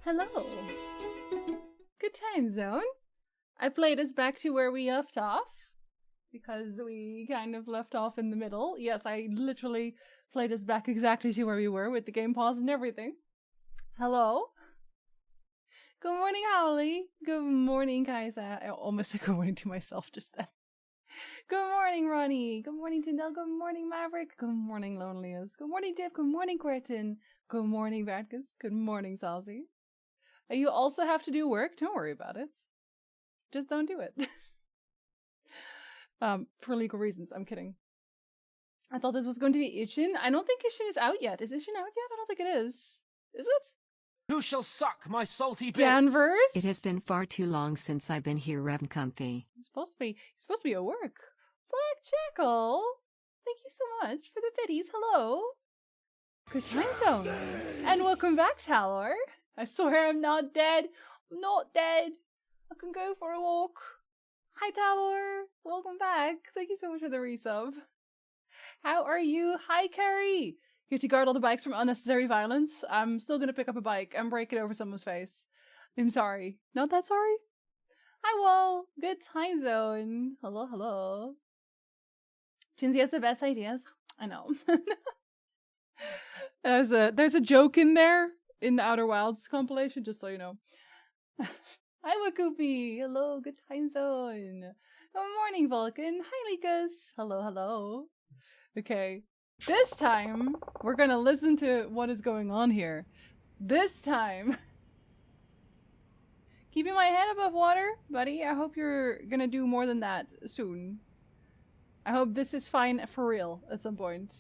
Hello. Good time zone. I played us back to where we left off because we kind of left off in the middle. Yes, I literally played us back exactly to where we were with the game pause and everything. Hello. Good morning, Holly. Good morning, Kaisa. I almost said good morning to myself just then. Good morning, Ronnie. Good morning, Tindel. Good morning, Maverick. Good morning, Loneliest. Good morning, Dip. Good morning, Quertin. Good morning, Badkus. Good morning, Salzy. You also have to do work. Don't worry about it. Just don't do it. For legal reasons. I'm kidding. I thought this was going to be Ishin. I don't think Ishin is out yet. Is Ishin out yet? I don't think it is. Is it? Who shall suck my salty bits? Danvers? It has been far too long since I've been here, Rev Comfy. He's supposed to be at work. Black Jackal. Thank you so much for the biddies. Hello. Good time zone. And welcome back, Talor. I swear I'm not dead. I'm not dead. I can go for a walk. Hi, Talor. Welcome back. Thank you so much for the resub. How are you? Hi, Carrie. Here to guard all the bikes from unnecessary violence. I'm still gonna pick up a bike and break it over someone's face. I'm sorry. Not that sorry? Hi, Wall. Good time zone. Hello, hello. Chinsey has the best ideas. I know. There's a joke in there in the Outer Wilds compilation, just so you know. Hi, Wakupi. Hello, good time zone. Good morning, Vulcan. Hi, Likas. Hello, hello. Okay, this time we're gonna listen to what is going on here. This time, keeping my head above water, buddy. I hope you're gonna do more than that soon. I hope this is fine for real at some point.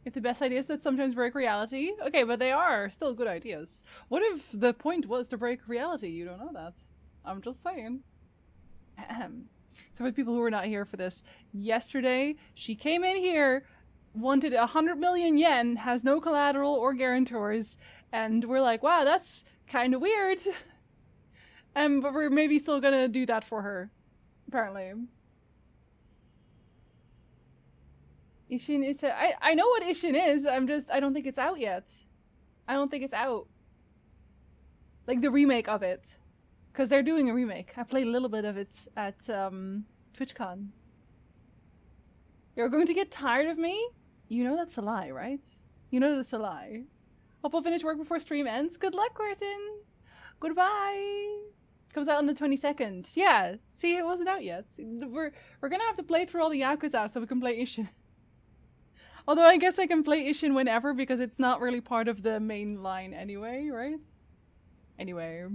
If the best ideas that sometimes break reality. Okay, but they are still good ideas. What if the point was to break reality? You don't know that. I'm just saying. So for the people who were not here for this, yesterday she came in here, wanted 100 million yen, has no collateral or guarantors, and we're like, wow, that's kind of weird. But we're maybe still gonna do that for her, apparently. Ishin is I know what Ishin is, I don't think it's out yet. I don't think it's out. Like the remake of it. Because they're doing a remake. I played a little bit of it at TwitchCon. You're going to get tired of me? You know that's a lie, right? You know that's a lie. Hope I'll finish work before stream ends. Good luck, Quertin. Goodbye. Comes out on the 22nd. Yeah, see, it wasn't out yet. We're gonna have to play through all the Yakuza so we can play Ishin. Although I guess I can play Ishin whenever because it's not really part of the main line anyway, right? Anyway.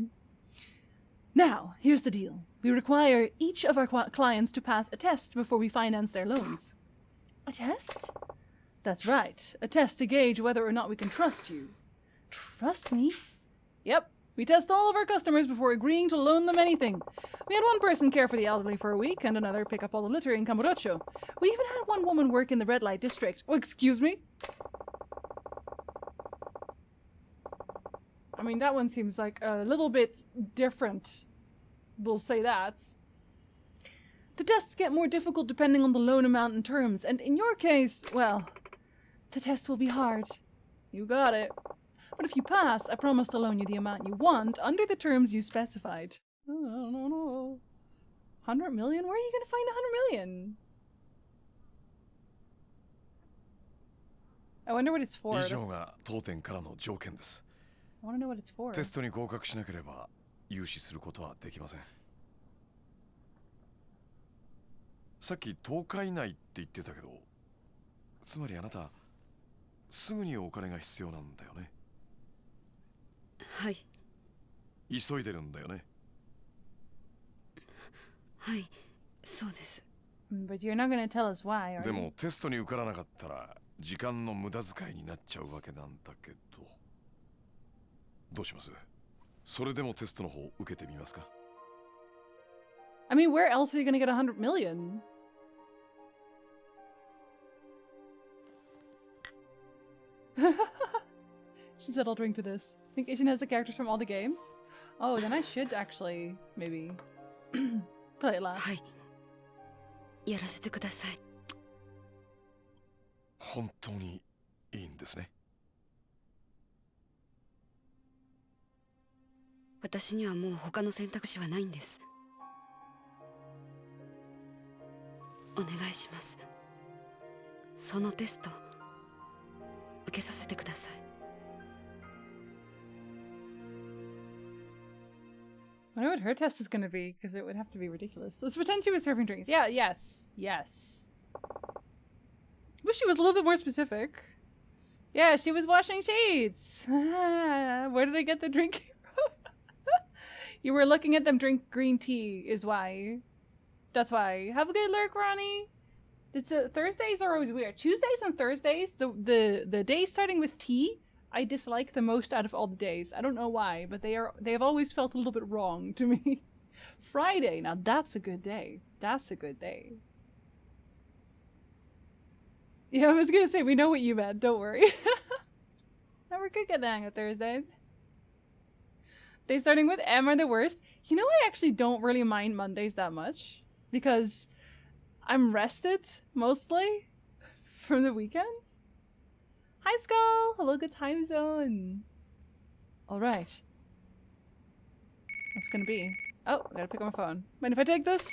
Now, here's the deal. We require each of our clients to pass a test before we finance their loans. A test? That's right. A test to gauge whether or not we can trust you. Trust me? Yep. We test all of our customers before agreeing to loan them anything. We had one person care for the elderly for a week and another pick up all the litter in Kamurocho. We even had one woman work in the red light district. Oh, excuse me? I mean, that one seems like a little bit different. We'll say that. The tests get more difficult depending on the loan amount and terms, and in your case, well, the test will be hard. You got it. But if you pass, I promise to loan you the amount you want under the terms you specified. No. 100 million? Where are you going to find 100 million? I wonder what it's for. I want to know what it's for. テストに合格しなければ融資することはできません。さっき10日以内って言ってたけど、つまりあなたすぐにお金が必要なんだよね。はい。急いでるんだよね。はい、そうです。But you're not gonna tell us why, are you? でもテストに受からなかったら時間の無駄遣いになっちゃうわけなんだけど。どうします？それでもテストの方受けてみますか？ I mean, where else are you gonna get 100 million? She said I'll drink to this. Think Ishin has the characters from all the games? Oh, then I should actually, maybe, play it last. はい。やらせてください。本当にいいんですね。私にはもう他の選択肢はないんです。お願いします。そのテスト受けさせてください。I wonder what her test is going to be, because it would have to be ridiculous. Let's pretend she was serving drinks. Yeah, yes. Yes. Wish she was a little bit more specific. Yeah, she was washing sheets. Where did I get the drink from? You were looking at them drink green tea, is why. That's why. Have a good lurk, Ronnie. It's Thursdays are always weird. Tuesdays and Thursdays, the days starting with T, I dislike the most out of all the days. I don't know why, but they have always felt a little bit wrong to me. Friday, now that's a good day. That's a good day. Yeah, I was gonna say, we know what you meant, don't worry. Now we're good at the hang of Thursdays. Days starting with M are the worst. You know, I actually don't really mind Mondays that much, because I'm rested, mostly, from the weekends. Hi, Skull! Hello, good time zone. Alright. What's gonna be? Oh, I gotta pick up my phone. Mind if I take this?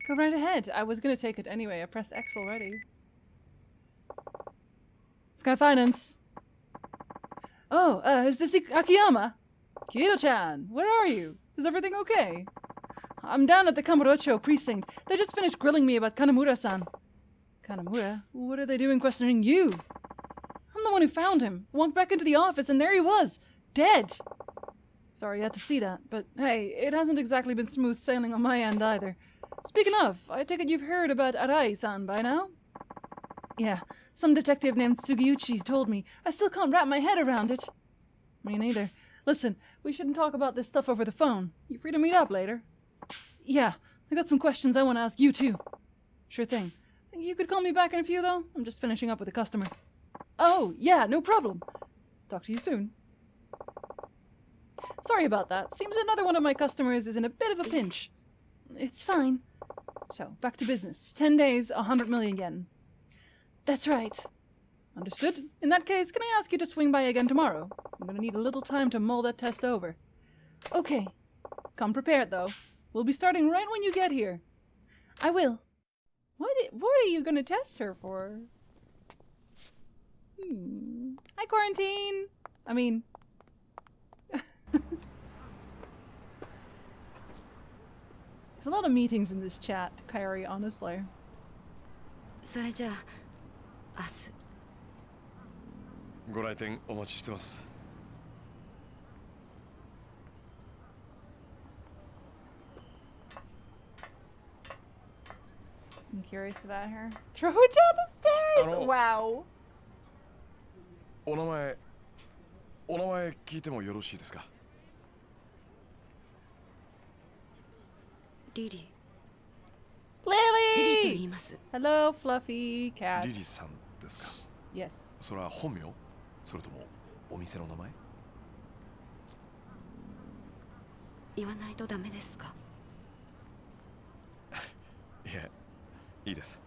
Go right ahead. I was gonna take it anyway. I pressed X already. Sky Finance. Oh, is this Akiyama? Kiro-chan, where are you? Is everything okay? I'm down at the Kamurocho precinct. They just finished grilling me about Kanamura-san. Kanamura? What are they doing questioning you? I'm the one who found him. Walked back into the office and there he was. Dead. Sorry you had to see that, but hey, it hasn't exactly been smooth sailing on my end either. Speaking of, I take it you've heard about Arai-san by now? Yeah, some detective named Sugiyuchi told me. I still can't wrap my head around it. Me neither. Listen, we shouldn't talk about this stuff over the phone. You free to meet up later? Yeah, I got some questions I want to ask you too. Sure thing. Think you could call me back in a few though? I'm just finishing up with a customer. Oh, yeah, no problem. Talk to you soon. Sorry about that. Seems another one of my customers is in a bit of a pinch. It's fine. So, back to business. 10 days, 100 million yen. That's right. Understood. In that case, can I ask you to swing by again tomorrow? I'm gonna need a little time to mull that test over. Okay. Come prepared, though. We'll be starting right when you get here. I will. What are you gonna test her for? Hi, Quarantine! I mean... There's a lot of meetings in this chat, Kairi, honestly. それじゃあ明日。ご来店お待ちしてます。I'm curious about her. Throw it down the stairs! Wow. お名前聞いてもよろしいですか？リリ Lily! と言います。 Hello, fluffy cat. リリさんですか？ Yes. それは本名？それともお店の名前？言わないとダメですか？いえ、いいです。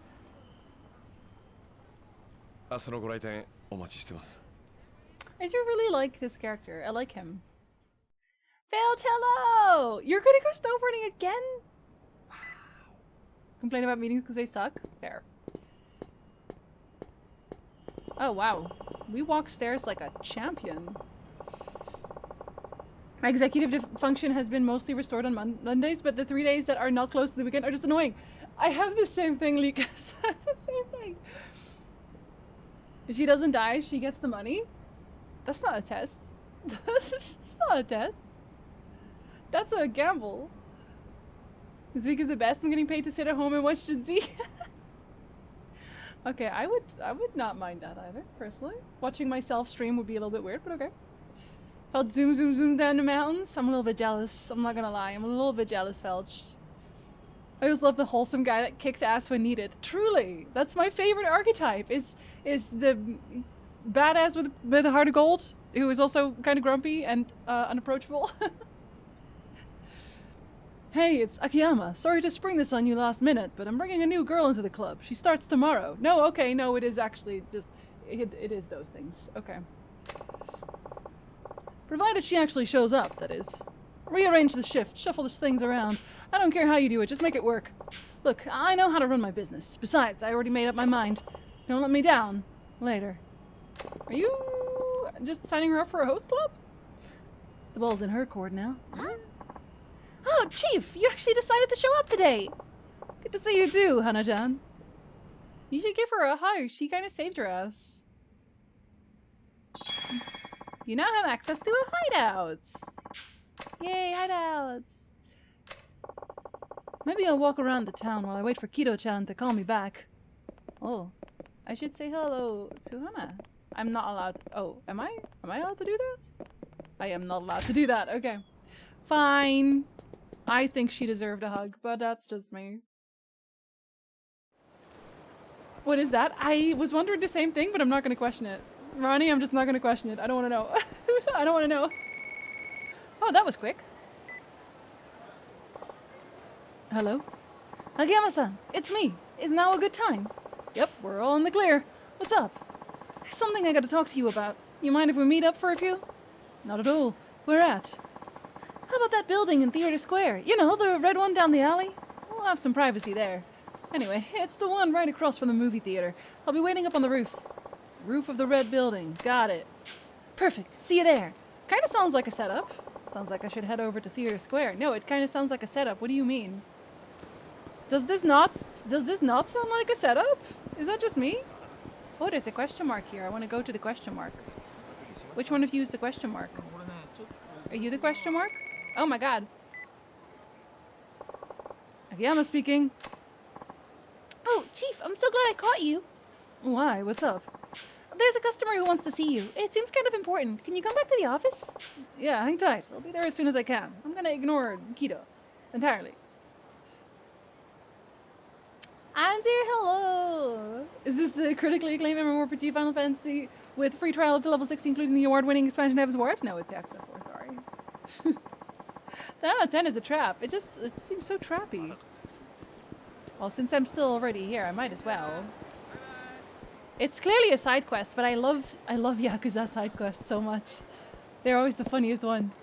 明日のご来店お待ちしてます。I do really like this character. I like him. Failcello! You're gonna go snowboarding again? Wow. Complain about meetings because they suck? Fair. Oh, wow. We walk stairs like a champion. My executive function has been mostly restored on Mondays, but the 3 days that are not close to the weekend are just annoying. I have the same thing, Lucas. I have the same thing. If she doesn't die, she gets the money? That's not a test. That's not a test. That's a gamble. This week is the best. I'm getting paid to sit at home and watch Z. Okay, I would not mind that either, personally. Watching myself stream would be a little bit weird, but okay. Felt zoom down the mountains. I'm a little bit jealous. I'm not gonna lie. I'm a little bit jealous, Felch. I always love the wholesome guy that kicks ass when needed. Truly, that's my favorite archetype. Is the badass with a heart of gold who is also kind of grumpy and unapproachable. Hey, it's Akiyama. Sorry to spring this on you last minute, but I'm bringing a new girl into the club. She starts tomorrow. No, okay, no, it is actually just it is those things. Okay. Provided she actually shows up, that is. Rearrange the shift, shuffle the things around. I don't care how you do it, just make it work. Look, I know how to run my business. Besides, I already made up my mind. Don't let me down. Later. Are you just signing her up for a host club? The ball's in her court now. Oh, Chief! You actually decided to show up today! Good to see you too, Hana-chan. You should give her a hug. She kind of saved your ass. You now have access to a hideout. Yay, hideouts. Maybe I'll walk around the town while I wait for Kido-chan to call me back. Oh, I should say hello to Hana. I'm not allowed to, oh, am I allowed to do that? I am not allowed to do that, okay. Fine. I think she deserved a hug, but that's just me. What is that? I was wondering the same thing, but I'm not going to question it. Ronnie, I'm just not going to question it. I don't want to know. I don't want to know. Oh, that was quick. Hello? Agiyama-san, it's me. Is now a good time? Yep, we're all in the clear. What's up? Something I gotta talk to you about. You mind if we meet up for a few? Not at all. Where at? How about that building in Theater Square? You know, the red one down the alley? We'll have some privacy there. Anyway, it's the one right across from the movie theater. I'll be waiting up on the roof. Roof of the red building. Got it. Perfect. See you there. Kinda sounds like a setup. Sounds like I should head over to Theater Square. No, it kinda sounds like a setup. What do you mean? Does this not sound like a setup? Is that just me? Oh, there's a question mark here. I want to go to the question mark. Which one of you is the question mark? Are you the question mark? Oh my god. Akiyama speaking. Oh, Chief, I'm so glad I caught you. Why? What's up? There's a customer who wants to see you. It seems kind of important. Can you come back to the office? Yeah, hang tight. I'll be there as soon as I can. I'm gonna ignore Kido entirely. Answer, hello! Is this the critically acclaimed MMORPG Final Fantasy with free trial up to level 60, including the award-winning expansion Heaven's Ward? No, it's Yakuza 4, sorry. That 10 is a trap. It seems so trappy. Well, since I'm still already here, I might as well. It's clearly a side quest, but I love Yakuza side quests so much. They're always the funniest one.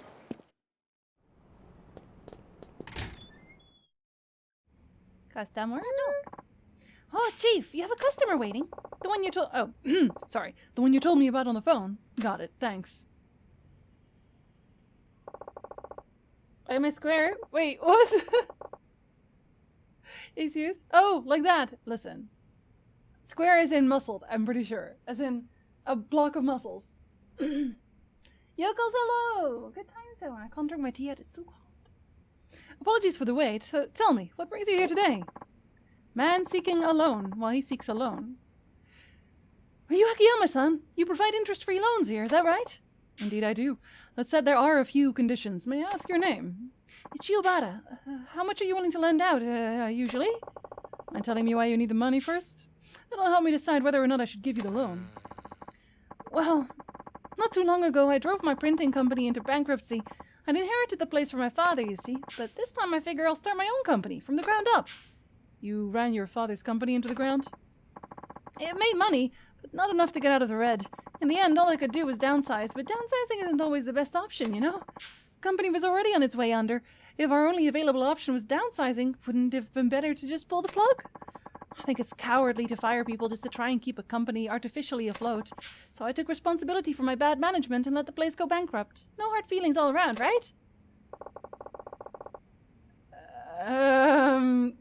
Customer? Oh, Chief, you have a customer waiting. The one you told- oh, sorry. The one you told me about on the phone. Got it, thanks. Am I square? Wait, what? Excuse? Oh, like that. Listen. Square is in muscled, I'm pretty sure. As in a block of muscles. Yokos, hello! Good time, so I can't drink my tea yet, it's so cold. Apologies for the wait. So tell me, what brings you here today? Man seeking a loan while he seeks a loan. Are you Akiyama-san? You provide interest-free loans here, is that right? Indeed I do. That said, there are a few conditions. May I ask your name? It's Shiobata. How much are you willing to lend out, usually? Mind telling me why you need the money first? It'll help me decide whether or not I should give you the loan. Well, not too long ago I drove my printing company into bankruptcy. I'd inherited the place from my father, you see, but this time I figure I'll start my own company, from the ground up. You ran your father's company into the ground? It made money, but not enough to get out of the red. In the end, all I could do was downsize, but downsizing isn't always the best option, you know? The company was already on its way under. If our only available option was downsizing, wouldn't it have been better to just pull the plug? I think it's cowardly to fire people just to try and keep a company artificially afloat. So I took responsibility for my bad management and let the place go bankrupt. No hard feelings all around, right?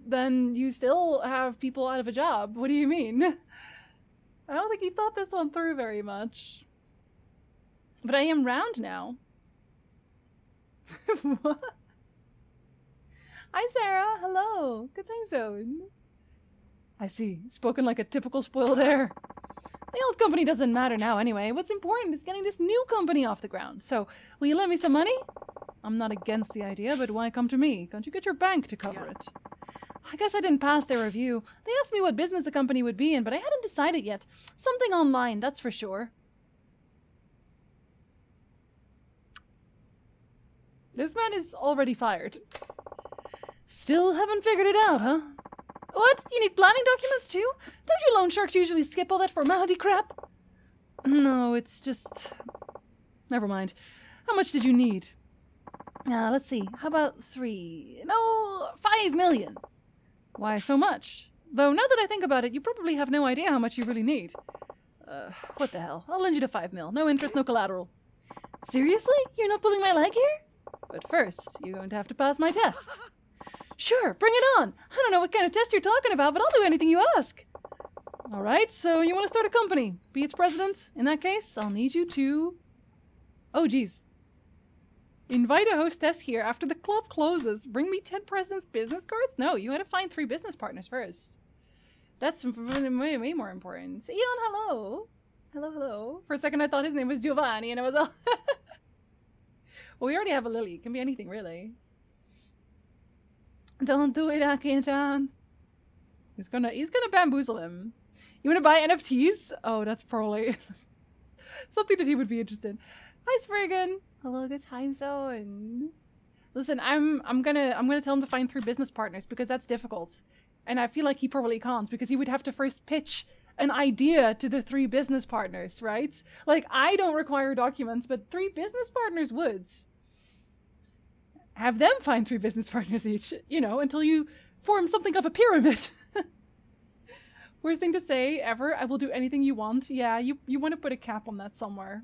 Then you still have people out of a job. What do you mean? I don't think you thought this one through very much. But I am round now. What? Hi, Sarah. Hello. Good time zone. I see. Spoken like a typical spoiled heir. The old company doesn't matter now anyway. What's important is getting this new company off the ground. So, will you lend me some money? I'm not against the idea, but why come to me? Can't you get your bank to cover it? I guess I didn't pass their review. They asked me what business the company would be in, but I hadn't decided yet. Something online, that's for sure. This man is already fired. Still haven't figured it out, huh? What? You need planning documents too? Don't you loan sharks usually skip all that formality crap? No, it's just... Never mind. How much did you need? Let's see. How about 3? No, 5 million. Why so much? Though now that I think about it, you probably have no idea how much you really need. What the hell? I'll lend you the 5 mil. No interest, no collateral. Seriously? You're not pulling my leg here? But first, you're going to have to pass my test. Sure, bring it on. I don't know what kind of test you're talking about, but I'll do anything you ask. Alright, so you want to start a company. Be its president? In that case, I'll need you to... Oh, geez. Invite a hostess here after the club closes. Bring me 10 president's business cards? No, you had to find 3 business partners first. That's way, way more important. Eon, hello. Hello, hello. For a second I thought his name was Giovanni and I was all... Well, we already have a Lily. It can be anything, really. Don't do it, Aki-chan. He's gonna bamboozle him. You wanna buy NFTs? Oh, that's probably something that he would be interested in. Hi, Spriggan. Hello, good time zone. Listen, I'm gonna tell him to find 3 business partners because that's difficult. And I feel like he probably can't because he would have to first pitch an idea to the 3 business partners, right? Like, I don't require documents, but 3 business partners would. Have them find 3 business partners each, you know, until you form something of a pyramid. Worst thing to say ever, I will do anything you want. Yeah, you want to put a cap on that somewhere.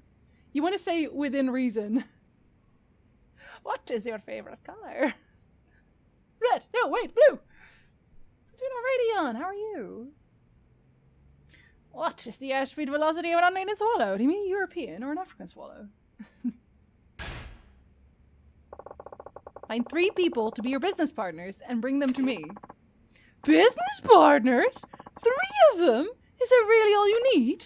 You want to say within reason. What is your favorite color? Red. No, wait, blue. You're not Radion. How are you? What is the airspeed velocity of an unnamed swallow? Do you mean a European or an African swallow? Find 3 people to be your business partners and bring them to me. Business partners? 3 of them? Is that really all you need?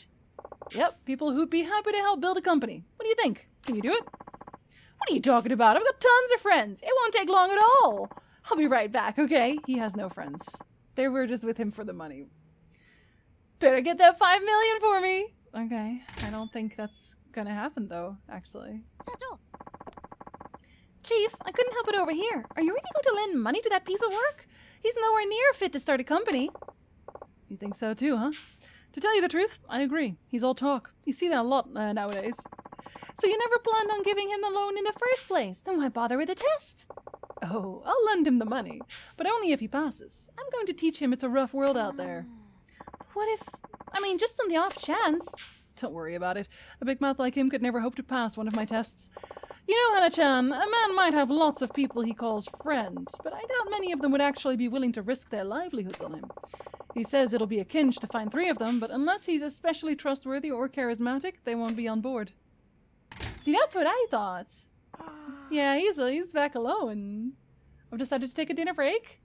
Yep, people who'd be happy to help build a company. What do you think? Can you do it? What are you talking about? I've got tons of friends. It won't take long at all. I'll be right back, okay? He has no friends. They were just with him for the money. Better get that 5 million for me. Okay, I don't think that's gonna happen though, actually. Chief, I couldn't help it over here. Are you really going to lend money to that piece of work? He's nowhere near fit to start a company. You think so too, huh? To tell you the truth, I agree. He's all talk. You see that a lot nowadays. So you never planned on giving him the loan in the first place? Then why bother with a test? Oh, I'll lend him the money, but only if he passes. I'm going to teach him it's a rough world out there. What if... I mean, just on the off chance... Don't worry about it. A big mouth like him could never hope to pass one of my tests. You know, Hana-chan, a man might have lots of people he calls friends, but I doubt many of them would actually be willing to risk their livelihoods on him. He says it'll be a cinch to find 3 of them, but unless he's especially trustworthy or charismatic, they won't be on board. See, that's what I thought. Yeah, he's back alone. I've decided to take a dinner break.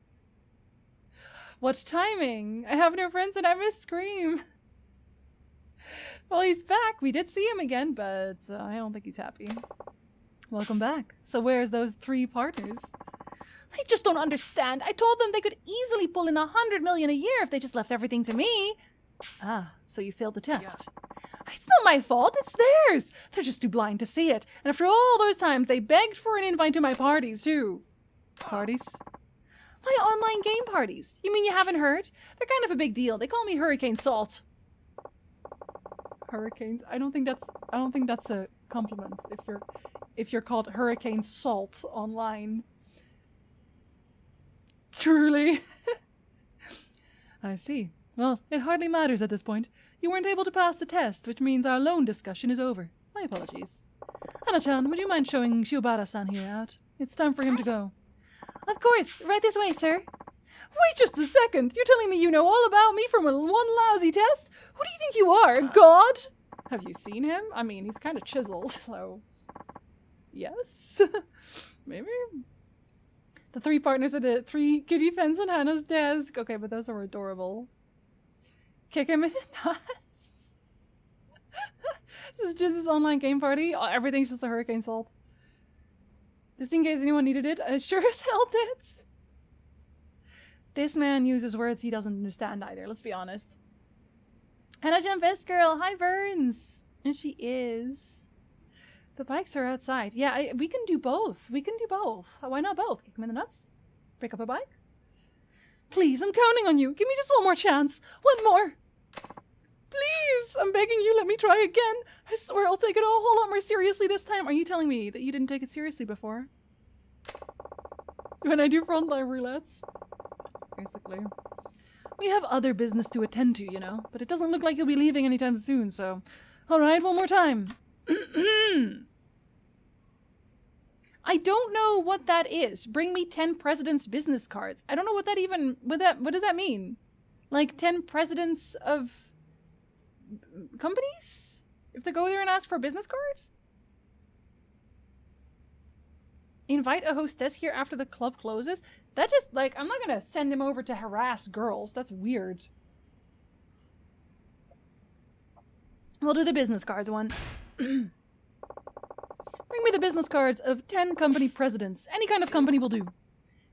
What timing! I have no friends and I miss Scream. Well, he's back. We did see him again, but I don't think he's happy. Welcome back. So where's those 3 partners? I just don't understand. I told them they could easily pull in 100 million a year if they just left everything to me. Ah, so you failed the test. Yeah. It's not my fault, it's theirs. They're just too blind to see it. And after all those times, they begged for an invite to my parties, too. Parties? My online game parties. You mean you haven't heard? They're kind of a big deal. They call me Hurricane Salt. Hurricanes? I don't think that's a compliment if you're called Hurricane Salt online. Truly. I see. Well, it hardly matters at this point. You weren't able to pass the test, which means our loan discussion is over. My apologies. Hana-chan, would you mind showing Shiobara-san here out? It's time for him to go. Of course. Right this way, sir. Wait just a second. You're telling me you know all about me from one lousy test? Who do you think you are, a god? Have you seen him? I mean, he's kind of chiseled, so... Yes? Maybe? The 3 partners are the 3 kitty fens on Hannah's desk. Okay, but those are adorable. Kick him in the nuts. This is just his online game party. Oh, everything's just a Hurricane Salt. Just in case anyone needed it, I sure as hell did. This man uses words he doesn't understand either, let's be honest. Hannah-chan, best girl. Hi, Burns. And she is. The bikes are outside. Yeah, we can do both. We can do both. Why not both? Kick him in the nuts? Pick up a bike? Please, I'm counting on you. Give me just one more chance. One more. Please, I'm begging you, let me try again. I swear I'll take it a whole lot more seriously this time. Are you telling me that you didn't take it seriously before? When I do frontline roulettes. Basically. We have other business to attend to, you know, but it doesn't look like you'll be leaving anytime soon, so... Alright, one more time. I don't know what that is. Bring me 10 presidents' business cards. I don't know what that even... What does that mean? Like 10 presidents of... companies? If they go there and ask for business cards? Invite a hostess here after the club closes? That just, like, I'm not gonna send him over to harass girls. That's weird. We'll do the business cards one. Bring me the business cards of 10 company presidents. Any kind of company will do.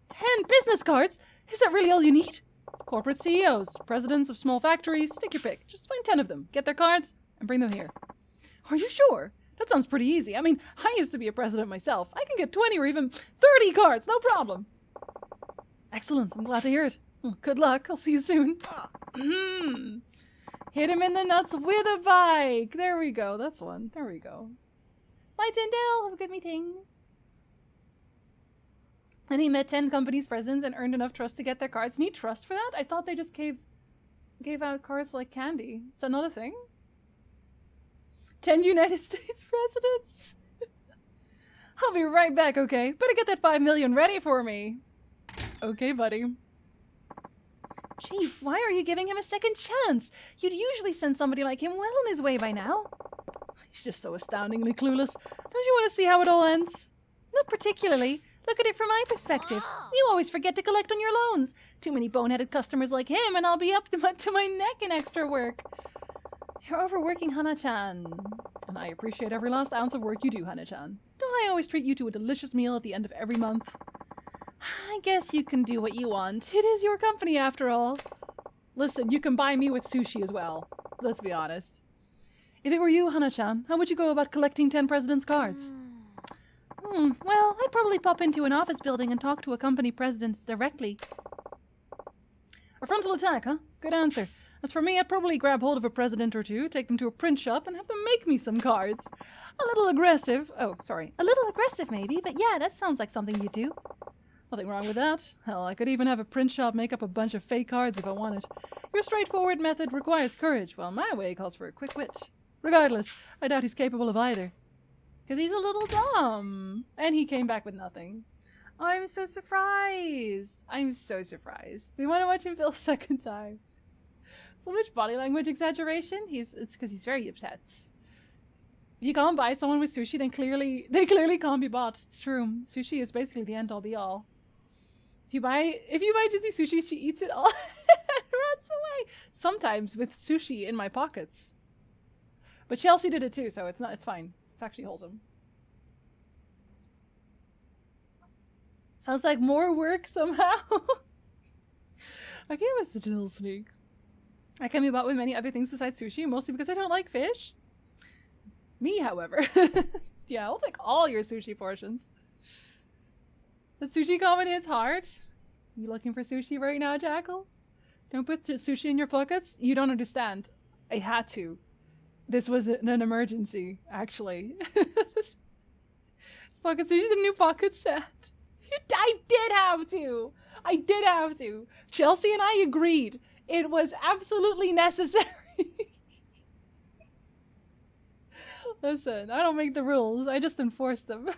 10 business cards? Is that really all you need? Corporate CEOs, presidents of small factories, stick your pick. Just find 10 of them, get their cards, and bring them here. Are you sure? That sounds pretty easy. I mean, I used to be a president myself. I can get 20 or even 30 cards, no problem. Excellent, I'm glad to hear it. Well, good luck, I'll see you soon. Hit him in the nuts with a bike. There we go, that's one. There we go. Bye, Tyndale, have a good meeting. And he met 10 companies' presidents and earned enough trust to get their cards. Need trust for that? I thought they just gave out cards like candy. Is that not a thing? 10 United States presidents? I'll be right back, okay? Better get that 5 million ready for me. Okay, buddy. Chief, why are you giving him a second chance? You'd usually send somebody like him well on his way by now. He's just so astoundingly clueless. Don't you want to see how it all ends? Not particularly. Look at it from my perspective. You always forget to collect on your loans. Too many boneheaded customers like him, and I'll be up to my neck in extra work. You're overworking, Hana-chan. And I appreciate every last ounce of work you do, Hana-chan. Don't I always treat you to a delicious meal at the end of every month? I guess you can do what you want. It is your company, after all. Listen, you can buy me with sushi as well. Let's be honest. If it were you, Hana-chan, how would you go about collecting 10 president's cards? Well, I'd probably pop into an office building and talk to a company president directly. A frontal attack, huh? Good answer. As for me, I'd probably grab hold of a president or two, take them to a print shop, and have them make me some cards. A little aggressive. Oh, sorry. A little aggressive, maybe, but yeah, that sounds like something you'd do. Nothing wrong with that. Hell, I could even have a print shop make up a bunch of fake cards if I wanted. Your straightforward method requires courage, while my way calls for a quick wit. Regardless, I doubt he's capable of either. Because he's a little dumb. And he came back with nothing. Oh, I'm so surprised. I'm so surprised. We want to watch him fail a second time. So much body language exaggeration. It's because he's very upset. If you can't buy someone with sushi, then they clearly can't be bought. It's true. Sushi is basically the end all be all. If you buy Jinzy sushi, she eats it all and runs away. Sometimes with sushi in my pockets. But Chelsea did it too, so it's fine. It's actually wholesome. Sounds like more work somehow. I gave us such a little sneak. I can be bought with many other things besides sushi, mostly because I don't like fish. Me, however. Yeah, I'll take all your sushi portions. The sushi comment hits hard. You looking for sushi right now, Jackal? Don't put sushi in your pockets? You don't understand. I had to. This was an emergency, actually. Pocket sushi, the new pocket set. I did have to. I did have to. Chelsea and I agreed. It was absolutely necessary. Listen, I don't make the rules. I just enforce them.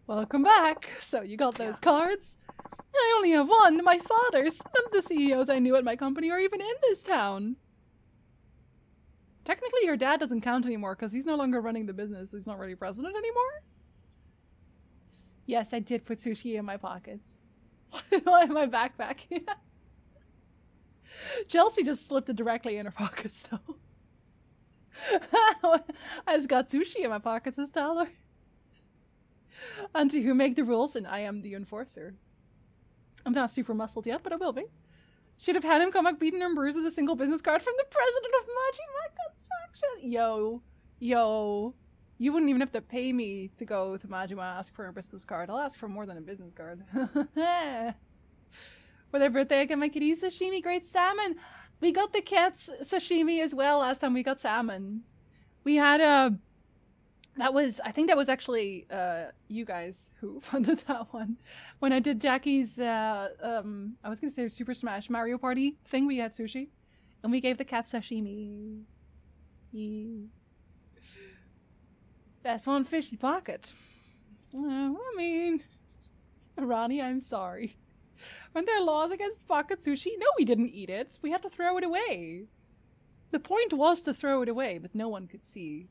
Welcome back. So you got those cards? I only have one, my father's. None of the CEOs I knew at my company are even in this town. Technically, your dad doesn't count anymore because he's no longer running the business. He's not really president anymore. Yes, I did put sushi in my pockets. In my backpack. Yeah. Chelsea just slipped it directly in her pockets, though. I just got sushi in my pockets, says Tyler. Auntie who make the rules, and I am the enforcer. I'm not super muscled yet, but I will be. Should have had him come back beaten and bruised with a single business card from the president of Majima Construction. Yo. You wouldn't even have to pay me to go to Majima and ask for a business card. I'll ask for more than a business card. For their birthday, I got my kitties sashimi, great salmon. We got the cats sashimi as well last time we got salmon. We had I think that was actually you guys who funded that one. When I did Jackie's, I was gonna say Super Smash Mario Party thing, we had sushi. And we gave the cat sashimi. Best one fishy pocket. I mean, Ronnie, I'm sorry. Weren't there laws against pocket sushi? No, we didn't eat it. We had to throw it away. The point was to throw it away, but no one could see.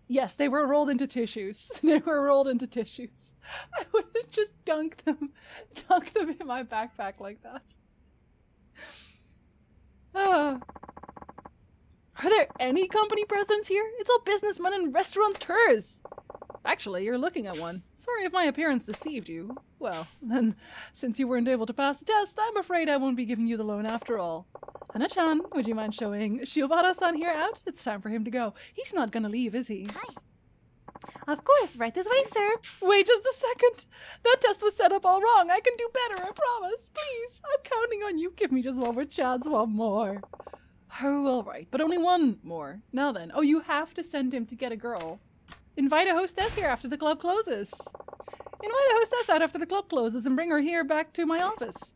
Yes, they were rolled into tissues. They were rolled into tissues. I would have just dunked them in my backpack like that. Are there any company presidents here? It's all businessmen and restaurateurs. Actually, you're looking at one. Sorry if my appearance deceived you. Well, then, since you weren't able to pass the test, I'm afraid I won't be giving you the loan after all. Hana-chan, would you mind showing Shiobara-san here out? It's time for him to go. He's not gonna leave, is he? Hi. Of course, right this way, sir. Wait just a second. That test was set up all wrong. I can do better, I promise. Please, I'm counting on you. Give me just one more chance, one more. Oh, all right, but only one more. Now then. Oh, you have to send him to get a girl. Invite a hostess here after the club closes. Invite a hostess out after the club closes and bring her here back to my office.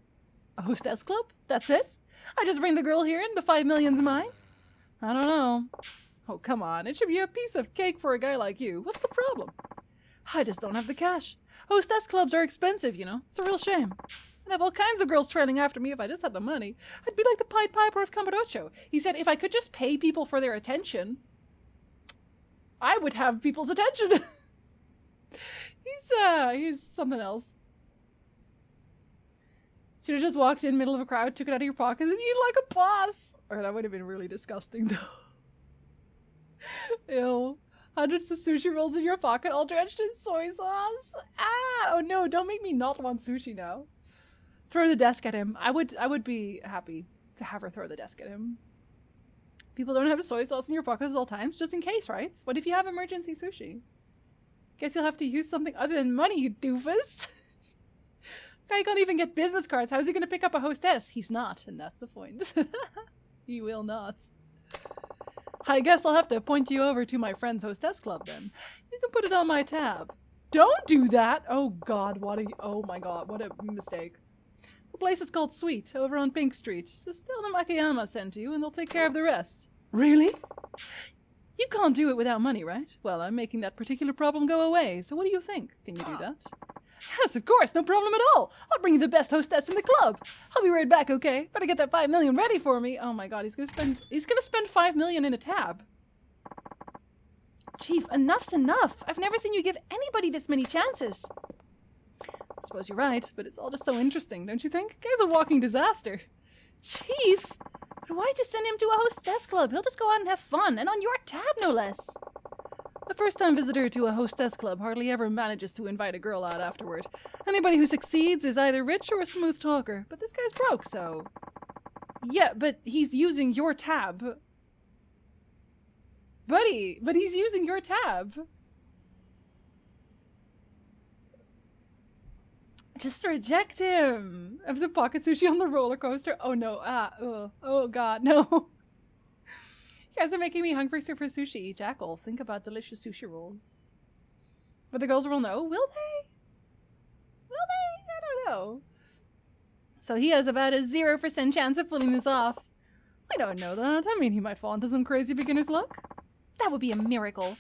A hostess club? That's it? I just bring the girl here and the 5 million's mine? I don't know. Oh, come on. It should be a piece of cake for a guy like you. What's the problem? I just don't have the cash. Hostess clubs are expensive, you know. It's a real shame. I'd have all kinds of girls trailing after me if I just had the money. I'd be like the Pied Piper of Camarocho. He said if I could just pay people for their attention, I would have people's attention. He's something else. Should have just walked in middle of a crowd, took it out of your pocket, and eat like a boss. Or that would have been really disgusting, though. Ew. Hundreds of sushi rolls in your pocket, all drenched in soy sauce. Ah! Oh no! Don't make me not want sushi now. Throw the desk at him. I would be happy to have her throw the desk at him. People don't have soy sauce in your pockets at all times, just in case, right? What if you have emergency sushi? Guess you'll have to use something other than money, you doofus. Guy can't even get business cards. How's he gonna pick up a hostess? He's not, and that's the point. He will not. I guess I'll have to point you over to my friend's hostess club then. You can put it on my tab. Don't do that! Oh god, oh my god, what a mistake. The place is called Sweet, over on Pink Street. Just tell them Akiyama sent you, and they'll take care of the rest. Really? You can't do it without money, right? Well, I'm making that particular problem go away, so what do you think? Can you do that? Yes, of course, no problem at all. I'll bring you the best hostess in the club. I'll be right back, okay? Better get that 5 million ready for me. Oh my god, he's gonna spend 5 million in a tab. Chief, enough's enough. I've never seen you give anybody this many chances. I suppose you're right, but it's all just so interesting, don't you think? Guy's a walking disaster. Chief? But why'd you send him to a hostess club? He'll just go out and have fun, and on your tab, no less. A first-time visitor to a hostess club hardly ever manages to invite a girl out afterward. Anybody who succeeds is either rich or a smooth talker, but this guy's broke, so... Yeah, but he's using your tab. Buddy, but he's using your tab. Just reject him. Have some pocket sushi on the roller coaster. Oh no, oh god, no. You guys are making me hungry for sushi. Jackal, think about delicious sushi rolls. But the girls will know, will they? Will they? I don't know. So he has about a 0% chance of pulling this off. I don't know that. I mean, he might fall into some crazy beginner's luck. That would be a miracle.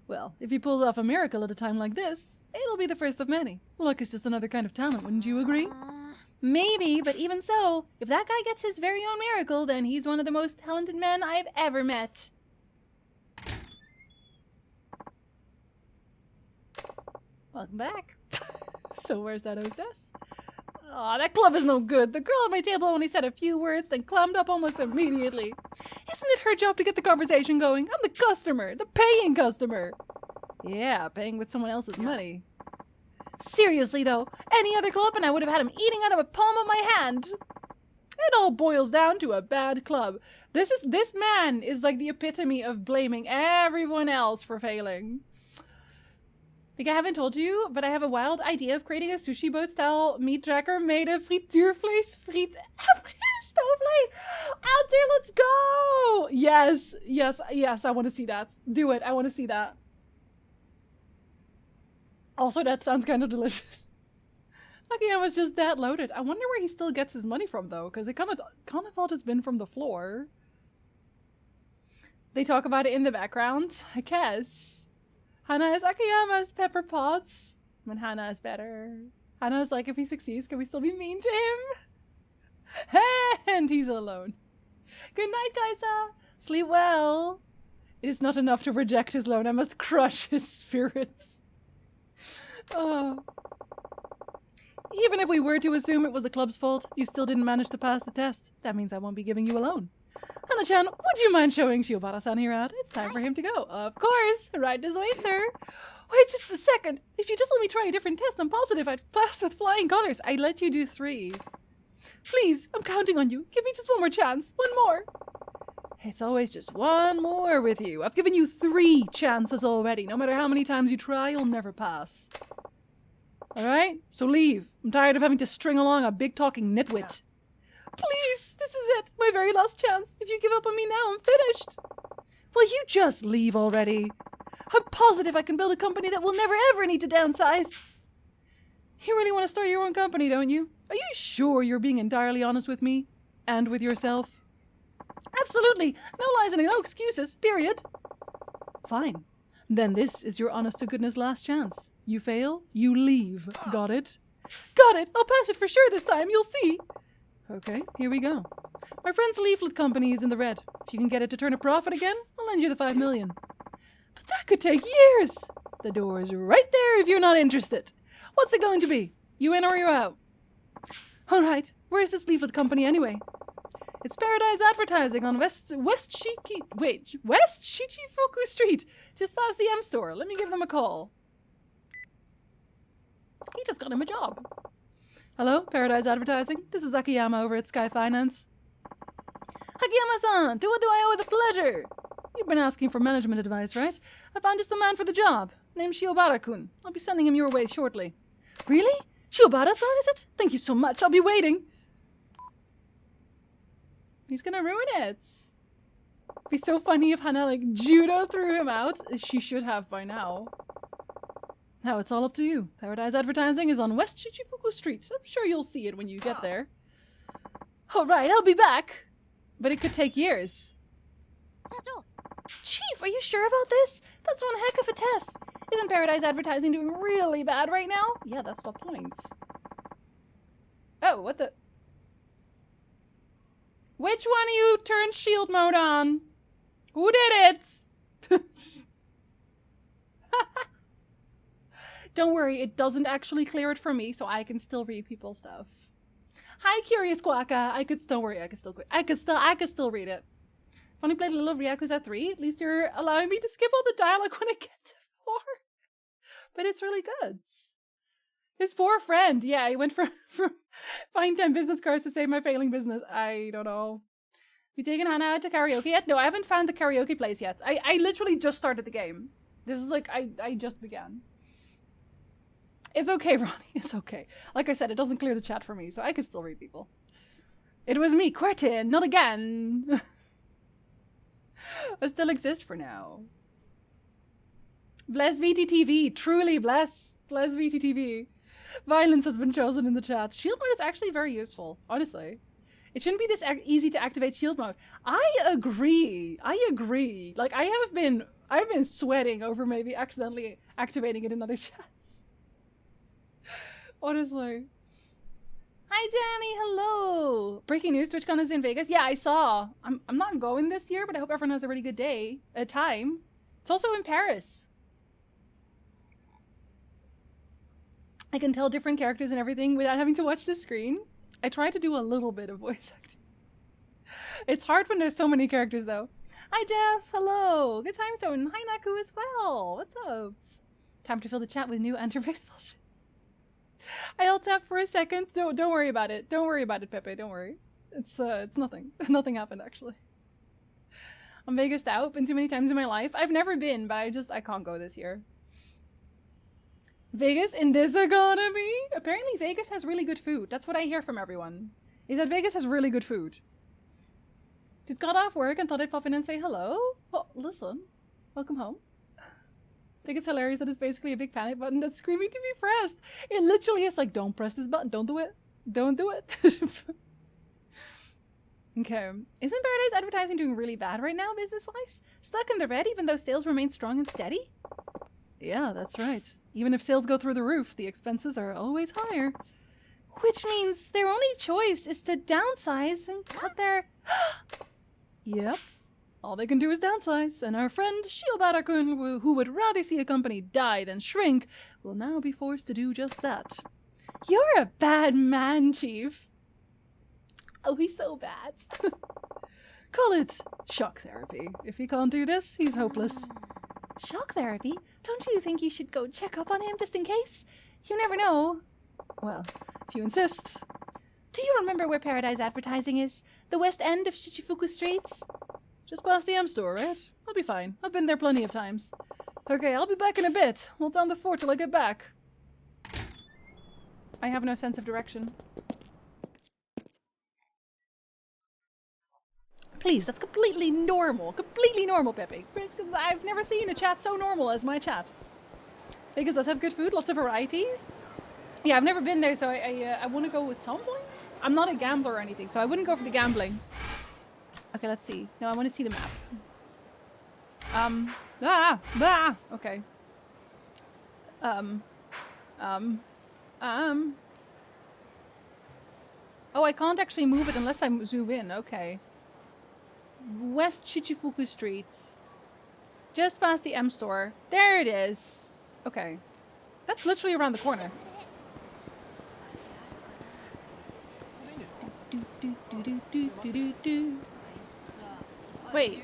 Well, if he pulls off a miracle at a time like this, it'll be the first of many. Luck is just another kind of talent, wouldn't you agree? Maybe, but even so, if that guy gets his very own miracle, then he's one of the most talented men I've ever met. Welcome back. So where's that hostess? Aw, that club is no good. The girl at my table only said a few words, then clammed up almost immediately. Isn't it her job to get the conversation going? I'm the customer, the paying customer. Yeah, paying with someone else's money. Seriously, though, any other club and I would have had him eating out of a palm of my hand. It all boils down to a bad club. This man is like the epitome of blaming everyone else for failing. Think I haven't told you, but I have a wild idea of creating a sushi boat style meat tracker made of frituurvlees. Stoofvlees! Out there, let's go! Yes, I want to see that. Do it, I want to see that. Also, that sounds kind of delicious. Akiyama's just that loaded. I wonder where he still gets his money from, though, because it kind of thought it's been from the floor. They talk about it in the background, I guess. Hana is Akiyama's pepper pots. When Hana is better. Hana is like, if he succeeds, can we still be mean to him? And he's alone. Good night, Kaisa. Sleep well. It is not enough to reject his loan. I must crush his spirits. Oh. Even if we were to assume it was the club's fault, you still didn't manage to pass the test. That means I won't be giving you a loan. Hana-chan, would you mind showing Shiobara-san here out? It's time for him to go. Of course. Right this way, sir. Wait just a second. If you just let me try a different test, I'm positive I'd pass with flying colors. I'd let you do 3. Please, I'm counting on you. Give me just one more chance. One more. It's always just one more with you. I've given you 3 chances already. No matter how many times you try, you'll never pass. Alright? So leave. I'm tired of having to string along a big-talking nitwit. Please, this is it. My very last chance. If you give up on me now, I'm finished. Will you just leave already? I'm positive I can build a company that will never ever need to downsize. You really want to start your own company, don't you? Are you sure you're being entirely honest with me? And with yourself? Absolutely. No lies and no excuses, period. Fine. Then this is your honest-to-goodness last chance. You fail, you leave. Got it? Got it! I'll pass it for sure this time, you'll see. Okay, here we go. My friend's leaflet company is in the red. If you can get it to turn a profit again, I'll lend you the 5 million. But that could take years. The door is right there if you're not interested. What's it going to be? You in or you out? Alright, where's this leaflet company anyway? It's Paradise Advertising on West Shichifuku Street, just past the M store. Let me give them a call. He just got him a job. Hello, Paradise Advertising. This is Akiyama over at Sky Finance. Akiyama-san, to what do I owe the pleasure? You've been asking for management advice, right? I found just the man for the job. Named Shiobara-kun. I'll be sending him your way shortly. Really? Shiobara-san, is it? Thank you so much. I'll be waiting. He's gonna ruin it. It'd be so funny if Hana, like, judo threw him out. She should have by now. Now it's all up to you. Paradise Advertising is on West Shichifuku Street. I'm sure you'll see it when you get there. Alright, I'll be back. But it could take years. Chief, are you sure about this? That's one heck of a test. Isn't Paradise Advertising doing really bad right now? Yeah, that's the point. Oh, what the... Which one of you turned shield mode on? Who did it? Don't worry, it doesn't actually clear it for me, so I can still read people's stuff. Hi, Curious Quacka. Don't worry, I can still read it. I've only played a little of Yakuza 3. At least you're allowing me to skip all the dialogue when I get to 4. But it's really good. His poor friend. Yeah, he went from buying 10 business cards to save my failing business. I don't know. You taken Hana out to karaoke yet? No, I haven't found the karaoke place yet. I literally just started the game. This is like, I just began. It's okay, Ronnie. It's okay. Like I said, it doesn't clear the chat for me, so I can still read people. It was me, Quentin, not again. I still exist for now. Bless VTTV. Truly bless. Bless VTTV. Violence has been chosen in the chat. Shield mode is actually very useful, honestly. It shouldn't be this easy to activate shield mode. I agree. Like, I've been sweating over maybe accidentally activating it in other chats. Honestly. Hi, Danny. Hello. Breaking news. TwitchCon is in Vegas. Yeah, I saw. I'm not going this year, but I hope everyone has a really good time. It's also in Paris. I can tell different characters and everything without having to watch the screen. I try to do a little bit of voice acting. It's hard when there's so many characters, though. Hi, Jeff. Hello. Good time zone. Hi, Naku as well. What's up? Time to fill the chat with new anti-baseball shits. I held tap for a second. Don't worry about it. Don't worry about it, Pepe. Don't worry. It's nothing. Nothing happened, actually. I'm Vegas out. Been too many times in my life. I've never been, but I can't go this year. Vegas in this economy? Apparently Vegas has really good food. That's what I hear from everyone. Is that Vegas has really good food. Just got off work and thought I'd pop in and say hello. Well, listen. Welcome home. I think it's hilarious that it's basically a big panic button that's screaming to be pressed. It literally is like, don't press this button. Don't do it. Don't do it. Okay. Isn't Paradise Advertising doing really bad right now, business-wise? Stuck in the red even though sales remain strong and steady? Yeah, that's right. Even if sales go through the roof, the expenses are always higher. Which means their only choice is to downsize and cut their... Yep. All they can do is downsize, and our friend Shiobara-kun, who would rather see a company die than shrink, will now be forced to do just that. You're a bad man, Chief. Oh, he's so bad. Call it shock therapy. If he can't do this, he's hopeless. Shock therapy? Don't you think you should go check up on him just in case? You never know. Well, if you insist. Do you remember where Paradise Advertising is? The west end of Shichifuku Streets? Just past the M store, right? I'll be fine. I've been there plenty of times. Okay, I'll be back in a bit. Hold down the fort till I get back. I have no sense of direction. Please, that's completely normal. Completely normal, Pepe. Because I've never seen a chat so normal as my chat. Vegas does have good food, lots of variety. Yeah, I've never been there, so I want to go with some points. I'm not a gambler or anything, so I wouldn't go for the gambling. Okay, let's see. No, I want to see the map. Okay. Oh, I can't actually move it unless I zoom in. Okay. West Shichifuku Street. Just past the M store. There it is. Okay. That's literally around the corner. Wait.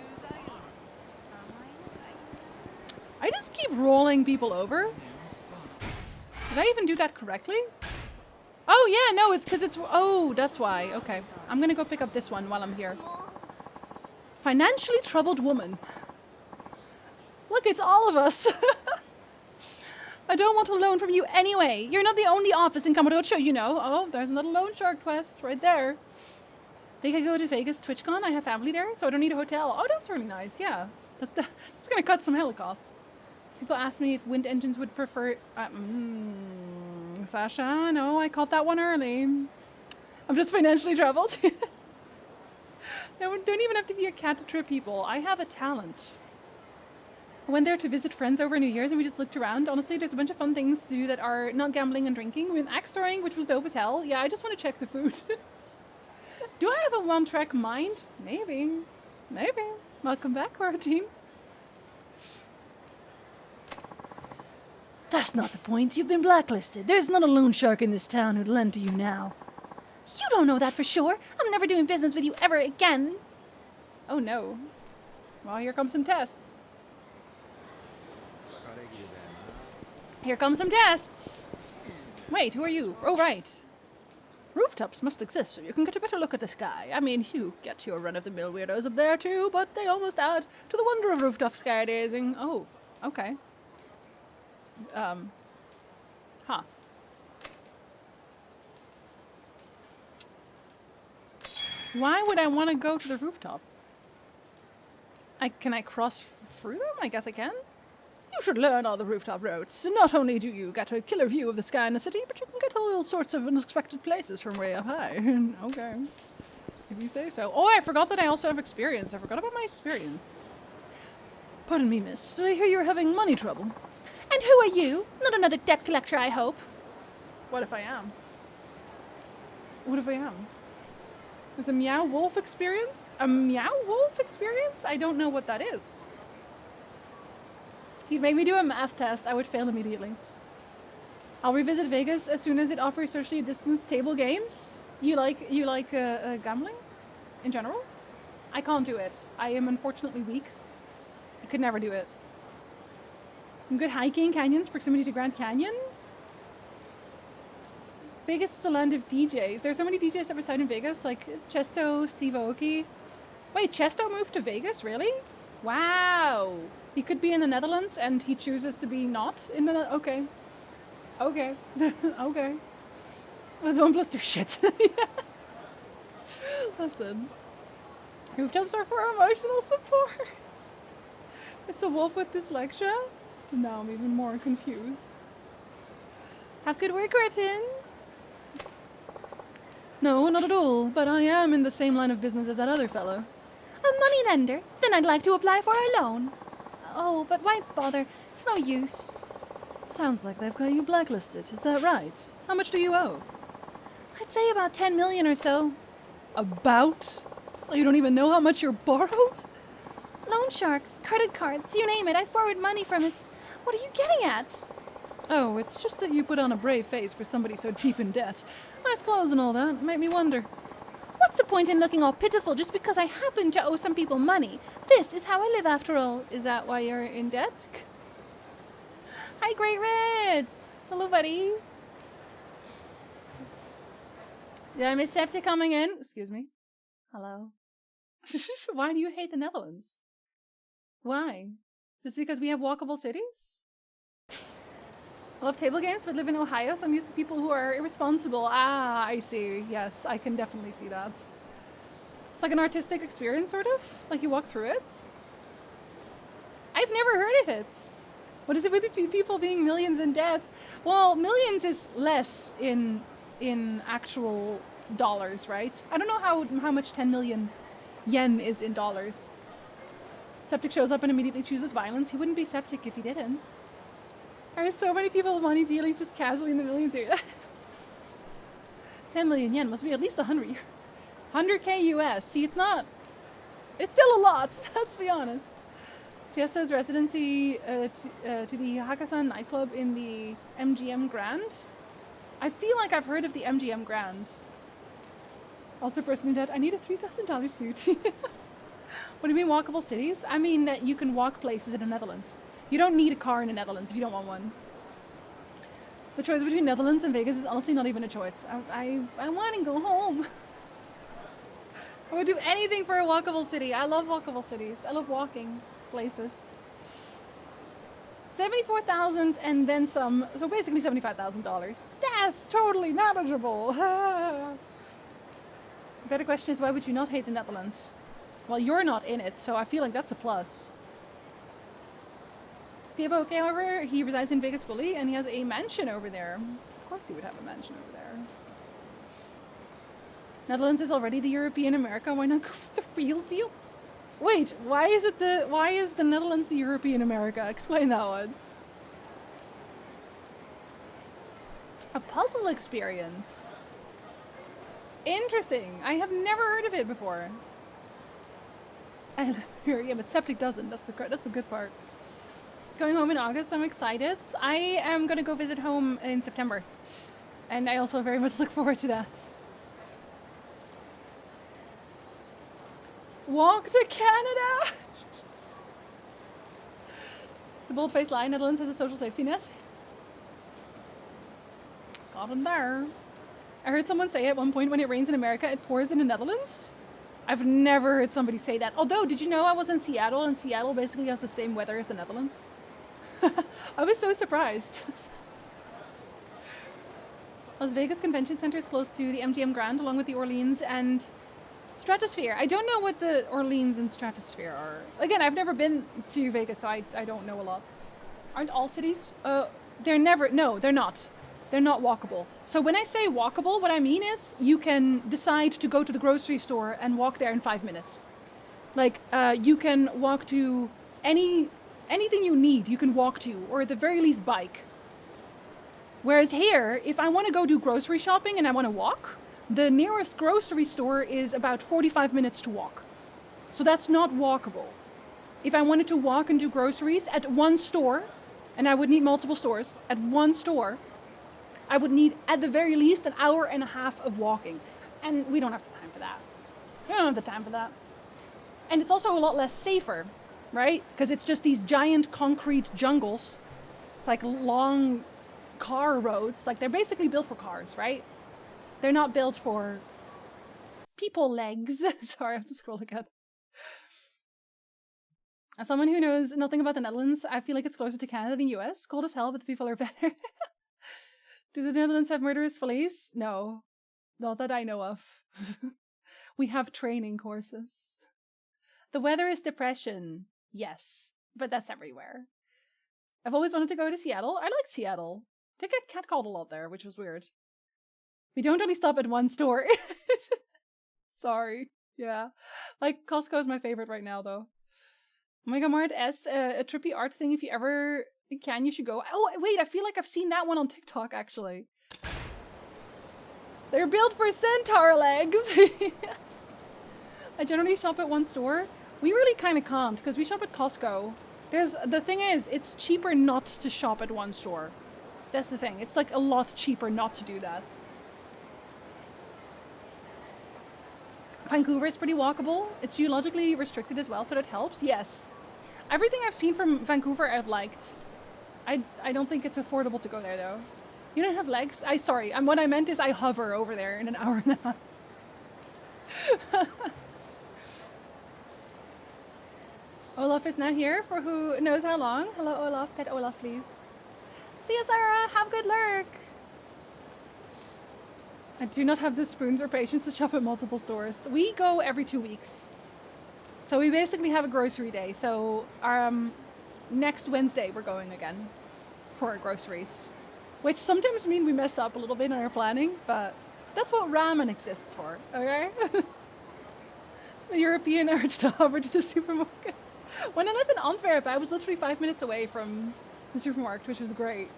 I just keep rolling people over? Did I even do that correctly? Oh yeah, no, it's because it's... Oh, that's why. Okay. I'm gonna go pick up this one while I'm here. Financially troubled woman. Look, it's all of us. I don't want a loan from you anyway. You're not the only office in Kamurocho, you know. Oh, there's another loan shark quest right there. Think I go to Vegas TwitchCon? I have family there, so I don't need a hotel. Oh, that's really nice, yeah. That's gonna cut some hella cost. People ask me if wind engines would prefer... Sasha, no, I caught that one early. I'm just financially troubled. No, don't even have to be a cat to trip people. I have a talent. I went there to visit friends over New Year's and we just looked around. Honestly, there's a bunch of fun things to do that are not gambling and drinking. We went axe throwing, which was dope as hell. Yeah, I just want to check the food. Do I have a one-track mind? Maybe. Maybe. Welcome back, Quarantine. That's not the point. You've been blacklisted. There's not a loan shark in this town who'd lend to you now. You don't know that for sure. I'm never doing business with you ever again. Oh no. Well, here come some tests. Here come some tests. Wait, who are you? Oh, right. Rooftops must exist so you can get a better look at the sky. I mean, you get your run-of-the-mill weirdos up there too, but they almost add to the wonder of rooftop skydazing. Oh, okay. Huh. Why would I want to go to the rooftop? Can I cross through them? I guess I can. You should learn all the rooftop routes. Not only do you get a killer view of the sky in the city, but you can get all sorts of unexpected places from way up high. Okay. If you say so. Oh, I forgot that I also have experience. I forgot about my experience. Pardon me, miss. Did I hear you're having money trouble? And who are you? Not another debt collector, I hope. What if I am? What if I am? Is a meow wolf experience? A meow wolf experience? I don't know what that is. He'd make me do a math test. I would fail immediately. I'll revisit Vegas as soon as it offers socially distanced table games. You like gambling in general? I can't do it. I am unfortunately weak. I could never do it. Some good hiking, canyons, proximity to Grand Canyon. Vegas is the land of DJs. There's so many DJs that reside in Vegas, like Chesto, Steve Aoki. Wait, Chesto moved to Vegas? Really? Wow. He could be in the Netherlands and he chooses to be not in the... Okay. Okay. Okay. That's 1 + 2 shit. Yeah. Listen. Rooftops are for emotional support. It's a wolf with dyslexia. Now I'm even more confused. Have good work, Gretchen! No, not at all, but I am in the same line of business as that other fellow. A moneylender? Then I'd like to apply for a loan. Oh, but why bother? It's no use. Sounds like they've got you blacklisted, is that right? How much do you owe? I'd say about 10 million or so. About? So you don't even know how much you're borrowed? Loan sharks, credit cards, you name it, I borrowed money from it. What are you getting at? Oh, it's just that you put on a brave face for somebody so deep in debt. Nice clothes and all that, make me wonder. What's the point in looking all pitiful just because I happen to owe some people money? This is how I live after all. Is that why you're in debt? Hi, Great Reds! Hello, buddy. Did I miss Septic coming in? Excuse me. Hello. Why do you hate the Netherlands? Why? Just because we have walkable cities? I love table games, but live in Ohio, so I'm used to people who are irresponsible. Ah, I see. Yes, I can definitely see that. It's like an artistic experience, sort of. Like you walk through it. I've never heard of it. What is it with the people being millions in debt? Well, millions is less in actual dollars, right? I don't know how much 10 million yen is in dollars. Septic shows up and immediately chooses violence. He wouldn't be Septic if he didn't. There are so many people with money dealings just casually in the millions do that. 10 million yen must be at least 100 euros. 100k US. See, it's not. It's still a lot, let's be honest. Fiesta's residency to the Hakkasan nightclub in the MGM Grand. I feel like I've heard of the MGM Grand. Also, person in debt. I need a $3,000 suit. What do you mean walkable cities? I mean that you can walk places in the Netherlands. You don't need a car in the Netherlands if you don't want one. The choice between Netherlands and Vegas is honestly not even a choice. I want to go home. I would do anything for a walkable city. I love walkable cities. I love walking places. 74,000 and then some, so basically $75,000. That's totally manageable. The better question is, why would you not hate the Netherlands? Well, you're not in it, so I feel like that's a plus. Steve okay, however, he resides in Vegas fully and he has a mansion over there. Of course he would have a mansion over there. Netherlands is already the European America, why not go for the real deal? Wait, why is the Netherlands the European America? Explain that one. A puzzle experience. Interesting. I have never heard of it before. Yeah, but Septic doesn't. That's the good part. Going home in August, I'm excited. I am gonna go visit home in September. And I also very much look forward to that. Walk to Canada! It's a bold-faced lie. Netherlands has a social safety net. Got him there. I heard someone say at one point, when it rains in America, it pours in the Netherlands. I've never heard somebody say that. Although, did you know I was in Seattle, and Seattle basically has the same weather as the Netherlands? I was so surprised. Las Vegas Convention Center is close to the MGM Grand, along with the Orleans and Stratosphere. I don't know what the Orleans and Stratosphere are. Again, I've never been to Vegas, so I don't know a lot. Aren't all cities? They're not. They're not walkable. So when I say walkable, what I mean is you can decide to go to the grocery store and walk there in 5 minutes. Like, you can walk to anything you need, you can walk to, or at the very least bike. Whereas here, if I want to go do grocery shopping and I want to walk, the nearest grocery store is about 45 minutes to walk. So that's not walkable. If I wanted to walk and do groceries at one store, and I would need multiple stores, at one store, I would need at the very least an hour and a half of walking. And we don't have the time for that. We don't have the time for that. And it's also a lot less safer, right? Because it's just these giant concrete jungles. It's like long car roads. Like, they're basically built for cars, right? They're not built for people legs. Sorry, I have to scroll again. As someone who knows nothing about the Netherlands, I feel like it's closer to Canada than US. Cold as hell, but the people are better. Do the Netherlands have murderous police? No. Not that I know of. We have training courses. The weather is depression. Yes. But that's everywhere. I've always wanted to go to Seattle. I like Seattle. I get catcalled a lot there, which was weird. We don't only stop at one store. Sorry. Yeah. Like, Costco is my favorite right now, though. Omega Mart S, a trippy art thing. If you ever can, you should go. Oh, wait, I feel like I've seen that one on TikTok, actually. They're built for centaur legs. I generally shop at one store. We really kind of can't, because we shop at Costco. The thing is, it's cheaper not to shop at one store. That's the thing. It's like a lot cheaper not to do that. Vancouver is pretty walkable. It's geologically restricted as well, so that helps. Yes. Everything I've seen from Vancouver I've liked. I don't think it's affordable to go there, though. You don't have legs? Sorry. What I meant is I hover over there in an hour and a half. Olaf is now here for who knows how long. Hello, Olaf. Pet Olaf, please. See you, Sarah. Have a good lurk. I do not have the spoons or patience to shop at multiple stores. We go every 2 weeks. So we basically have a grocery day. So next Wednesday we're going again for our groceries. Which sometimes mean we mess up a little bit in our planning, but that's what ramen exists for, okay? The European urge to hover to the supermarket. When I lived in Antwerp, I was literally 5 minutes away from the supermarket, which was great.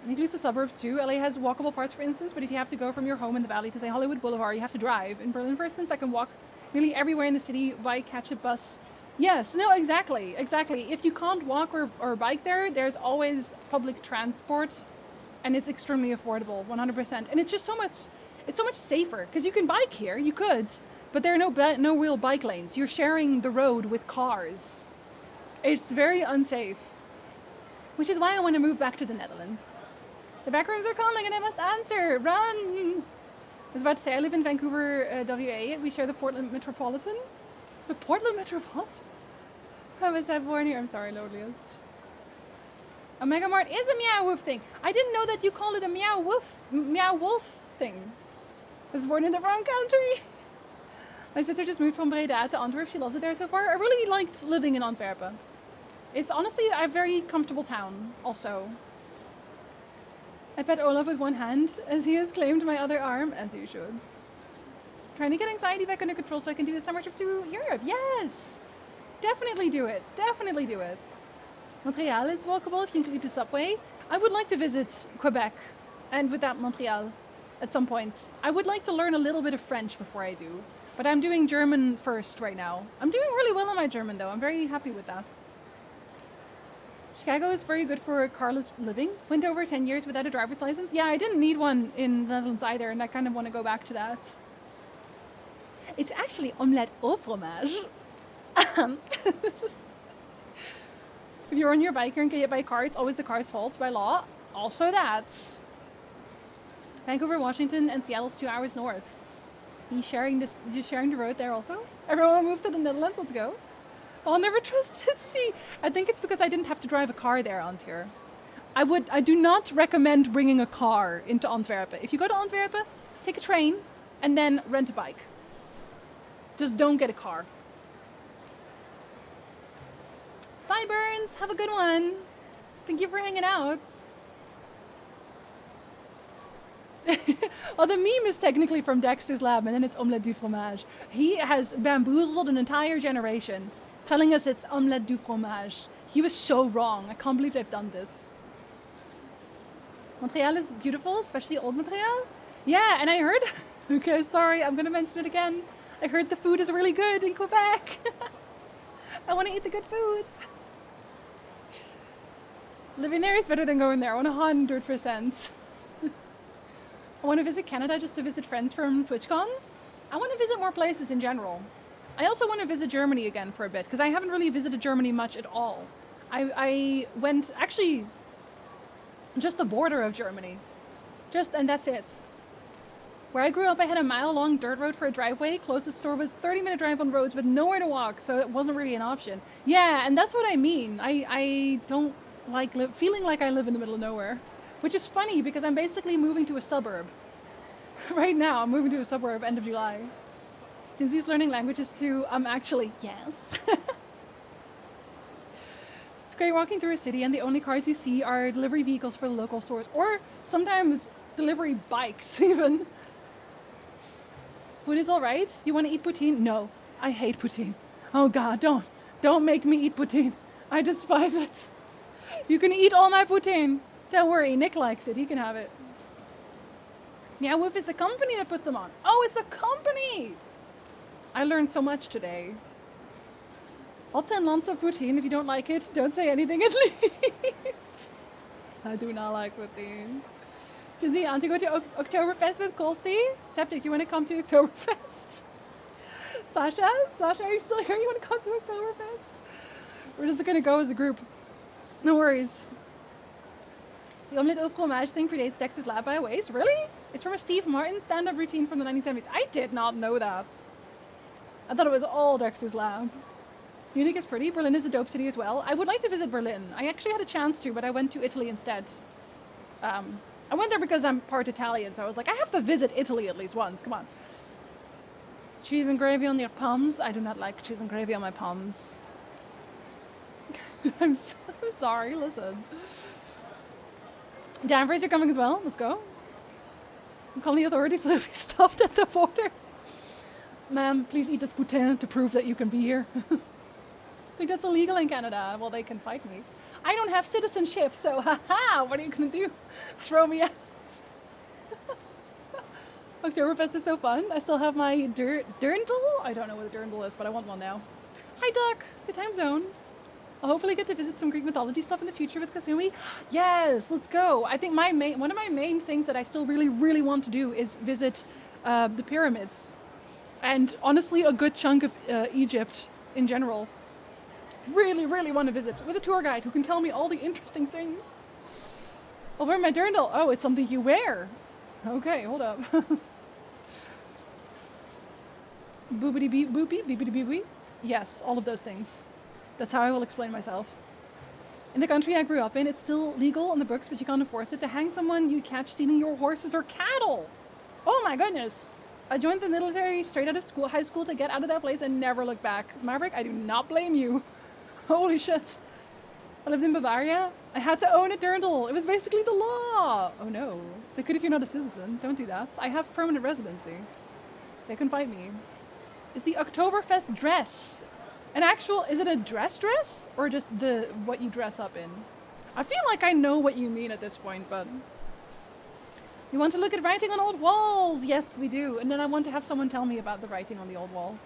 And includes the suburbs too. LA has walkable parts, for instance, but if you have to go from your home in the valley to, say, Hollywood Boulevard, you have to drive. In Berlin, for instance, I can walk nearly everywhere in the city, bike, catch a bus. Yes, no, exactly. If you can't walk or bike there, there's always public transport, and it's extremely affordable, 100%. And it's just so much safer, because you can bike here, you could, but there are no real bike lanes. You're sharing the road with cars. It's very unsafe, which is why I want to move back to the Netherlands. The backrooms are calling and I must answer. Run! I was about to say, I live in Vancouver, WA. We share the Portland Metropolitan. The Portland Metropolitan? I was born here. I'm sorry, lowliest. A Mega Mart is a Meow Wolf thing. I didn't know that you call it a Meow Wolf thing. I was born in the wrong country. My sister just moved from Breda to Antwerp. She loves it there so far. I really liked living in Antwerp. It's honestly a very comfortable town, also. I pet Olaf with one hand, as he has claimed my other arm, as you should. Trying to get anxiety back under control so I can do a summer trip to Europe. Yes! Definitely do it. Definitely do it. Montreal is walkable if you include the subway. I would like to visit Quebec, and with that Montreal, at some point. I would like to learn a little bit of French before I do. But I'm doing German first right now. I'm doing really well on my German, though. I'm very happy with that. Chicago is very good for carless living. Went over 10 years without a driver's license. Yeah, I didn't need one in the Netherlands either, and I kind of want to go back to that. It's actually omelette au fromage. If you're on your bike and get hit by a car, it's always the car's fault by law. Also that. Vancouver, Washington, and Seattle's 2 hours north. You sharing the road there also? Everyone moved to the Netherlands, let's go. I'll never trust it. See, I think it's because I didn't have to drive a car there, Antwerp. I do not recommend bringing a car into Antwerp. If you go to Antwerp, take a train and then rent a bike. Just don't get a car. Bye, Burns. Have a good one. Thank you for hanging out. Well, the meme is technically from Dexter's Lab, and then it's omelette du fromage. He has bamboozled an entire generation, telling us it's omelette du fromage. He was so wrong. I can't believe they've done this. Montreal is beautiful, especially old Montreal. Yeah, and I heard... Okay, sorry, I'm going to mention it again. I heard the food is really good in Quebec. I want to eat the good food. Living there is better than going there, 100%. I want to visit Canada just to visit friends from TwitchCon. I want to visit more places in general. I also want to visit Germany again for a bit, because I haven't really visited Germany much at all. I went, actually, just the border of Germany. And that's it. Where I grew up, I had a mile-long dirt road for a driveway. Closest store was 30-minute drive on roads with nowhere to walk, so it wasn't really an option. Yeah, and that's what I mean. I don't like feeling like I live in the middle of nowhere. Which is funny, because I'm basically moving to a suburb. Right now, I'm moving to a suburb end of July. Gen Z's learning languages too. Actually, yes. It's Okay, you're walking through a city and the only cars you see are delivery vehicles for the local stores, or sometimes delivery bikes even. Food is alright. You want to eat poutine? No, I hate poutine. Oh god, don't make me eat poutine. I despise it. You can eat all my poutine. Don't worry, Nick likes it. He can have it. Yeah, Woof is the company that puts them on. Oh, it's a company! I learned so much today. I'll send lots of poutine. If you don't like it, don't say anything and leave. I do not like poutine. Jizzy, I want to go to Oktoberfest with Colsty. Septic, do you want to come to Oktoberfest? Sasha, are you still here? You want to come to Oktoberfest? We're just going to go as a group. No worries. The omelette au fromage thing predates Dexter's Lab by a ways. Really? It's from a Steve Martin stand-up routine from the 1970s. I did not know that. I thought it was all Dexter's Lab. Munich is pretty. Berlin is a dope city as well. I would like to visit Berlin. I actually had a chance to, but I went to Italy instead. I went there because I'm part Italian, so I was like, I have to visit Italy at least once. Come on. Cheese and gravy on your palms. I do not like cheese and gravy on my palms. I'm sorry. Listen. Danvers, you're coming as well. Let's go. I'm calling the authorities so if you stopped at the border. Ma'am, please eat this poutine to prove that you can be here. I think that's illegal in Canada. Well, they can fight me. I don't have citizenship, so haha, what are you going to do? Throw me out. Oktoberfest is so fun. I still have my dirndl. I don't know what a dirndl is, but I want one now. Hi, Duck. Good time zone. I'll hopefully get to visit some Greek mythology stuff in the future with Kasumi. Yes, let's go. I think one of my main things that I still really, really want to do is visit the pyramids. And honestly, a good chunk of Egypt in general. Really, really want to visit with a tour guide who can tell me all the interesting things. I'll wear my dirndl. Oh, it's something you wear. Okay, hold up. Boobity beep boopy, beepity beep beep. Yes, all of those things. That's how I will explain myself. In the country I grew up in, it's still legal on the books, but you can't enforce it to hang someone you catch stealing your horses or cattle. Oh my goodness. I joined the military straight out of school, high school to get out of that place and never look back. Maverick, I do not blame you. Holy shit. I lived in Bavaria. I had to own a dirndl. It was basically the law. Oh no. They could if you're not a citizen. Don't do that. I have permanent residency. They can fight me. Is the Oktoberfest dress an actual, is it a dress or just what you dress up in? I feel like I know what you mean at this point, but you want to look at writing on old walls? Yes, we do. And then I want to have someone tell me about the writing on the old wall.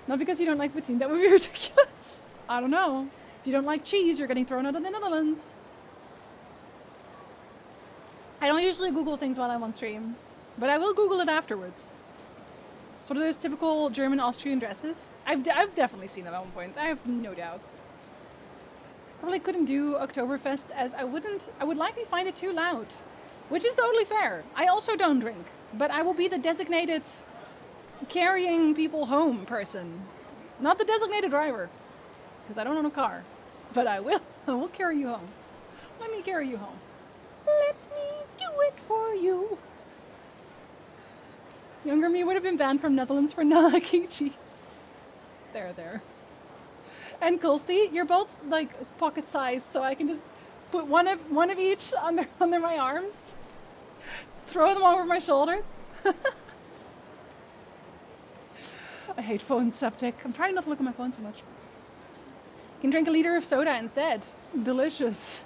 Not because you don't like poutine, that would be ridiculous. I don't know. If you don't like cheese, you're getting thrown out of the Netherlands. I don't usually Google things while I'm on stream, but I will Google it afterwards. It's one of those typical German Austrian dresses. I've definitely seen them at one point. I have no doubt. Probably couldn't do Oktoberfest as I would likely find it too loud, which is totally fair. I also don't drink, but I will be the designated carrying people home person, not the designated driver, because I don't own a car, but I will carry you home. Let me carry you home. Let me do it for you. Younger me would have been banned from Netherlands for not liking cheese. There. And Kulsti, you're both like pocket sized, so I can just put one of each under my arms, throw them over my shoulders. I hate phone septic. I'm trying not to look at my phone too much. You can drink a liter of soda instead. Delicious.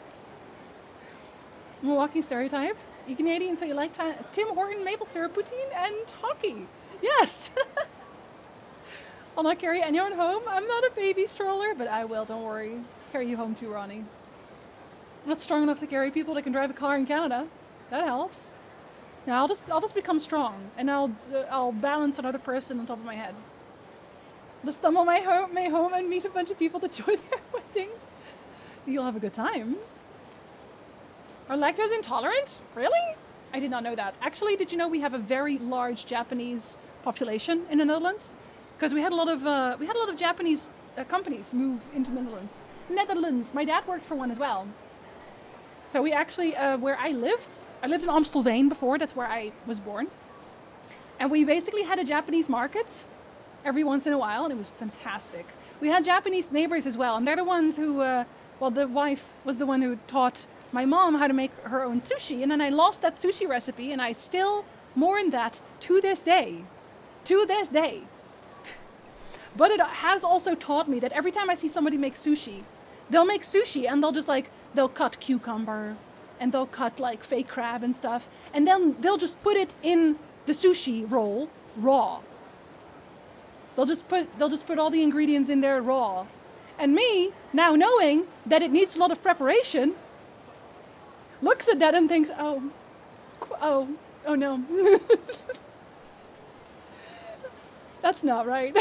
Walking stereotype. You Canadian, so you like Tim Horton, maple syrup, poutine, and hockey. Yes. I'll not carry anyone home. I'm not a baby stroller, but I will. Don't worry. Carry you home too, Ronnie. I'm not strong enough to carry people that can drive a car in Canada. That helps. Now I'll just become strong, and I'll balance another person on top of my head. Just stumble my home and meet a bunch of people to join their wedding. You'll have a good time. Are lactose intolerant? Really? I did not know that. Actually, did you know we have a very large Japanese population in the Netherlands? Because we had a lot of Japanese companies move into the Netherlands. My dad worked for one as well. So we actually, where I lived in Amstelveen before. That's where I was born. And we basically had a Japanese market every once in a while, and it was fantastic. We had Japanese neighbors as well, and they're the ones who, well, the wife was the one who taught my mom how to make her own sushi, and then I lost that sushi recipe, and I still mourn that to this day. To this day. But it has also taught me that every time I see somebody make sushi, they'll make sushi and they'll just like, they'll cut cucumber and they'll cut like fake crab and stuff, and then they'll just put it in the sushi roll raw. They'll just put all the ingredients in there raw. And me, now knowing that it needs a lot of preparation, looks at that and thinks, oh no. That's not right.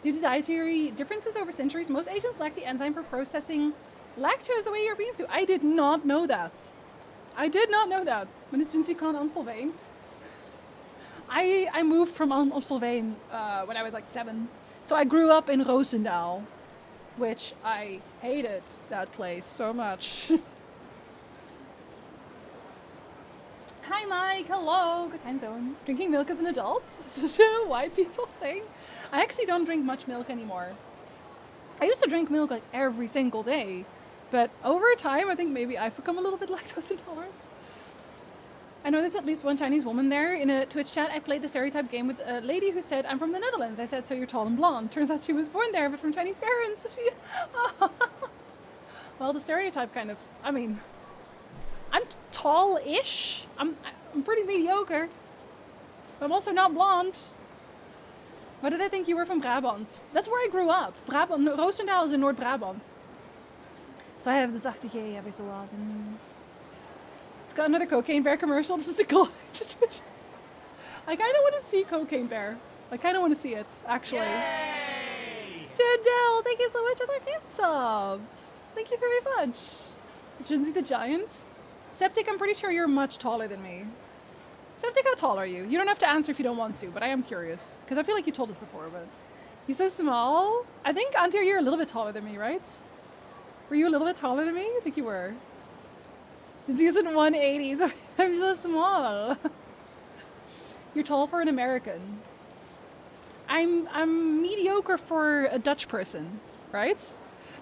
Due to dietary differences over centuries, most Asians lack the enzyme for processing lactose the way Europeans do. I did not know that. I did not know that. Men is Jinsikon Amstelveen. I moved from Amstelveen when I was like 7. So I grew up in Roosendaal, which I hated that place so much. Hi Mike, hello, good time zone. Drinking milk as an adult? Such a white people thing. I actually don't drink much milk anymore. I used to drink milk like every single day, but over time I think maybe I've become a little bit lactose intolerant. I know there's at least one Chinese woman there. In a Twitch chat, I played the stereotype game with a lady who said, I'm from the Netherlands. I said, so you're tall and blonde. Turns out she was born there, but from Chinese parents. Well, the stereotype kind of, I mean, I'm tall-ish. I'm pretty mediocre. But I'm also not blonde. Why did I think you were from Brabant? That's where I grew up. Roosendaal is in North Brabant. So I have the zachte G every so often. It's got another Cocaine Bear commercial. This is a cool. I kind of want to see Cocaine Bear. I kind of want to see it, actually. Dell, thank you so much for the gift sub. Thank you very much. Jinsey the Giant. Septic, I'm pretty sure you're much taller than me. Septic, how tall are you? You don't have to answer if you don't want to, but I am curious. Because I feel like you told us before, but... You said small? I think, Antir, you're a little bit taller than me, right? Were you a little bit taller than me? I think you were. Just using 180, so I'm so small. You're tall for an American. I'm mediocre for a Dutch person, right?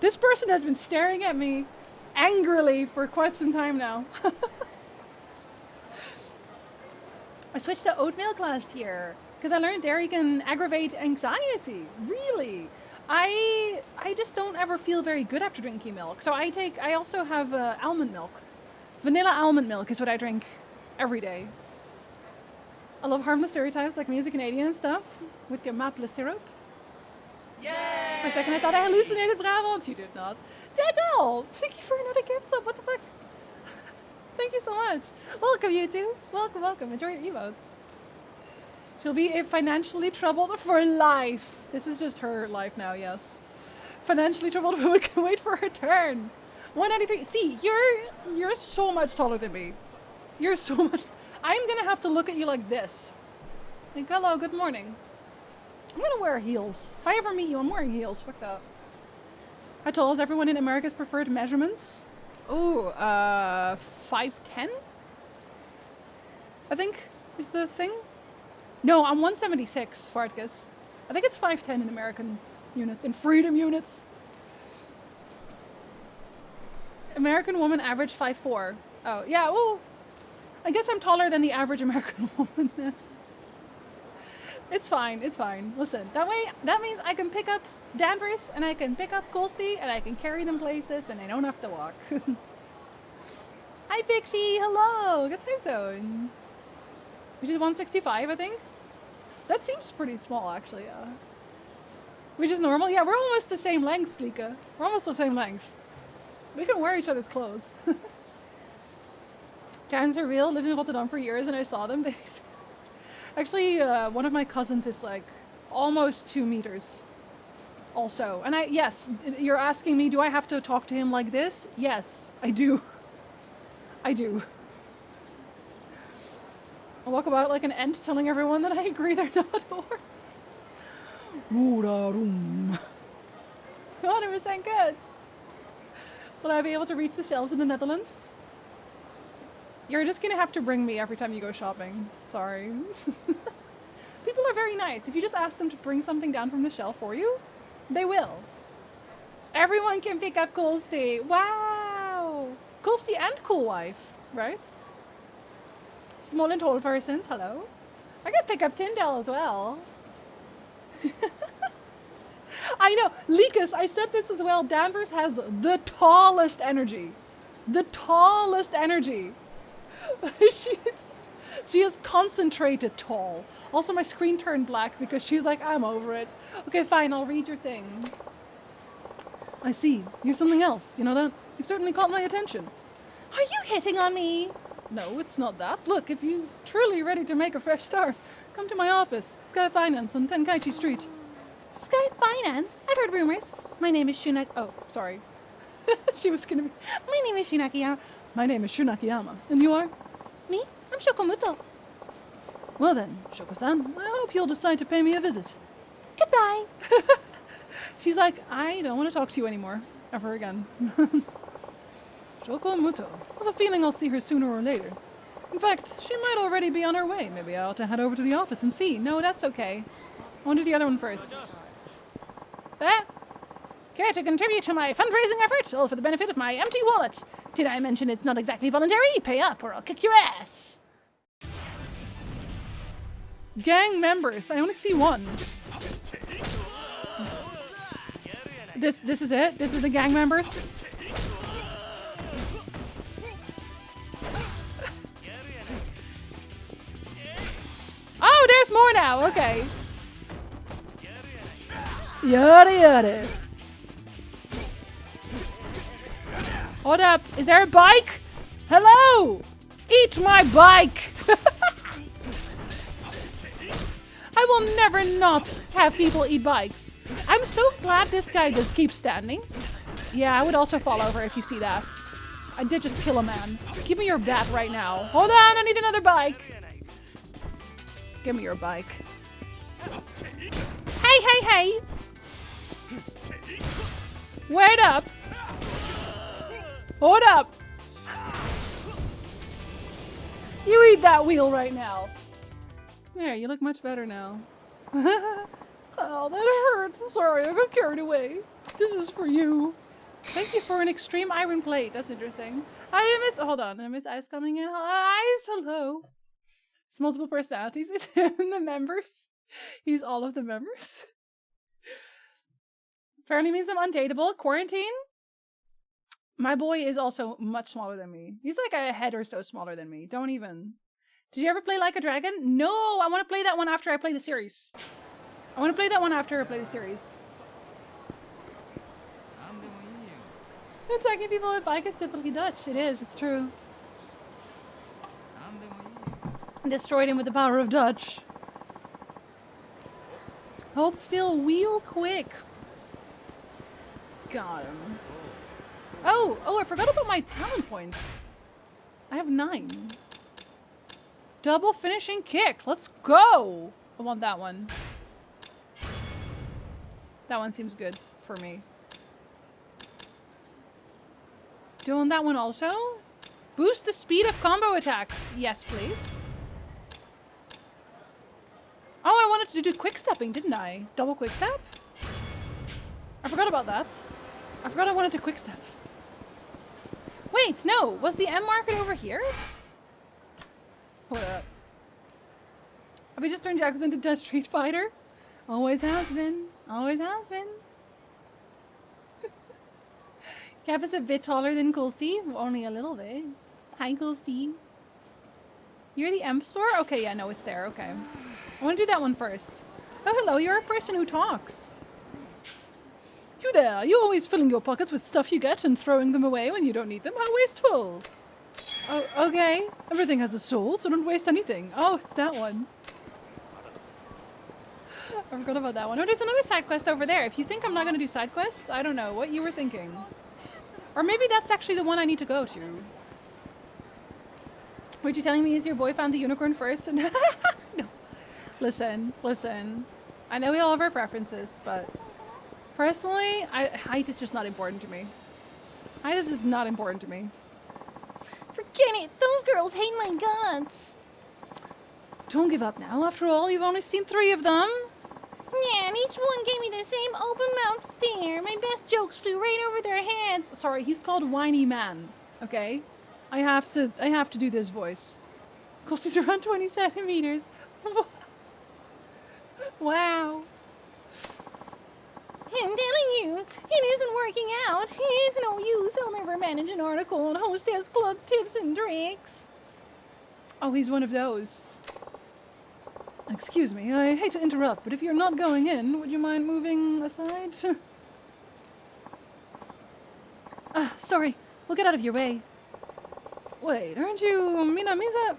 This person has been staring at me angrily for quite some time now. I switched to oat milk last year because I learned dairy can aggravate anxiety. Really? I just don't ever feel very good after drinking milk. So I also have almond milk. Vanilla almond milk is what I drink every day. I love harmless stereotypes like me as a Canadian and stuff with your maple syrup. Yay! For a second I thought I hallucinated Brabant. You did not. Daniel! Thank you for another gift sub. What the fuck? Thank you so much. Welcome, you two. Welcome, welcome. Enjoy your emotes. She'll be financially troubled for life. This is just her life now, yes. Financially troubled woman can wait for her turn. 193. See, you're so much taller than me. You're so much... I'm gonna have to look at you like this. Like, hello, good morning. I'm gonna wear heels. If I ever meet you, I'm wearing heels. Fuck that. How tall is everyone in America's preferred measurements? Oh, 5'10"? I think is the thing. No, I'm 176, Fartkus. I think it's 5'10" in American units, in freedom units. American woman average 5'4". Oh, yeah, well, I guess I'm taller than the average American woman then. It's fine, it's fine. Listen, that means I can pick up Danvers and I can pick up Colsty and I can carry them places and I don't have to walk. Hi Pixie, hello, good time zone. Which is 165, I think. That seems pretty small actually, yeah. Which is normal, yeah, we're almost the same length, Lika. We're almost the same length. We can wear each other's clothes. Giants are real, lived in Rotterdam for years and I saw them, they exist. Actually, one of my cousins is like almost 2 meters. Also, and yes, you're asking me, do I have to talk to him like this? Yes, I do. I do. I walk about like an ant telling everyone that I agree they're not horse. 100% good. Will I be able to reach the shelves in the Netherlands? You're just gonna have to bring me every time you go shopping. Sorry. People are very nice. If you just ask them to bring something down from the shelf for you, they will. Everyone can pick up Coolsty. Wow. Coolsty and Cool Wife, right? Small and tall persons, hello. I can pick up Tyndall as well. I know. Lekas, I said this as well. Danvers has the tallest energy. The tallest energy. She is concentrated tall. Also, my screen turned black because she's like, I'm over it. Okay, fine, I'll read your thing. I see. You're something else. You know that? You've certainly caught my attention. Are you hitting on me? No, it's not that. Look, if you're truly ready to make a fresh start, come to my office, Sky Finance on Tenkaichi Street. Sky Finance? I've heard rumors. My name is Shunak. Oh, sorry. She was gonna be... My name is Shunakiyama. My name is Shunakiyama. And you are? Me? I'm Shokomuto. Well then, Shoko-san, I hope you'll decide to pay me a visit. Goodbye. She's like, I don't want to talk to you anymore. Ever again. Shoko Muto. I have a feeling I'll see her sooner or later. In fact, she might already be on her way. Maybe I ought to head over to the office and see. No, that's okay. I want to do the other one first. Care to contribute to my fundraising effort? All for the benefit of my empty wallet. Did I mention it's not exactly voluntary? Pay up or I'll kick your ass. Gang members. I only see one. This is it? This is the gang members? Oh, there's more now. Okay. Yada yada. Hold up. Is there a bike? Hello! Eat my bike! I will never not have people eat bikes. I'm so glad this guy just keeps standing. Yeah, I would also fall over if you see that. I did just kill a man. Give me your bat right now. Hold on, I need another bike. Give me your bike. Hey, hey, hey! Wait up! Hold up! You eat that wheel right now. There, you look much better now. Oh, that hurts. Sorry, I got carried away. This is for you. Thank you for an extreme iron plate. That's interesting. I miss. Hold on, I miss Ice coming in. Ice, hello. It's multiple personalities. It's him and the members. He's all of the members. Apparently means I'm undateable. Quarantine? My boy is also much smaller than me. He's like a head or so smaller than me. Don't even. Did you ever play Like a Dragon? No, I want to play that one after I play the series. I want to play that one after I play the series. Attacking people with bike is typically Dutch. It is, it's true. Destroyed him with the power of Dutch. Hold still, wheel quick. Got him. Oh, I forgot about my talent points. I have 9. Double finishing kick. Let's go. I want that one. That one seems good for me. Do you want that one also? Boost the speed of combo attacks. Yes, please. Oh, I wanted to do quick stepping, didn't I? Double quick step? I forgot about that. I forgot I wanted to quick step. Wait, no. Was the M market over here? Hold up. Have we just turned Yakuza into Dutch Street Fighter? Always has been. Always has been. Cap is a bit taller than Cool Steve. Only a little bit. Hi, Cool Steve. You're the M store? Okay, yeah, no, it's there. Okay. I want to do that one first. Oh, hello. You're a person who talks. You there. You always filling your pockets with stuff you get and throwing them away when you don't need them. How wasteful. Oh, okay. Everything has a soul, so don't waste anything. Oh, it's that one. I forgot about that one. Oh, there's another side quest over there. If you think I'm not going to do side quests, I don't know what you were thinking. Or maybe that's actually the one I need to go to. What you telling me is your boy found the unicorn first? No. Listen. I know we all have our preferences, but personally, height is just not important to me. Height is just not important to me. Forget it. Those girls hate my guts. Don't give up now. After all, you've only seen 3 of them. Yeah, and each one gave me the same open-mouthed stare. My best jokes flew right over their heads. Sorry, he's called Whiny Man. Okay? I have to do this voice. Of course, he's around 20 centimeters. Wow. I'm telling you, it isn't working out. It's no use. I'll never manage an article on Hostess Club tips and tricks. Oh, he's one of those. Excuse me, I hate to interrupt, but if you're not going in, would you mind moving aside? Sorry. We'll get out of your way. Wait, aren't you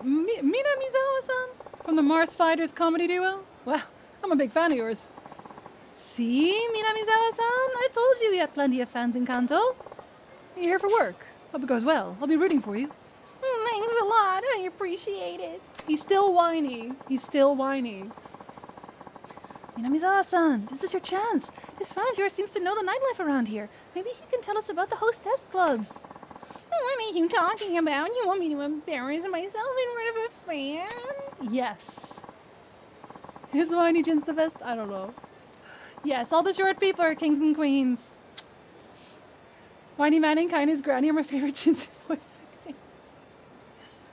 Minamizawa-san? From the Mars Fighters comedy duo? Well, I'm a big fan of yours. See, Minamizawa-san? I told you had plenty of fans in Kanto. You're here for work. Hope it goes well. I'll be rooting for you. Thanks a lot. I appreciate it. He's still whiny. Minamizawa-san, this is your chance. This fan of yours seems to know the nightlife around here. Maybe he can tell us about the hostess clubs. What are you talking about? You want me to embarrass myself in front of a fan? Yes. Is whiny Jin's the best? I don't know. Yes, all the short people are kings and queens. Whiny Man and Kindness Granny are my favorite Jin's voice acting.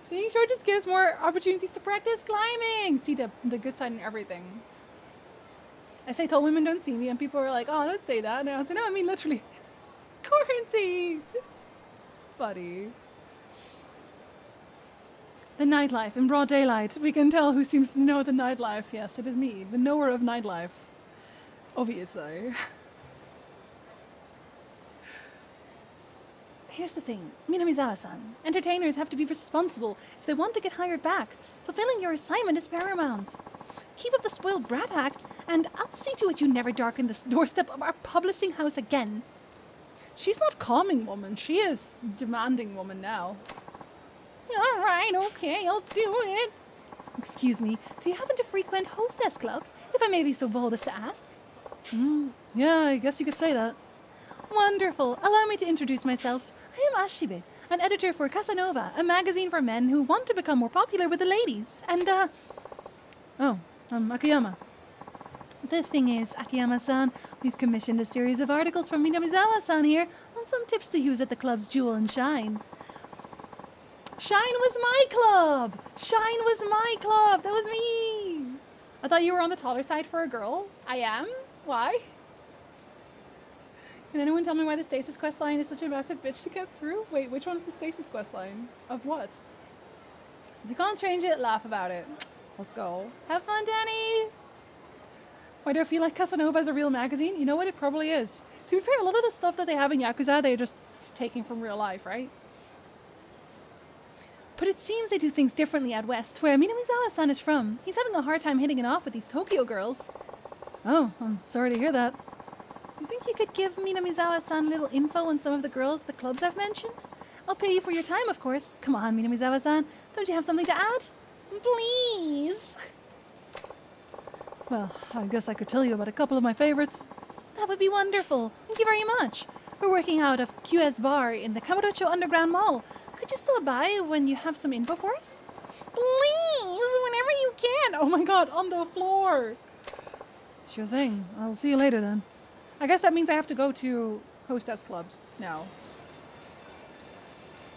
Being short just gives more opportunities to practice climbing. See the good side in everything. I say tall women don't see me, and people are like, oh, don't say that. And I say, no, I mean literally. Quarantine. Buddy. The nightlife in broad daylight. We can tell who seems to know the nightlife. Yes, it is me, the knower of nightlife. Obviously. Here's the thing, Minamizawa-san. Entertainers have to be responsible if they want to get hired back. Fulfilling your assignment is paramount. Keep up the spoiled brat act, and I'll see to it you never darken the doorstep of our publishing house again. She's not calming woman, she is demanding woman now. All right, okay, I'll do it. Excuse me, do you happen to frequent hostess clubs, if I may be so bold as to ask? Yeah, I guess you could say that. Wonderful. Allow me to introduce myself. I am Ashibe, an editor for Casanova, a magazine for men who want to become more popular with the ladies. And, I'm Akiyama. The thing is, Akiyama-san, we've commissioned a series of articles from Minamizawa-san here on some tips to use at the club's Jewel and Shine. Shine was my club! Shine was my club! That was me! I thought you were on the taller side for a girl. I am? Why? Can anyone tell me why the Stasis questline is such a massive bitch to get through? Wait, which one is the Stasis questline? Of what? If you can't change it, laugh about it. Let's go. Have fun, Danny! Why do I feel like Casanova is a real magazine? You know what? It probably is. To be fair, a lot of the stuff that they have in Yakuza, they're just taking from real life, right? But it seems they do things differently out west, where Minamizawa-san is from. He's having a hard time hitting it off with these Tokyo girls. Oh, I'm sorry to hear that. You think you could give Minamizawa-san a little info on some of the girls at the clubs I've mentioned? I'll pay you for your time, of course. Come on, Minamizawa-san. Don't you have something to add? Please. Well, I guess I could tell you about a couple of my favorites. That would be wonderful. Thank you very much. We're working out of QS Bar in the Kamurocho Underground Mall. Could you stop by when you have some info for us? Please, whenever you can. Oh my god, on the floor! Sure thing. I'll see you later then. I guess that means I have to go to hostess clubs now.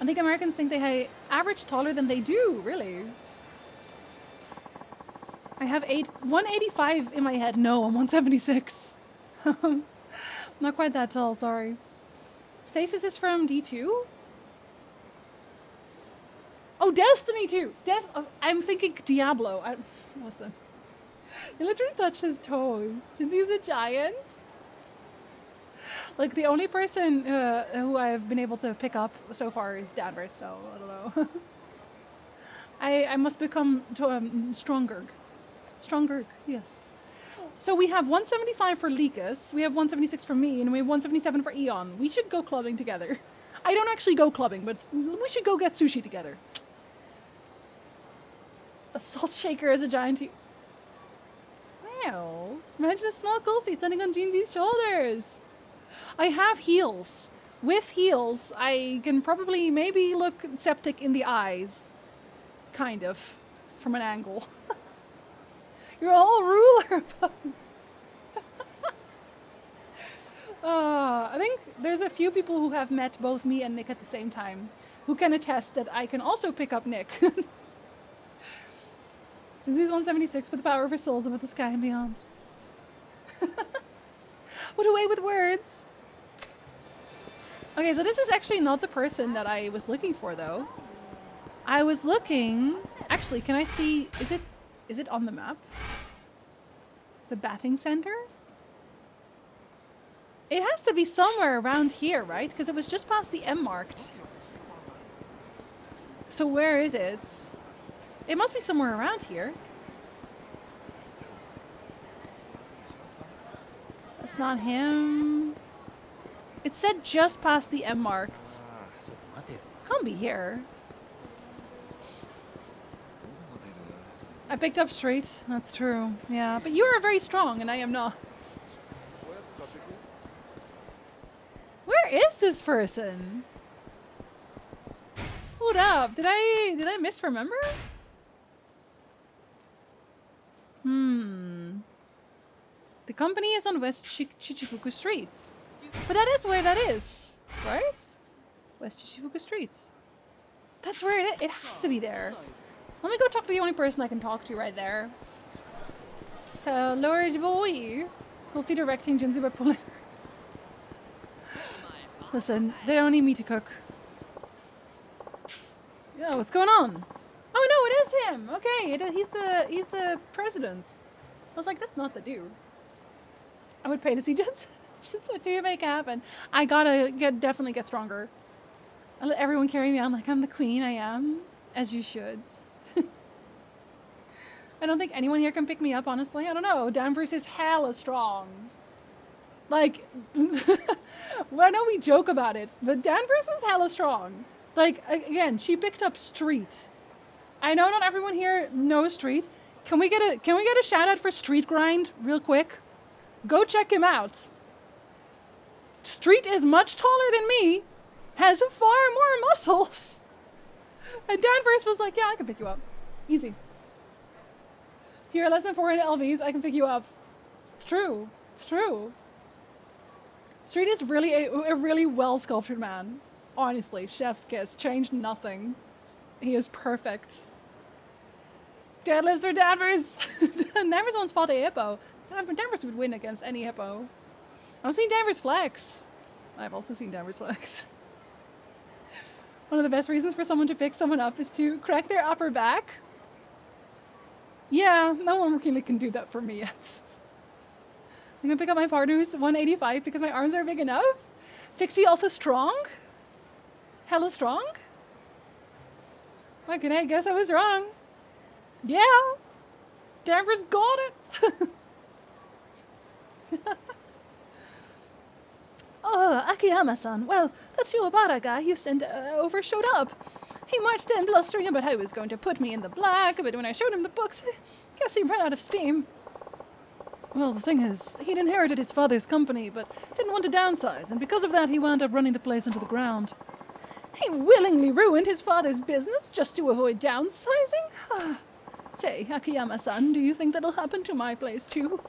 I think Americans think they average taller than they do, really. I have 185 in my head. No, I'm 176. Not quite that tall, sorry. Stasis is from D2? Oh, Destiny 2! I'm thinking Diablo. Listen. You literally touch his toes. Just use a giant. Like, the only person who I've been able to pick up so far is Danvers, so I don't know. I must become stronger. Stronger, yes. So we have 175 for Likas, we have 176 for me, and we have 177 for Eon. We should go clubbing together. I don't actually go clubbing, but we should go get sushi together. A salt shaker as a giant Wow. Imagine a small ghostie standing on Jinji's shoulders. I have heels. With heels, I can probably maybe look septic in the eyes. Kind of. From an angle. You're a whole ruler. I think there's a few people who have met both me and Nick at the same time who can attest that I can also pick up Nick. Disease 176 with the power of her souls above the sky and beyond. What a way with words. Okay, so this is actually not the person that I was looking for, though. I was looking... Actually, can I see... Is it on the map? The batting center? It has to be somewhere around here, right? Because it was just past the M marked. So where is it? It must be somewhere around here. That's not him. It said just past the M marked. Can't be here. I picked up straight. That's true. Yeah, but you are very strong and I am not. Where is this person? Hold up. Did I misremember? The company is on West Shichifuku Street. But that is where that is, right? West Shichifuku Street. That's where it is. It has to be there. Let me go talk to the only person I can talk to right there. So, Lord Boy. Closely directing Jinzu by pulling her. Listen, they don't need me to cook. Yo, what's going on? Oh no, it is him! Okay, he's the president. I was like, that's not the dude. I would pay to see just to make it happen. I gotta definitely get stronger. I let everyone carry me on like I'm the queen. I am. As you should. I don't think anyone here can pick me up, honestly. I don't know. Danvers is hella strong. Like, well, I know we joke about it, but Danvers is hella strong. Like, again, she picked up Street. I know not everyone here knows Street. Can we get a shout out for Street Grind real quick? Go check him out. Street is much taller than me, has far more muscles. And Danvers was like, yeah, I can pick you up. Easy. If you're less than 400 LVs, I can pick you up. It's true. It's true. Street is really a really well-sculptured man. Honestly, chef's kiss. Changed nothing. He is perfect. Deadlifts or Danvers? Danvers once fought a hippo. Danvers would win against any hippo. I've seen Danvers flex. I've also seen Danvers flex. One of the best reasons for someone to pick someone up is to crack their upper back. Yeah, no one really can do that for me yet. I'm gonna pick up my partner who's 185 because my arms are big enough. Pixie also strong? Hella strong? Okay, I guess I was wrong. Yeah! Danvers got it! Oh, Akiyama-san. Well, that Shiobara guy you sent over showed up. He marched in blustering about how he was going to put me in the black, but when I showed him the books, I guess he ran out of steam. Well, the thing is, he'd inherited his father's company, but didn't want to downsize, and because of that, he wound up running the place into the ground. He willingly ruined his father's business just to avoid downsizing? Say, Akiyama-san, do you think that'll happen to my place too?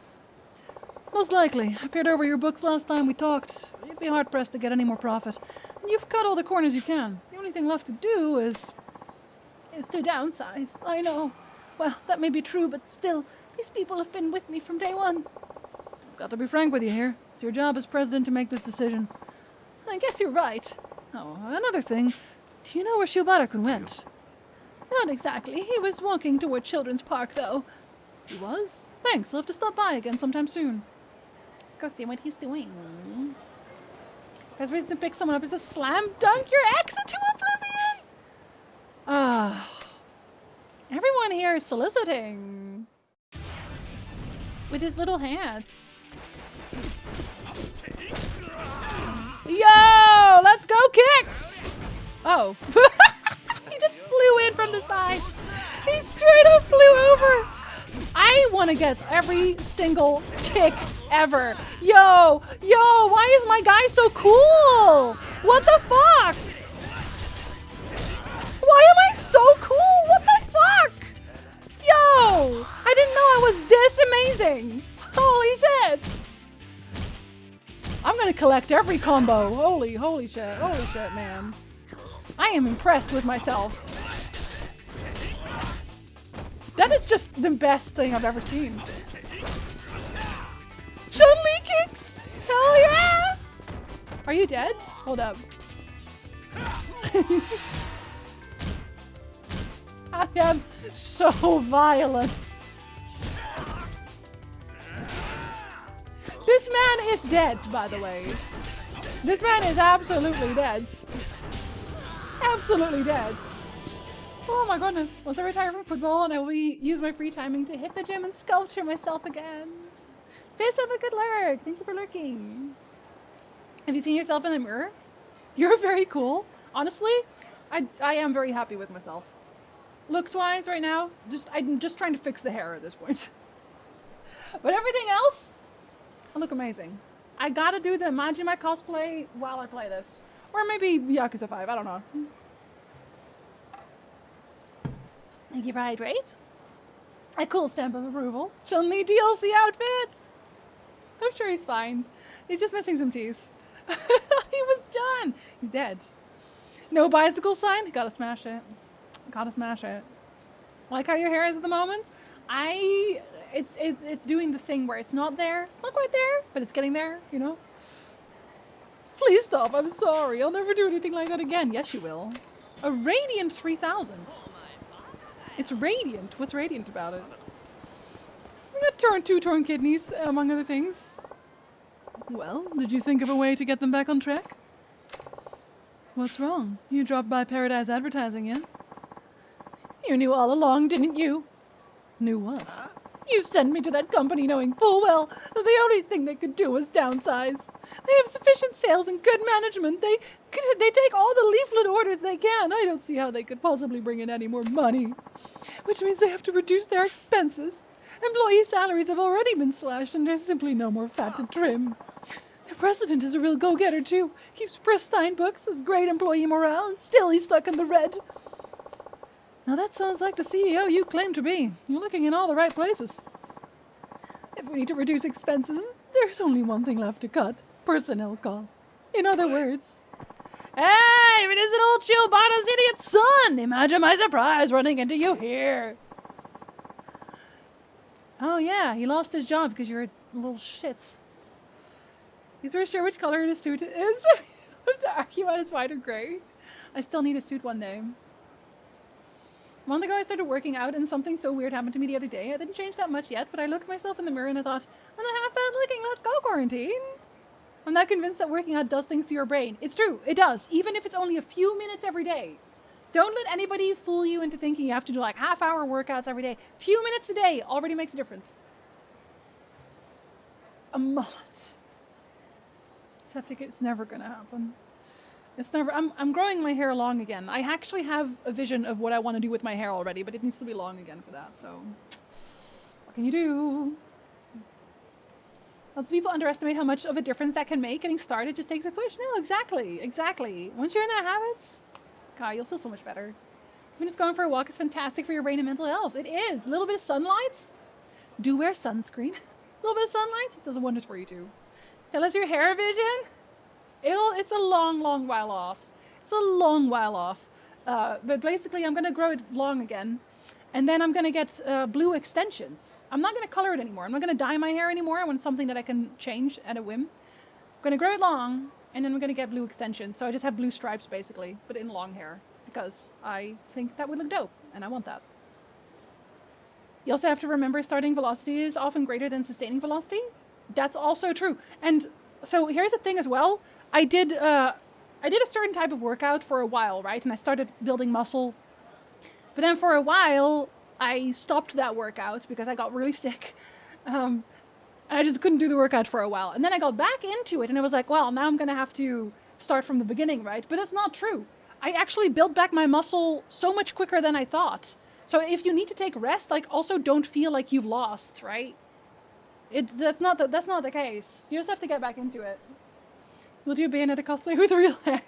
Most likely. I peered over your books last time we talked. You'd be hard-pressed to get any more profit. And you've cut all the corners you can. The only thing left to do is to downsize. I know. Well, that may be true, but still, these people have been with me from day one. I've got to be frank with you here. It's your job as president to make this decision. I guess you're right. Oh, another thing. Do you know where Shiobara-kun went? Not exactly. He was walking toward Children's Park, though. He was? Thanks. I'll have to stop by again sometime soon. Let's go see what he's doing. Best reason to pick someone up is to slam dunk your ex into oblivion! Everyone here is soliciting. With his little hands. Yo! Let's go kicks! Oh. He just flew in from the side. He straight up flew over. I want to get every single kick ever. Yo, why is my guy so cool? What the fuck? Why am I so cool? What the fuck? Yo, I did know I was this amazing. Holy shit. I'm gonna collect every combo. Holy shit, man. I am impressed with myself. That is just the best thing I've ever seen. Chun-Li kicks! Hell yeah! Are you dead? Hold up. I am so violent. This man is dead, by the way. This man is absolutely dead. Absolutely dead. Oh my goodness. Once I retire from football, and I will use my free timing to hit the gym and sculpture myself again. Fizz, have a good lurk. Thank you for lurking. Have you seen yourself in the mirror? You're very cool. Honestly, I am very happy with myself. Looks-wise right now, I'm just trying to fix the hair at this point. But everything else, I look amazing. I gotta do the Majima cosplay while I play this. Or maybe Yakuza 5, I don't know. Thank you for hydrate. A cool stamp of approval. Chun-Li DLC outfit! I'm sure he's fine. He's just missing some teeth. I thought he was done. He's dead. No bicycle sign? Gotta smash it. Gotta smash it. Like how your hair is at the moment? It's doing the thing where it's not there. It's not quite there, but it's getting there, you know? Please stop, I'm sorry. I'll never do anything like that again. Yes, you will. A Radiant 3000. It's radiant. What's radiant about it? I got two torn kidneys, among other things. Well, did you think of a way to get them back on track? What's wrong? You dropped by Paradise Advertising, yeah? You knew all along, didn't you? Knew what? You sent me to that company knowing full well that the only thing they could do was downsize. They have sufficient sales and good management. They take all the leaflet orders they can. I don't see how they could possibly bring in any more money. Which means they have to reduce their expenses. Employee salaries have already been slashed and there's simply no more fat to trim. The president is a real go-getter too. Keeps pristine books, has great employee morale, and still he's stuck in the red. Now that sounds like the CEO you claim to be. You're looking in all the right places. If we need to reduce expenses, there's only one thing left to cut. Personnel costs. In other words... Hey, it isn't old Chiobata's idiot son! Imagine my surprise running into you here. Oh yeah, he lost his job because you're a little shit. He's very sure which color his suit is. The Akiwan is white or grey. I still need a suit one day. A month ago I started working out and something so weird happened to me the other day. I didn't change that much yet, but I looked at myself in the mirror and I thought, I'm not half bad looking, let's go quarantine. I'm not convinced that working out does things to your brain. It's true, it does, even if it's only a few minutes every day. Don't let anybody fool you into thinking you have to do like half-hour workouts every day. Few minutes a day already makes a difference. A mullet. Septic, it's never gonna happen. It's never. I'm growing my hair long again. I actually have a vision of what I want to do with my hair already, but it needs to be long again for that. So, what can you do? Lots of people underestimate how much of a difference that can make. Getting started just takes a push. No, exactly. Once you're in that habit, God, you'll feel so much better. Even just going for a walk is fantastic for your brain and mental health. It is. A little bit of sunlight. Do wear sunscreen. A little bit of sunlight does wonders for you too. Tell us your hair vision. It's a long while off. It's a long while off. But basically I'm going to grow it long again. And then I'm going to get blue extensions. I'm not going to color it anymore. I'm not going to dye my hair anymore. I want something that I can change at a whim. I'm going to grow it long, and then I'm going to get blue extensions. So I just have blue stripes, basically, but in long hair. Because I think that would look dope, and I want that. You also have to remember starting velocity is often greater than sustaining velocity. That's also true. And so here's the thing as well. I did a certain type of workout for a while, right? And I started building muscle. But then for a while, I stopped that workout because I got really sick. And I just couldn't do the workout for a while. And then I got back into it and I was like, well, now I'm going to have to start from the beginning, right? But that's not true. I actually built back my muscle so much quicker than I thought. So if you need to take rest, like also don't feel like you've lost, right? That's not the case. You just have to get back into it. Will you Bayonetta cosplay with real hair?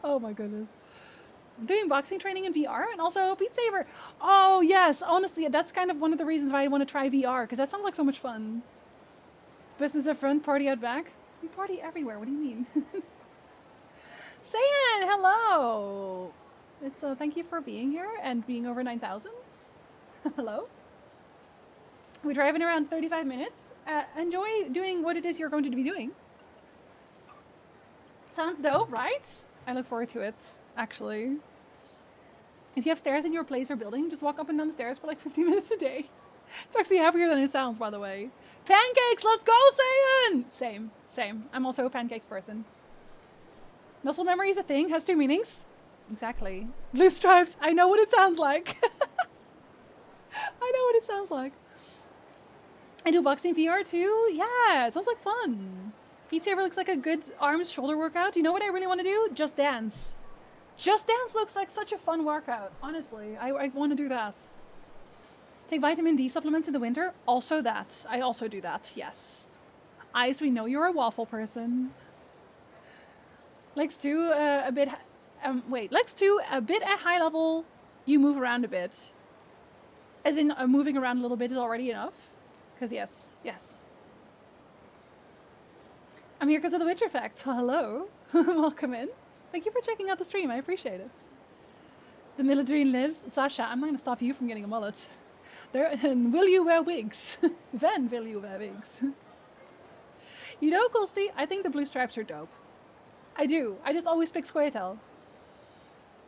Oh my goodness. doing boxing training in VR and also Beat Saber. Oh, yes. Honestly, that's kind of one of the reasons why I want to try VR, because that sounds like so much fun. Business up front, party out back. We party everywhere. What do you mean? Sayan, hello. So thank you for being here and being over 9,000. Hello. We're driving around 35 minutes. Enjoy doing what it is you're going to be doing. Sounds dope, right? I look forward to it, actually. If you have stairs in your place or building, just walk up and down the stairs for like 15 minutes a day. It's actually heavier than it sounds, by the way. Pancakes, let's go, Saiyan! Same. I'm also a pancakes person. Muscle memory is a thing, has two meanings. Exactly. Blue stripes, I know what it sounds like. I know what it sounds like. I do boxing VR too. Yeah, it sounds like fun. Beat Saber looks like a good arms shoulder workout. You know what I really want to do? Just Dance. Just Dance looks like such a fun workout. Honestly, I want to do that. Take vitamin D supplements in the winter. Also that. I also do that. Yes. Ice, we know you're a waffle person. Lex 2, a bit... Lex 2, a bit at high level. You move around a bit. As in, moving around a little bit is already enough. Because yes. I'm here because of the Witcher effect. Hello. Welcome in. Thank you for checking out the stream. I appreciate it. The Milladrine lives. Sasha, I'm not going to stop you from getting a mullet. And will you wear wigs? Then will you wear wigs? You know, Colsty, I think the blue stripes are dope. I do. I just always pick Squirtle.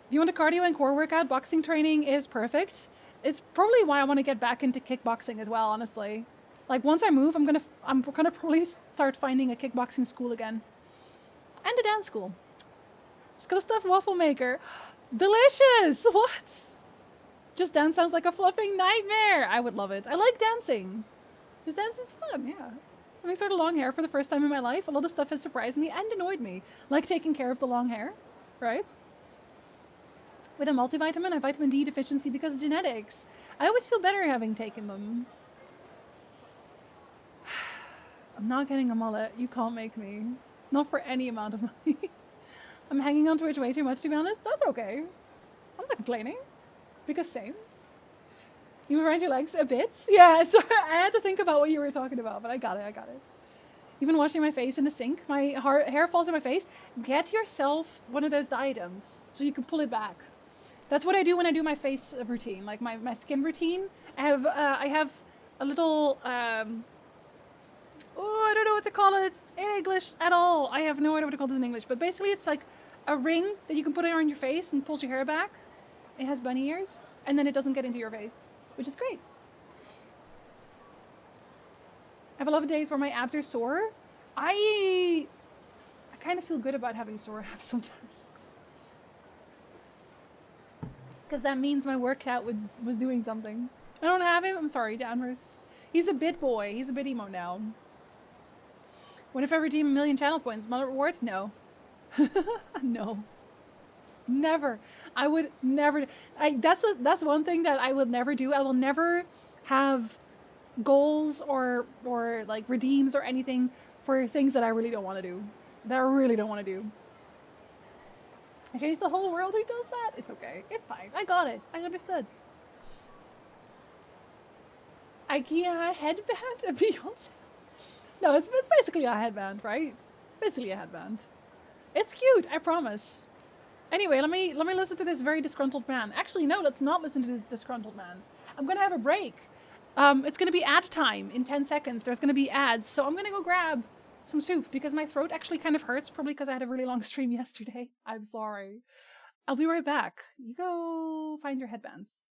If you want a cardio and core workout, boxing training is perfect. It's probably why I want to get back into kickboxing as well, honestly. Like, once I move, I'm gonna probably start finding a kickboxing school again. And a dance school. Just gonna stuff waffle maker. Delicious! What? Just Dance sounds like a fluffing nightmare. I would love it. I like dancing. Just Dance is fun, yeah. Having sort of long hair for the first time in my life, a lot of stuff has surprised me and annoyed me. Like taking care of the long hair, right? With a multivitamin, I have vitamin D deficiency because of genetics. I always feel better having taken them. I'm not getting a mullet. You can't make me. Not for any amount of money. I'm hanging on Twitch way too much, to be honest. That's okay. I'm not complaining. Because same. You around your legs a bit? Yeah, sorry. I had to think about what you were talking about, but I got it. Even washing my face in the sink, my hair falls in my face. Get yourself one of those diadems so you can pull it back. That's what I do when I do my face routine, like my skin routine. I have a little, I don't know what to call it in English at all. I have no idea what to call this in English, but basically it's like a ring that you can put on your face and pulls your hair back. It has bunny ears, and then it doesn't get into your face, which is great. I have a lot of days where my abs are sore. I kind of feel good about having sore abs sometimes. Because that means my workout was doing something. I don't have him. I'm sorry, Danvers. He's a bit boy. He's a bit emo now. What if I redeem 1,000,000 channel points? Mullet reward? No. No. Never. I would never. That's one thing that I would never do. I will never have goals or like redeems or anything for things that I really don't want to do. I changed the whole world. Who does that? It's okay. It's fine. I got it. I understood. IKEA headband? A Beyonce? No, it's basically a headband, right? Basically a headband. It's cute, I promise. Anyway, let me listen to this very disgruntled man. Actually, no, let's not listen to this disgruntled man. I'm gonna have a break. It's gonna be ad time in 10 seconds. There's gonna be ads, so I'm gonna go grab some soup because my throat actually kind of hurts, probably because I had a really long stream yesterday. I'm sorry. I'll be right back. You go find your headbands.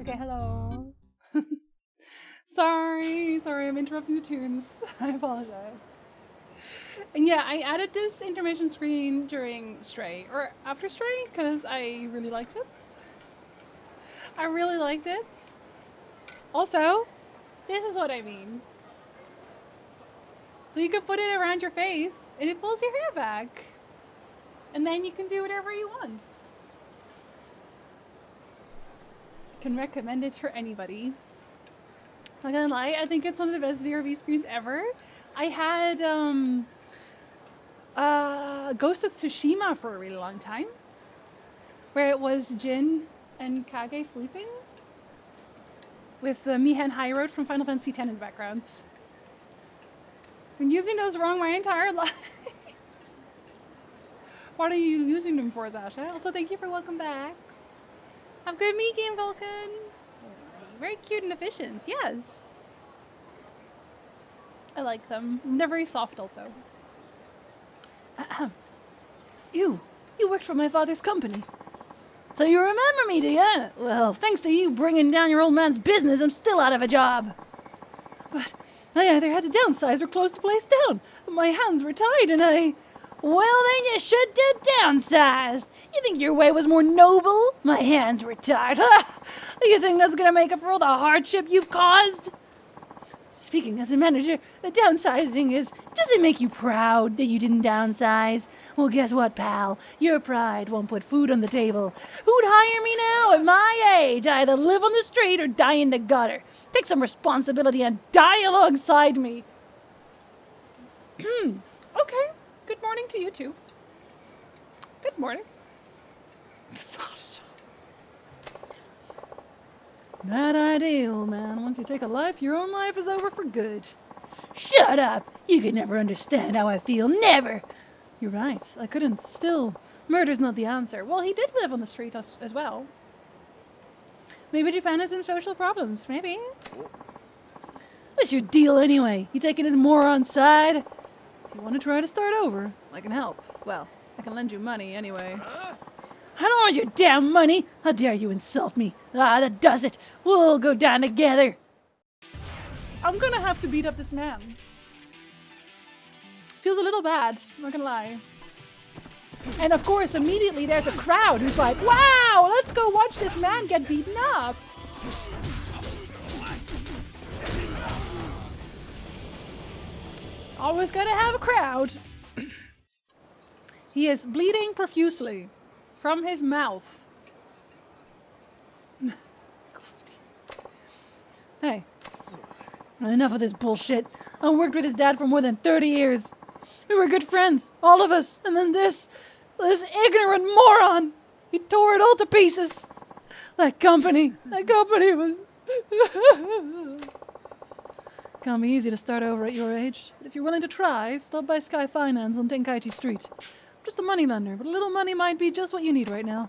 Okay, hello. Sorry, I'm interrupting the tunes. I apologize. And yeah, I added this intermission screen during Stray, or after Stray, because I really liked it. I really liked it. Also, this is what I mean. So you can put it around your face, and it pulls your hair back. And then you can do whatever you want. Can recommend it for anybody. Not gonna lie, I think it's one of the best VRV screens ever. I had Ghost of Tsushima for a really long time, where it was Jin and Kage sleeping with Mihan High Road from Final Fantasy X in the background. Been using those wrong my entire life. What are you using them for, Zasha? Also, thank you for welcome backs. Have a good meet, Game Vulcan. Very cute and efficient, yes. I like them. They're very soft also. You worked for my father's company. So you remember me, do you? Well, thanks to you bringing down your old man's business, I'm still out of a job. But I either had to downsize or close the place down. My hands were tied and I... Well, then you should have downsized. You think your way was more noble? My hands were tied. Do you think that's gonna make up for all the hardship you've caused? Speaking as a manager, the downsizing is... Does it make you proud that you didn't downsize? Well, guess what, pal? Your pride won't put food on the table. Who'd hire me now at my age? I either live on the street or die in the gutter. Take some responsibility and die alongside me. Okay. Good morning to you too. Good morning. Sasha. That ideal, man. Once you take a life, your own life is over for good. Shut up! You can never understand how I feel. Never! You're right. I couldn't still. Murder's not the answer. Well, he did live on the street as well. Maybe Japan has some social problems. Maybe. What's your deal anyway? You taking his moron side? If you want to try to start over, I can help. Well, I can lend you money anyway. I don't want your damn money! How dare you insult me? Ah, that does it! We'll go down together! I'm gonna have to beat up this man. Feels a little bad, I'm not gonna lie. And of course, immediately there's a crowd who's like, wow, let's go watch this man get beaten up. Always gotta have a crowd. He is bleeding profusely from his mouth. Hey, enough of this bullshit. I worked with his dad for more than 30 years. We were good friends, all of us. And then this ignorant moron, he tore it all to pieces. That company was... Can't be easy to start over at your age. But if you're willing to try, stop by Sky Finance on Tenkaichi Street. I'm just a moneylender, but a little money might be just what you need right now.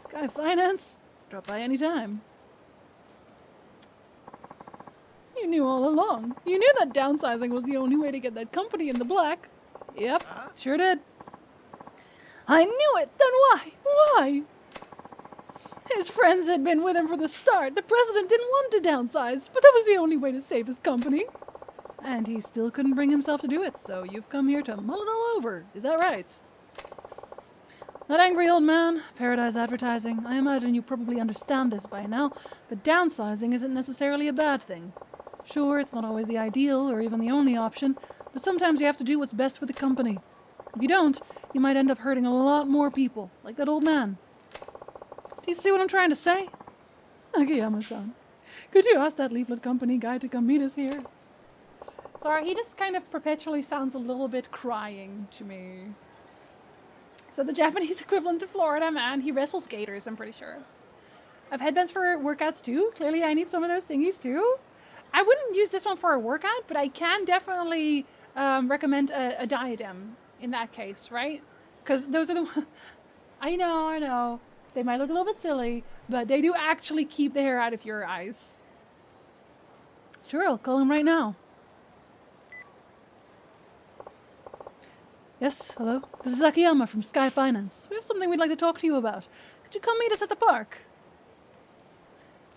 Sky Finance? Drop by any time. You knew all along. You knew that downsizing was the only way to get that company in the black. Yep, sure did. I knew it! Then why? Why? His friends had been with him from the start. The president didn't want to downsize, but that was the only way to save his company. And he still couldn't bring himself to do it, so you've come here to mull it all over. Is that right? Not angry, old man. Paradise Advertising. I imagine you probably understand this by now, but downsizing isn't necessarily a bad thing. Sure, it's not always the ideal or even the only option, but sometimes you have to do what's best for the company. If you don't, you might end up hurting a lot more people, like that old man. Do you see what I'm trying to say? Akiyama-san, could you ask that leaflet company guy to come meet us here? Sorry, he just kind of perpetually sounds a little bit crying to me. So the Japanese equivalent to Florida man, he wrestles gators, I'm pretty sure. I've headbands for workouts too. Clearly I need some of those thingies too. I wouldn't use this one for a workout, but I can definitely recommend a diadem in that case, right? Because those are the ones... I know. They might look a little bit silly, but they do actually keep the hair out of your eyes. Sure, I'll call him right now. Yes, hello? This is Akiyama from Sky Finance. We have something we'd like to talk to you about. Could you come meet us at the park?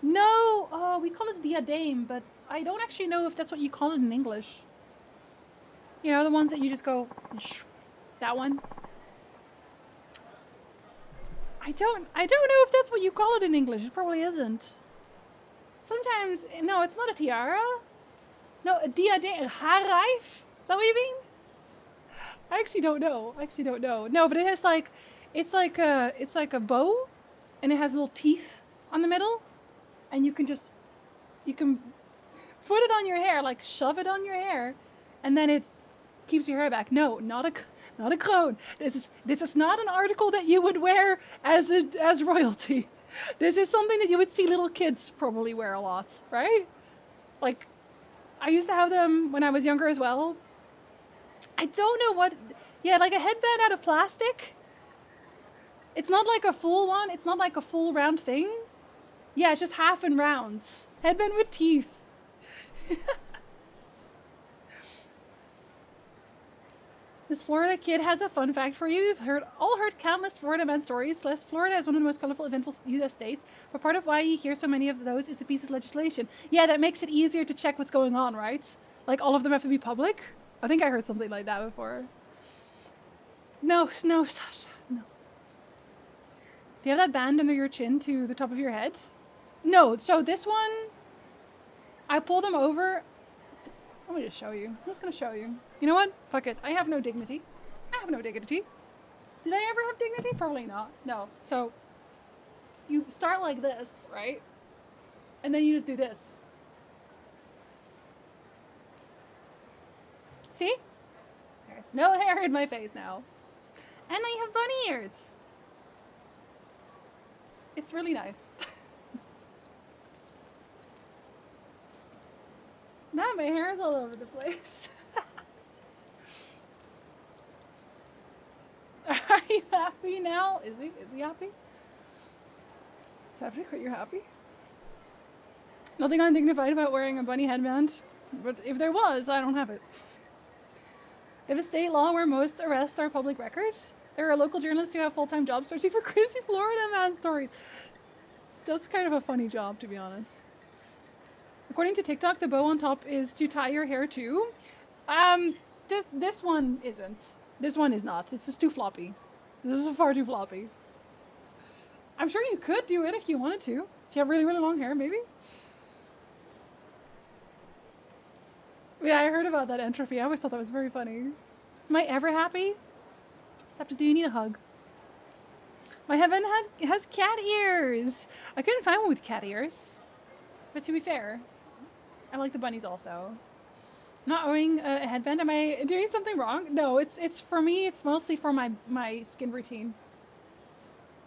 No! Oh, we call it diadem, but I don't actually know if that's what you call it in English. You know, the ones that you just go... That one? I don't know if that's what you call it in English. It probably isn't. Sometimes... No, it's not a tiara. No, a diadem... A haarreif? Is that what you mean? I actually don't know. No, but it has like... It's like a bow. And it has little teeth on the middle. And you can just... You can put it on your hair. Like, shove it on your hair. And then it keeps your hair back. No, not a crown. This is not an article that you would wear as royalty. This is something that you would see little kids probably wear a lot, right? Like, I used to have them when I was younger as well. I don't know what... Yeah, like a headband out of plastic. It's not like a full one. It's not like a full round thing. Yeah, it's just half and rounds. Headband with teeth. This Florida kid has a fun fact for you. You've all heard countless Florida man stories. Florida is one of the most colorful, eventful U.S. states, but part of why you hear so many of those is a piece of legislation. Yeah, that makes it easier to check what's going on, right? Like, all of them have to be public? I think I heard something like that before. No, Sasha, no. Do you have that band under your chin to the top of your head? No, so this one, I pull them over. Let me just show you. I'm just gonna show you. You know what? Fuck it. I have no dignity. Did I ever have dignity? Probably not. No. So, you start like this, right? And then you just do this. See? There's no hair in my face now. And I have bunny ears. It's really nice. Now my hair is all over the place. Are you happy now? Is he happy? Is happening? You're happy? Nothing undignified about wearing a bunny headband, but if there was, I don't have it. If a state law where most arrests are public record, there are local journalists who have full-time jobs searching for crazy Florida man stories. That's kind of a funny job, to be honest. According to TikTok, the bow on top is to tie your hair to. This one isn't. This one is not. It's just too floppy. This is far too floppy. I'm sure you could do it if you wanted to. If you have really, really long hair, maybe. Yeah, I heard about that entropy. I always thought that was very funny. Am I ever happy? Do you need a hug? My heaven has cat ears. I couldn't find one with cat ears. But to be fair, I like the bunnies also. Not wearing a headband. Am I doing something wrong? No, it's for me. It's mostly for my skin routine.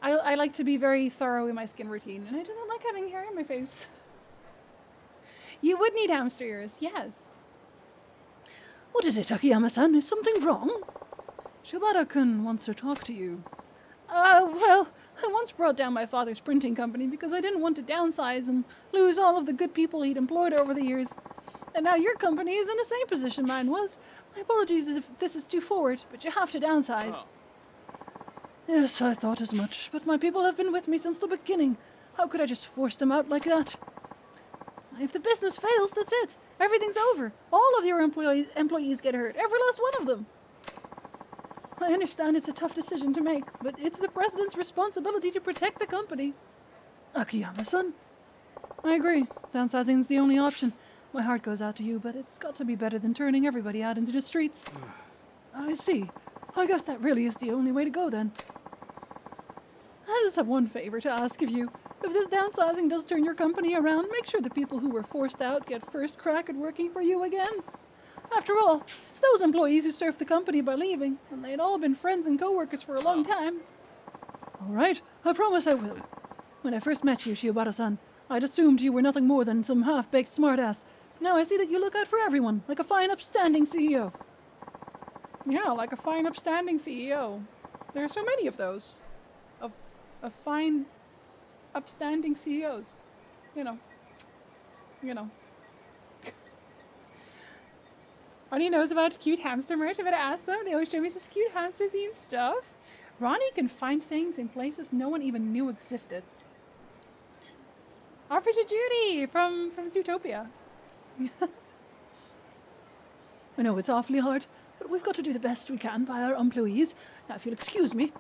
I like to be very thorough in my skin routine, and I do not like having hair in my face. You would need hamster ears, yes. What is it, Akiyama-san? Is something wrong? Shibata-kun wants to talk to you. Well, I once brought down my father's printing company because I didn't want to downsize and lose all of the good people he'd employed over the years. And now your company is in the same position mine was. My apologies if this is too forward, but you have to downsize. Oh. Yes, I thought as much, but my people have been with me since the beginning. How could I just force them out like that? If the business fails, that's it. Everything's over. All of your employees get hurt. Every last one of them. I understand it's a tough decision to make, but it's the president's responsibility to protect the company. Akiyama-san. I agree. Downsizing's the only option. My heart goes out to you, but it's got to be better than turning everybody out into the streets. I see. I guess that really is the only way to go, then. I just have one favor to ask of you. If this downsizing does turn your company around, make sure the people who were forced out get first crack at working for you again. After all, it's those employees who served the company by leaving, and they'd all been friends and co-workers for a long time. All right, I promise I will. When I first met you, Shibata-san, I'd assumed you were nothing more than some half-baked smartass. Now I see that you look out for everyone, like a fine, upstanding CEO. Yeah, like a fine, upstanding CEO. There are so many of those. Of fine, upstanding CEOs. You know. Ronnie knows about cute hamster merch. I better ask them. They always show me such cute hamster-themed stuff. Ronnie can find things in places no one even knew existed. Offer to Judy from Zootopia. I know it's awfully hard, but we've got to do the best we can by our employees. Now, if you'll excuse me.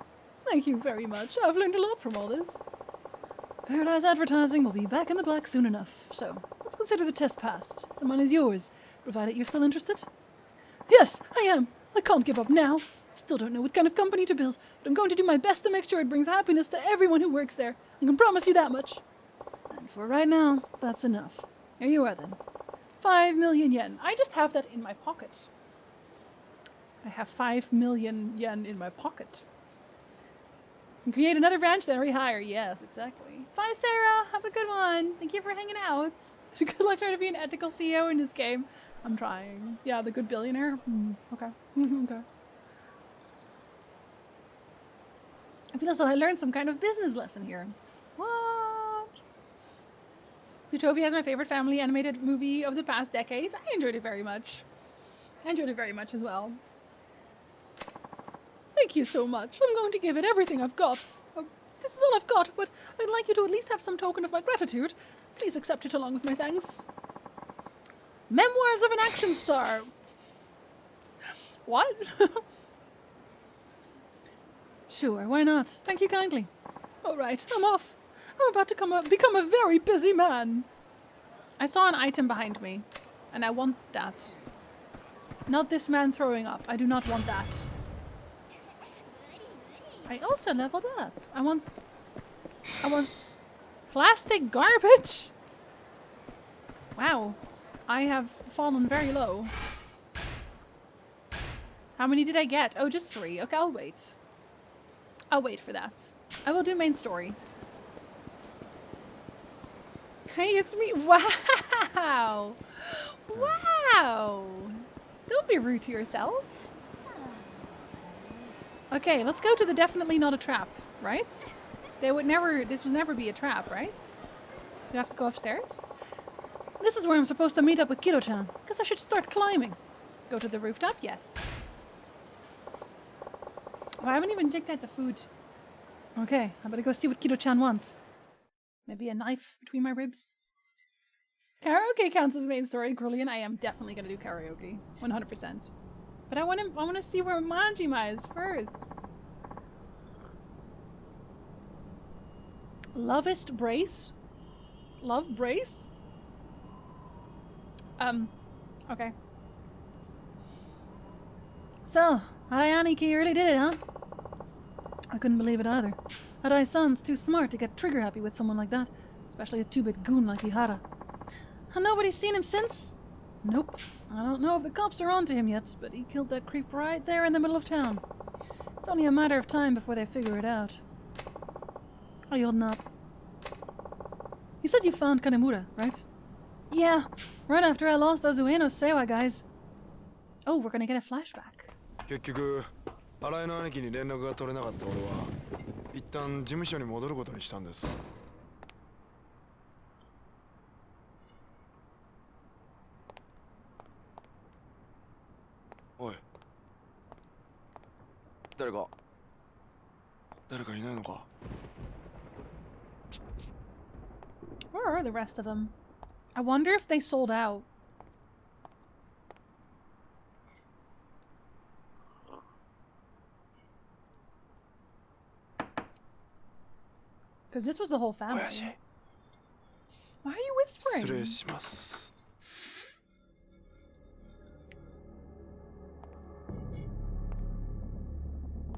Thank you very much. I've learned a lot from all this. Paradise Advertising will be back in the black soon enough, so let's consider the test passed. The money's yours, provided you're still interested. Yes, I am. I can't give up now. Still don't know what kind of company to build, but I'm going to do my best to make sure it brings happiness to everyone who works there. I can promise you that much. And for right now, that's enough. Here you are then. 5 million yen. I just have that in my pocket. I have 5 million yen in my pocket. And create another branch, then rehire. Yes, exactly. Bye, Sarah. Have a good one. Thank you for hanging out. Good luck trying to be an ethical CEO in this game. I'm trying. Yeah, the good billionaire. Okay. Okay. I feel as though I learned some kind of business lesson here. What? Zootopia is my favorite family animated movie of the past decade. I enjoyed it very much. I enjoyed it very much as well. Thank you so much. I'm going to give it everything I've got. This is all I've got, but I'd like you to at least have some token of my gratitude. Please accept it along with my thanks. Memoirs of an Action Star. What? Sure, why not? Thank you kindly. All right, I'm off. I'm about to become a very busy man. I saw an item behind me, and I want that. Not this man throwing up. I do not want that. I also leveled up. I want plastic garbage. Wow. I have fallen very low. How many did I get? Oh, just 3. Okay, I'll wait. I'll wait for that. I will do main story. Hey, it's me. Wow. Wow. Don't be rude to yourself. Okay, let's go to the definitely not a trap, right? This would never be a trap, right? You have to go upstairs? This is where I'm supposed to meet up with Kiro-chan. Guess I should start climbing. Go to the rooftop? Yes. Oh, I haven't even checked out the food. Okay, I better go see what Kiro-chan wants. Maybe a knife between my ribs. Karaoke counts as main story. Brilliant. I am definitely going to do karaoke. 100%. But I want to see where Majima is first. Lovest brace? Love brace? Okay. So, Arayaniki really did it, huh? I couldn't believe it either. Arai-san's too smart to get trigger happy with someone like that, especially a 2-bit goon like Ihara. And nobody's seen him since? Nope. I don't know if the cops are onto him yet, but he killed that creep right there in the middle of town. It's only a matter of time before they figure it out. How you holding up? You said you found Kanemura, right? Yeah, right after I lost those Ueno Seiwa guys. Oh, we're gonna get a flashback. 結局新井の兄貴に連絡が取れなかった俺は一旦事務所に戻ることにしたんです。おい、誰かいないのか。 Where are the rest of them? I wonder if they sold out. Because this was the whole family. Why are you whispering? 失礼します。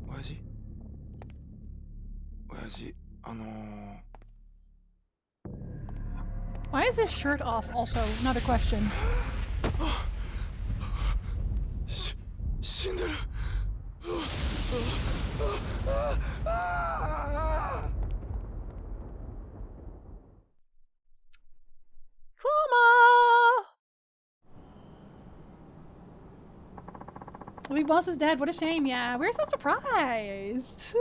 親父、Why is his shirt off also? Another question. 死んでる。Trauma! The big boss is dead. What a shame. Yeah, we're so surprised.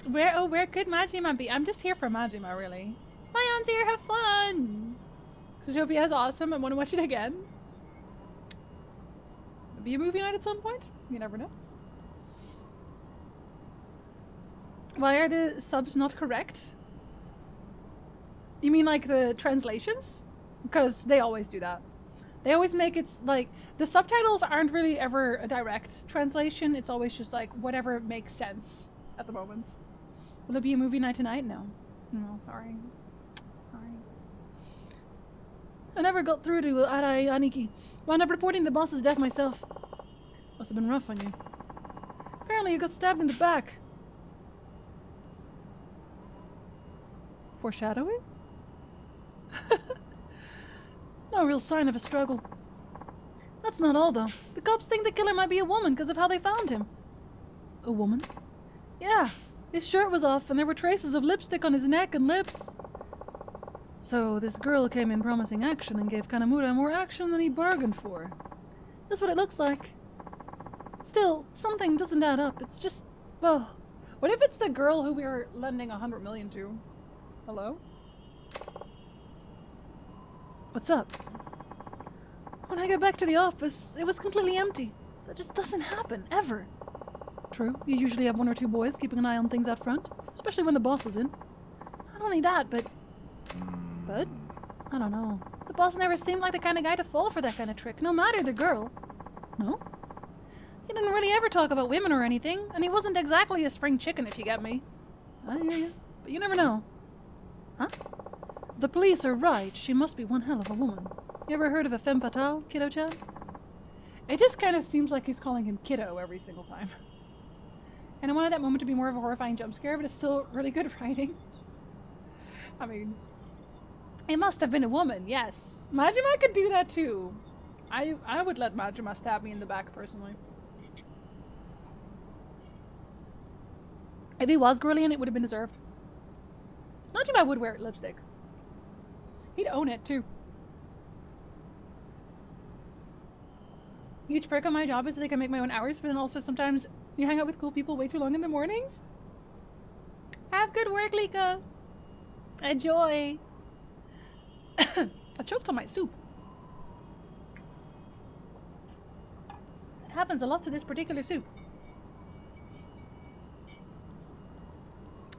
Where could Majima be? I'm just here for Majima, really. Bye, Anzir, have fun! Zootopia is awesome. I want to watch it again. Be a movie night at some point? You never know. Why are the subs not correct? You mean like the translations? Because they always do that. They always make it like the subtitles aren't really ever a direct translation. It's always just like whatever makes sense at the moment. Will it be a movie night tonight? No. No, sorry. Sorry. I never got through to Arai Aniki. Wound up reporting the boss's death myself. Must have been rough on you. Apparently you got stabbed in the back. Foreshadowing? No real sign of a struggle. That's not all, though. The cops think the killer might be a woman because of how they found him. A woman? Yeah. His shirt was off and there were traces of lipstick on his neck and lips. So this girl came in promising action and gave Kanemura more action than he bargained for. That's what it looks like. Still, something doesn't add up. It's just, well, what if it's the girl who we were lending 100 million to? Hello? What's up? When I got back to the office, it was completely empty. That just doesn't happen, ever. True, you usually have one or two boys keeping an eye on things out front, especially when the boss is in. Not only that, but... I don't know. The boss never seemed like the kind of guy to fall for that kind of trick, no matter the girl. No? He didn't really ever talk about women or anything, and he wasn't exactly a spring chicken, if you get me. I hear you, but you never know. Huh? The police are right. She must be one hell of a woman. You ever heard of a femme fatale, Kiddo-chan? It just kind of seems like he's calling him Kiddo every single time. And I wanted that moment to be more of a horrifying jump scare, but it's still really good writing. I mean, it must have been a woman, yes. Majima could do that too. I would let Majima stab me in the back, personally. If he was girly and it would have been deserved. Majima would wear lipstick. He'd own it too. Huge perk of my job is that I can make my own hours, but then also sometimes you hang out with cool people way too long in the mornings. Have good work, Lika. Enjoy. I choked on my soup. It happens a lot to this particular soup.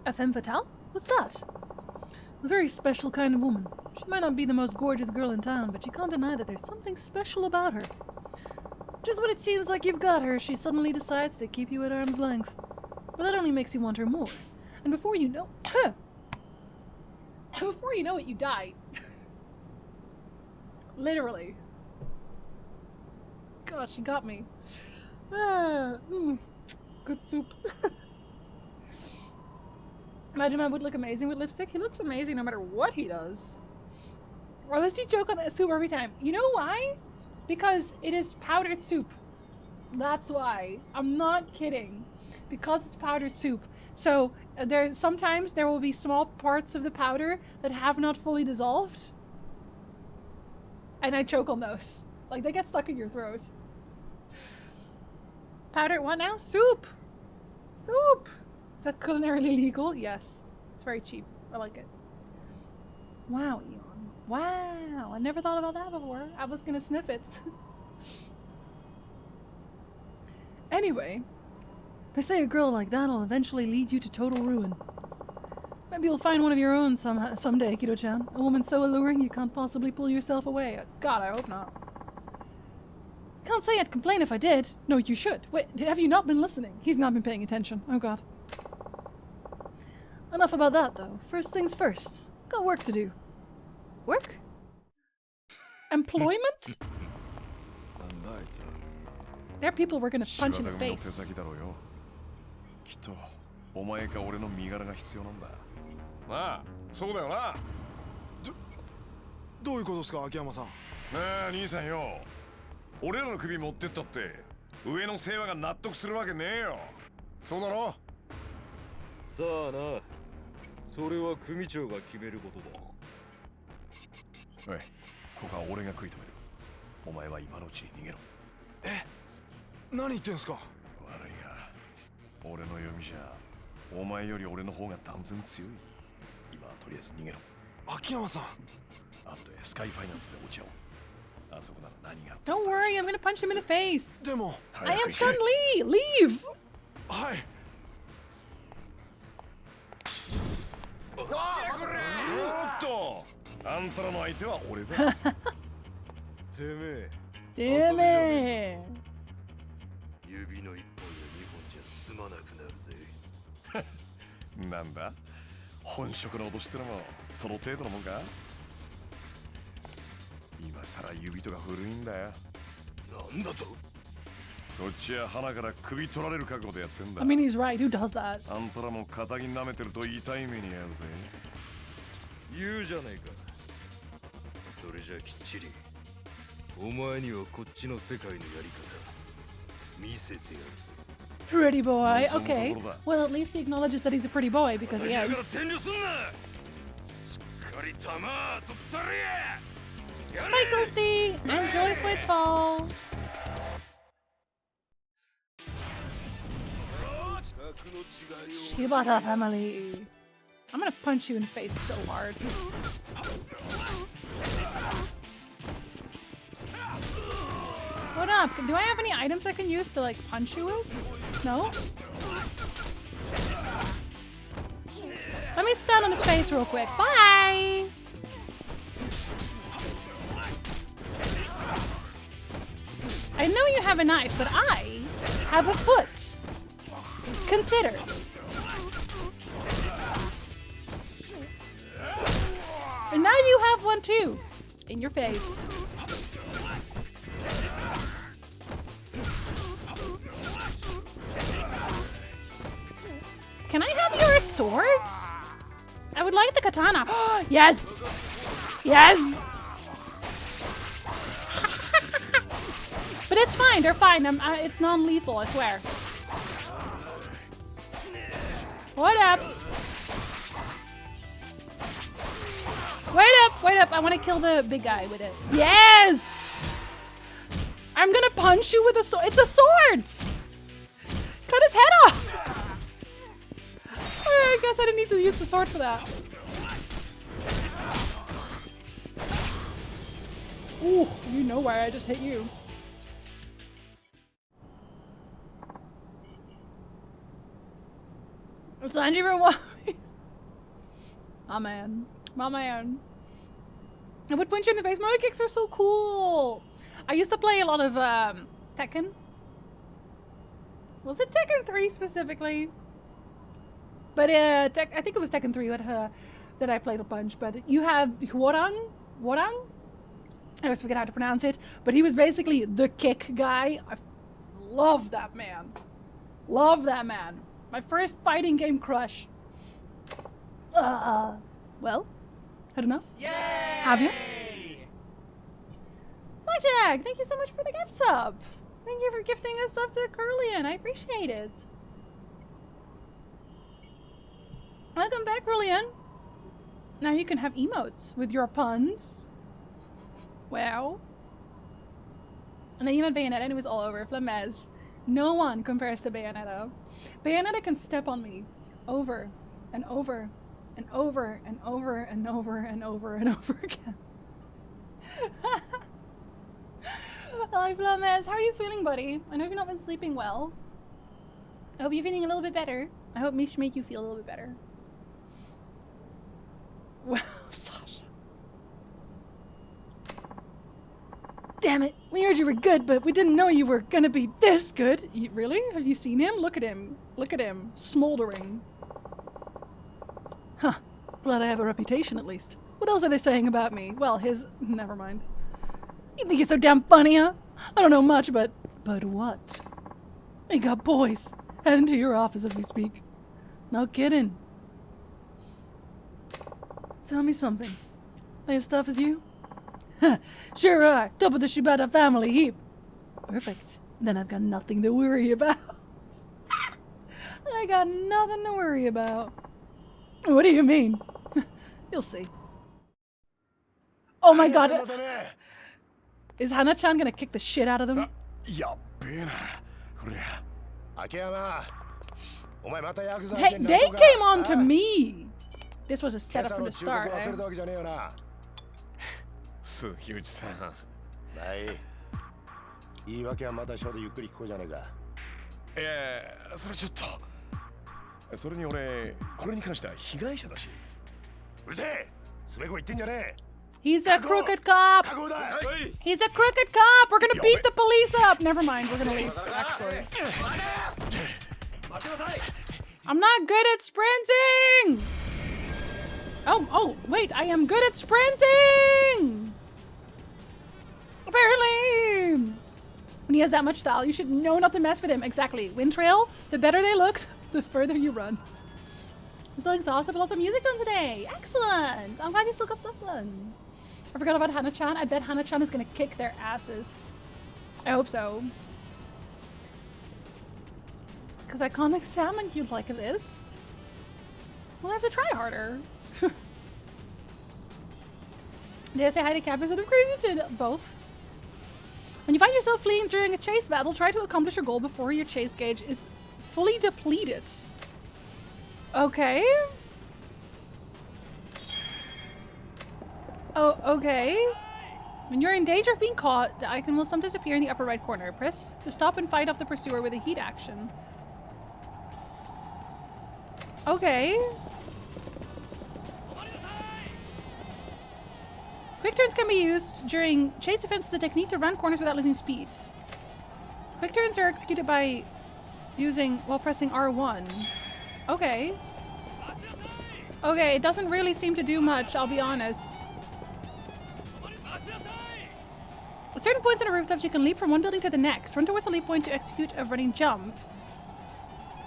A femme fatale? What's that? A very special kind of woman. She might not be the most gorgeous girl in town, but you can't deny that there's something special about her. Just when it seems like you've got her, she suddenly decides to keep you at arm's length. But that only makes you want her more. And before you know... before you know it, you die. Literally. God, she got me. Good soup. Majima would look amazing with lipstick. He looks amazing no matter what he does. I always do joke on soup every time. You know why? Because it is powdered soup. That's why. I'm not kidding. Because it's powdered soup. So sometimes there will be small parts of the powder that have not fully dissolved. And I choke on those. Like, they get stuck in your throat. Powdered what now? Soup! Soup! Is that culinarily legal? Yes. It's very cheap. I like it. Wow, Eon. Wow. I never thought about that before. I was gonna sniff it. Anyway, they say a girl like that'll eventually lead you to total ruin. Maybe you'll find one of your own someday, Kido-chan. A woman so alluring you can't possibly pull yourself away. God, I hope not. Can't say I'd complain if I did. No, you should. Wait, have you not been listening? He's not been paying attention. Oh god. Enough about that, though. First things first. Got work to do. Work? Employment? There are people we're gonna punch in the face. きっとお前か俺の身柄が必要なんだ。なあ、そうだよな。どういうことですか、秋山さん。なあ、兄さんよ。俺らの首持ってったって上の世話が納得するわけねえよ。そうだろ。さあな。それは組長が決めることだ。おい、ここは俺が食い止める。お前は今のうちに逃げろ。何言ってんすか。悪いが、俺の読みじゃお前より俺の方が断然強い。今はとりあえず逃げろ。秋山さん。後でスカイファイナンスで落ち合おう。あそこなら何があった。 Don't worry, I'm gonna punch him in the face. でも。I am Chun-Li. Leave. はい。っとあんたらの相手は俺だ。てめえ Damn it. 指の一本や二本じゃ済まなくなるぜ。なんだ本職の脅しってのもその程度のもんか。今さら指とか古いんだよ。なんだと。こっちは鼻から首取られる覚悟でやってんだ。 I mean, he's right. Who does that? あんたらも肩に舐めてると痛い目に遭うぜ。言うじゃねえか。それじゃきっちりお前にはこっちの世界のやり方見せてやるぜ。 Pretty boy. Some Okay. sort of that. Well, at least he acknowledges that he's a pretty boy because he だから is. 遠慮すんな。しっかり弾取ったれや。やれ Bye, Christy. Enjoy football. Shibata family. I'm gonna punch you in the face so hard. What up? Do I have any items I can use to like punch you with? No? Let me stand on his face real quick. Bye! I know you have a knife, but I have a foot. Consider. And now you have one too. In your face. Can I have your sword? I would like the katana. Yes! Yes! But it's fine, they're fine. It's non-lethal, I swear. What up? Wait up. I want to kill the big guy with it. Yes! I'm gonna punch you with a sword. It's a sword! Cut his head off! I guess I didn't need to use the sword for that. Ooh, you know where I just hit you. Sanji for one. My man. My man. I would punch you in the face. My kicks are so cool. I used to play a lot of Tekken. Was it Tekken 3 specifically? But I think it was Tekken 3 that I played a bunch. But you have Hwoarang? I always forget how to pronounce it. But he was basically the kick guy. I love that man. Love that man. My first fighting game crush. Well, had enough? Yay! Have you? Blackjack, thank you so much for the gift sub. Thank you for gifting us sub to Curlian. I appreciate it. Welcome back, Curlian. Now you can have emotes with your puns. Wow. And then even Bayonetta, and it was all over. Flamez. No one compares to Bayonetta. Bayonetta can step on me over and over and over and over and over and over and over again. Hi, Flamez. How are you feeling, buddy? I know you've not been sleeping well. I hope you're feeling a little bit better. I hope Mish made you feel a little bit better. Well, Sasha. Damn it. We heard you were good, but we didn't know you were gonna be this good. Really? Have you seen him? Look at him. Look at him. Smoldering. Huh. Glad I have a reputation, at least. What else are they saying about me? Well, his... Never mind. You think you're so damn funny, huh? I don't know much, but... But what? We got boys heading to your office as we speak. No kidding. Tell me something. They as tough as you? Sure are. Top of the Shibata family heap. Perfect. Then I've got nothing to worry about. I got nothing to worry about. What do you mean? You'll see. Oh my god. Is Hana-chan gonna kick the shit out of them? Hey, they came on to me. This was a setup from the start, eh? す、樋口さん。言い訳はまたショーでゆっくり聞こうじゃねえか。それちょっと。それに俺、これに関しては被害者だし。うるせえ詰め子言ってんじゃね He's a crooked cop. え覚悟だ He's a crooked cop. We're gonna beat the police up. Never mind. We're gonna leave. Actually, I'm not good at sprinting. Oh, wait. I am good at sprinting. Apparently. When he has that much style, you should know not to mess with him. Exactly. Wind trail. The better they look, the further you run. I'm still exhausted, but lots of music done today. Excellent. I'm glad you still got stuff done. I forgot about Hana-chan. I bet Hana-chan is gonna kick their asses. I hope so. Because I can't examine you like this. Well, I have to try harder. Did I say hi to Cap instead of crazy to both? When you find yourself fleeing during a chase battle, try to accomplish your goal before your chase gauge is fully depleted. Okay. Oh, okay. When you're in danger of being caught, the icon will sometimes appear in the upper right corner. Press to stop and fight off the pursuer with a heat action. Okay. Quick turns can be used during chase defense as a technique to run corners without losing speed. Quick turns are executed by using while pressing R1. Okay. Okay, it doesn't really seem to do much, I'll be honest. At certain points on the rooftops, you can leap from one building to the next. Run towards the leap point to execute a running jump.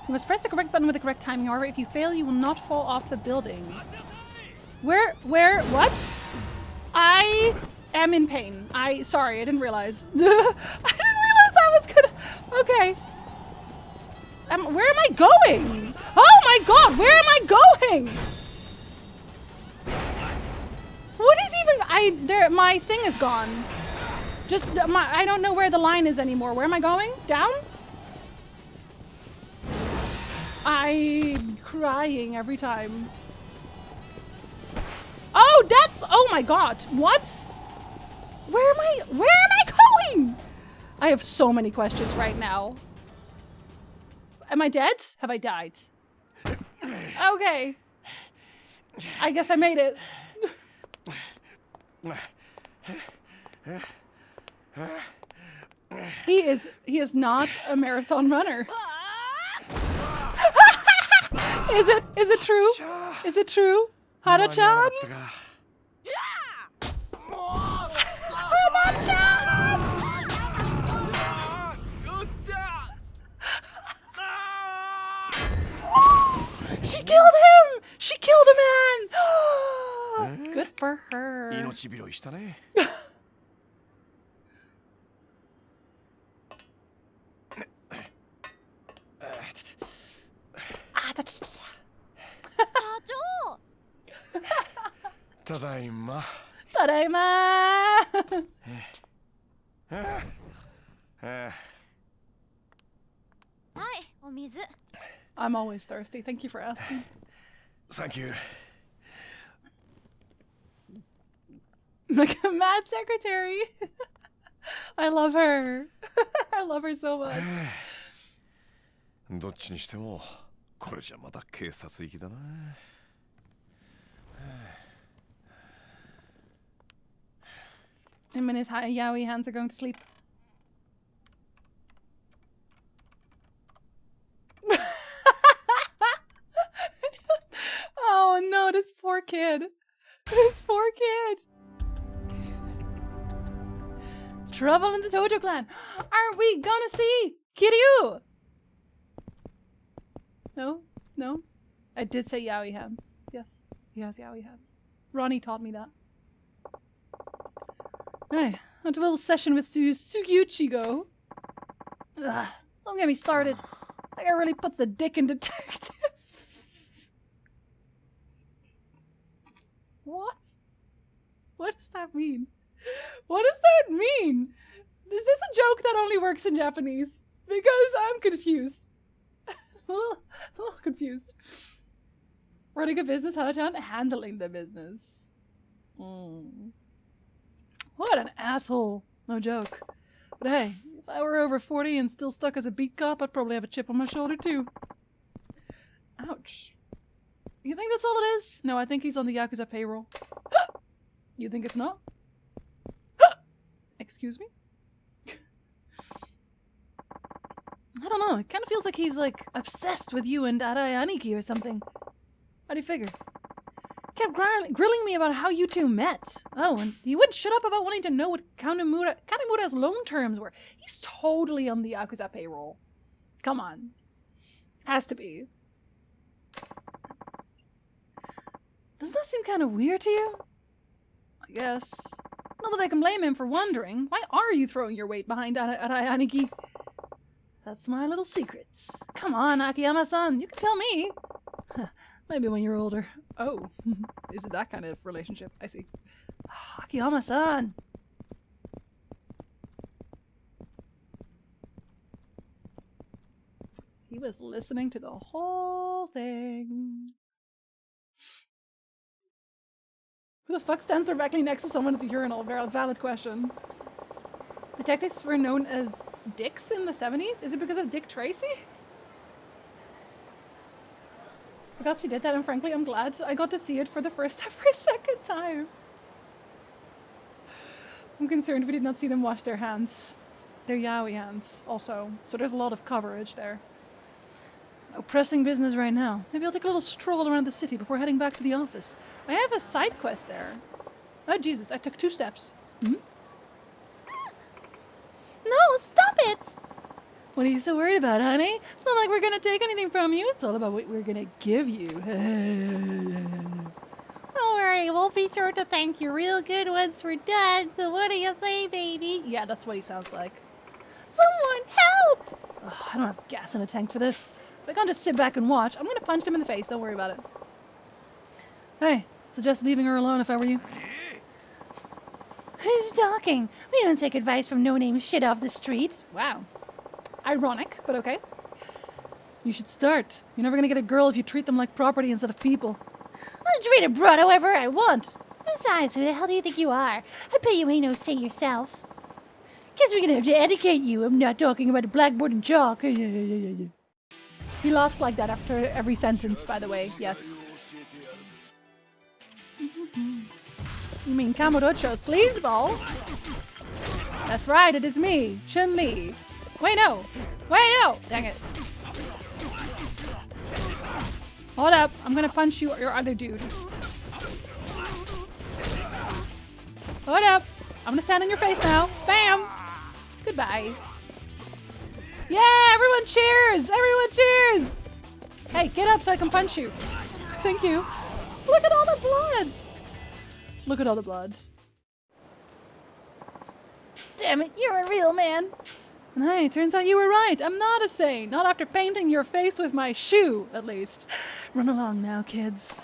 You must press the correct button with the correct timing. However, if you fail, you will not fall off the building. What? I am in pain. Sorry, I didn't realize. I didn't realize that was gonna... Okay. Where am I going? Oh my god, where am I going? What is even... my thing is gone. I don't know where the line is anymore. Where am I going? Down? I'm crying every time. Oh, oh my god. What? Where am I going? I have so many questions right now. Am I dead? Have I died? Okay. I guess I made it. He is not a marathon runner. Is it true? Is it true? Hana-chan? Hana-chan! She killed him! She killed a man! Good for her. 命拾いしたね ただいま Tadaima! I'm always thirsty. Thank you for asking. Thank you. Like a mad secretary. I love her. I love her so much. どっちにしてもこれじゃまだ警察行きだな Him and his yaoi hands are going to sleep. Oh no, this poor kid. This poor kid. Trouble in the Tojo clan. Are we gonna see Kiryu? No? No? I did say yaoi hands. Yes, he has yaoi hands. Ronnie taught me that. Hey, had a little session with Sugiuchi go. Ugh, don't get me started. That guy really puts the dick in detective. What? What does that mean? What does that mean? Is this a joke that only works in Japanese? Because I'm confused. a little confused. Running a business, Hana-chan? Handling the business. What an asshole. No joke. But hey, if I were over 40 and still stuck as a beat cop, I'd probably have a chip on my shoulder too. Ouch. You think that's all it is? No, I think he's on the Yakuza payroll. You think it's not? Excuse me? I don't know. It kind of feels like he's, like, obsessed with you and Arai Aniki or something. How do you figure? Kept grilling me about how you two met. Oh, and he wouldn't shut up about wanting to know what Kanemura's loan terms were. He's totally on the Yakuza payroll. Come on. Has to be. Does that seem kind of weird to you? I guess. Not that I can blame him for wondering. Why are you throwing your weight behind Arai Aniki? That's my little secrets. Come on, Akiyama-san. You can tell me. Maybe when you're older. Oh. Is it that kind of relationship? I see. Akiyama-san. He was listening to the whole thing. Who the fuck stands directly next to someone at the urinal? Very valid question. Detectives were known as dicks in the 70s? Is it because of Dick Tracy? Forgot she did that, and frankly, I'm glad I got to see it for the first ever second time. I'm concerned we did not see them wash their hands. Their yaoi hands, also. So there's a lot of coverage there. No pressing business right now. Maybe I'll take a little stroll around the city before heading back to the office. I have a side quest there. Oh, Jesus, I took 2 steps. Hmm? No, stop it! What are you so worried about, honey? It's not like we're gonna take anything from you. It's all about what we're gonna give you. Don't worry, we'll be sure to thank you real good once we're done. So what do you say, baby? Yeah, that's what he sounds like. Someone help! Ugh, I don't have gas in a tank for this. If I can't just sit back and watch, I'm gonna punch him in the face. Don't worry about it. Hey, suggest leaving her alone if I were you. Who's talking? We don't take advice from no-name shit off the street. Wow. Ironic, but okay. You should start. You're never gonna get a girl if you treat them like property instead of people. I'll treat a broad however I want. Besides, who the hell do you think you are? I bet you ain't no saint yourself. Guess we're gonna have to educate you. I'm not talking about a blackboard and chalk. He laughs like that after every sentence, by the way. Yes. You mean Kamurocho Sleazeball? That's right, it is me, Chun-Li. Wait, no! Wait, no! Dang it. Hold up, I'm gonna punch you, your other dude. Hold up! I'm gonna stand on your face now. Bam! Goodbye. Yeah, everyone cheers! Everyone cheers! Hey, get up so I can punch you. Thank you. Look at all the blood! Look at all the blood. Damn it, you're a real man. And hey, turns out you were right. I'm not a saint. Not after painting your face with my shoe, at least. Run along now, kids.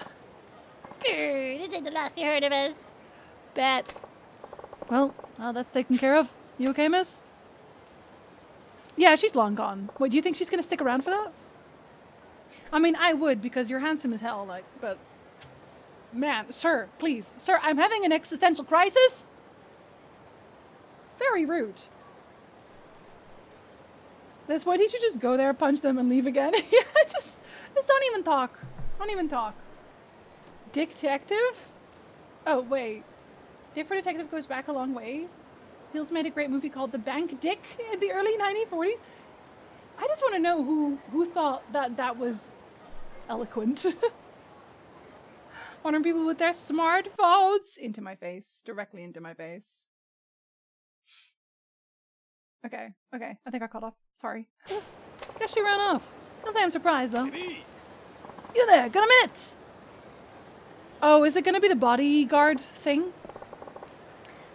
Grr, this ain't the last you heard of us. Bet. Well, that's taken care of. You okay, miss? Yeah, she's long gone. Wait, do you think she's gonna stick around for that? I mean, I would, because you're handsome as hell, like, but... Man, sir, please. Sir, I'm having an existential crisis? Very rude. At this point, he should just go there, punch them, and leave again. Yeah, just don't even talk. Don't even talk. Detective? Oh, wait. Dick for Detective goes back a long way. Fields made a great movie called The Bank Dick in the early 1940s. I just want to know who thought that was eloquent. Modern people with their smartphones into my face. Directly into my face. Okay. I think I caught up. Sorry. Guess she ran off. Can't say I'm surprised, though. You there, got a minute? Oh, is it gonna be the bodyguard thing?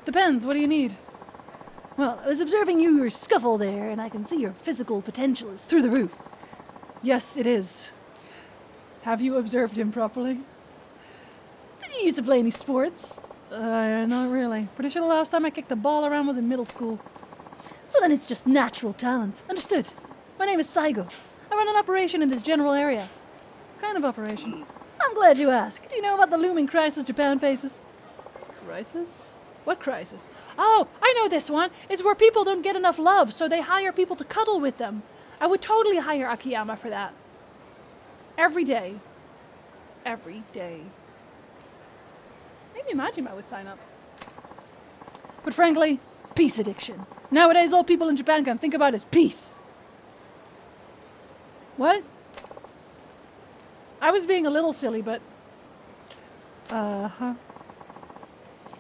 Depends, what do you need? Well, I was observing your scuffle there, and I can see your physical potential is through the roof. Yes, it is. Have you observed him properly? Did you used to play any sports? Not really. Pretty sure the last time I kicked the ball around was in middle school. So then it's just natural talent. Understood. My name is Saigo. I run an operation in this general area. What kind of operation? I'm glad you asked. Do you know about the looming crisis Japan faces? Crisis? What crisis? Oh, I know this one. It's where people don't get enough love, so they hire people to cuddle with them. I would totally hire Akiyama for that. Every day. every day. Maybe Majima would sign up. But frankly, peace addiction. Nowadays, all people in Japan can think about is peace. What? I was being a little silly, but... Uh-huh.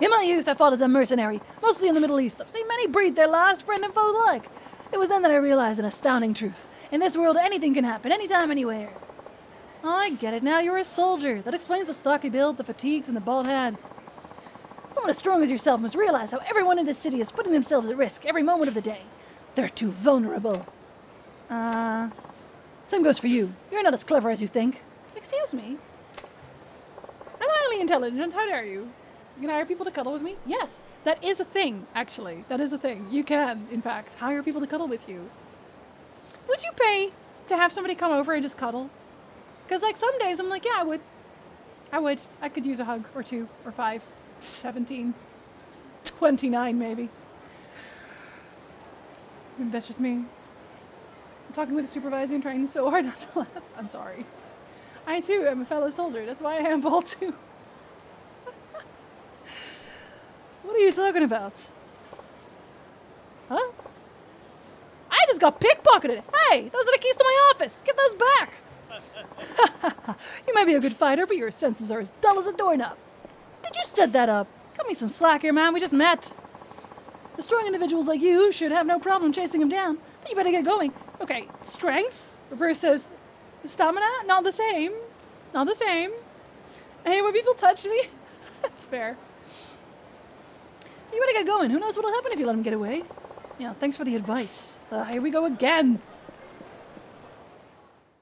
In my youth, I fought as a mercenary, mostly in the Middle East. I've seen many breed their last friend and foe alike. It was then that I realized an astounding truth. In this world, anything can happen, anytime, anywhere. Oh, I get it now. You're a soldier. That explains the stocky build, the fatigues, and the bald head. Someone as strong as yourself must realize how everyone in this city is putting themselves at risk every moment of the day. They're too vulnerable. Same goes for you. You're not as clever as you think. Excuse me? I'm highly intelligent. How dare you? You can hire people to cuddle with me? Yes, that is a thing, actually. That is a thing. You can, in fact, hire people to cuddle with you. Would you pay to have somebody come over and just cuddle? Because, like, some days I'm like, yeah, I would. I could use a hug, or 2, or 5, 17, 29, maybe. Maybe that's just me. I'm talking with a supervisor and trying so hard not to laugh. I'm sorry. I, too, am a fellow soldier. That's why I am bald, too. What are you talking about? Huh? I just got pickpocketed. Hey, those are the keys to my office. Give those back. You might be a good fighter, but your senses are as dull as a doorknob. Did you set that up? Cut me some slack here, man. We just met. The strong individuals like you should have no problem chasing him down. But you better get going. Okay, strength versus stamina? Not the same. Not the same. Hey, when people touch me, that's fair. You better get going. Who knows what'll happen if you let him get away? Yeah, thanks for the advice. Here we go again.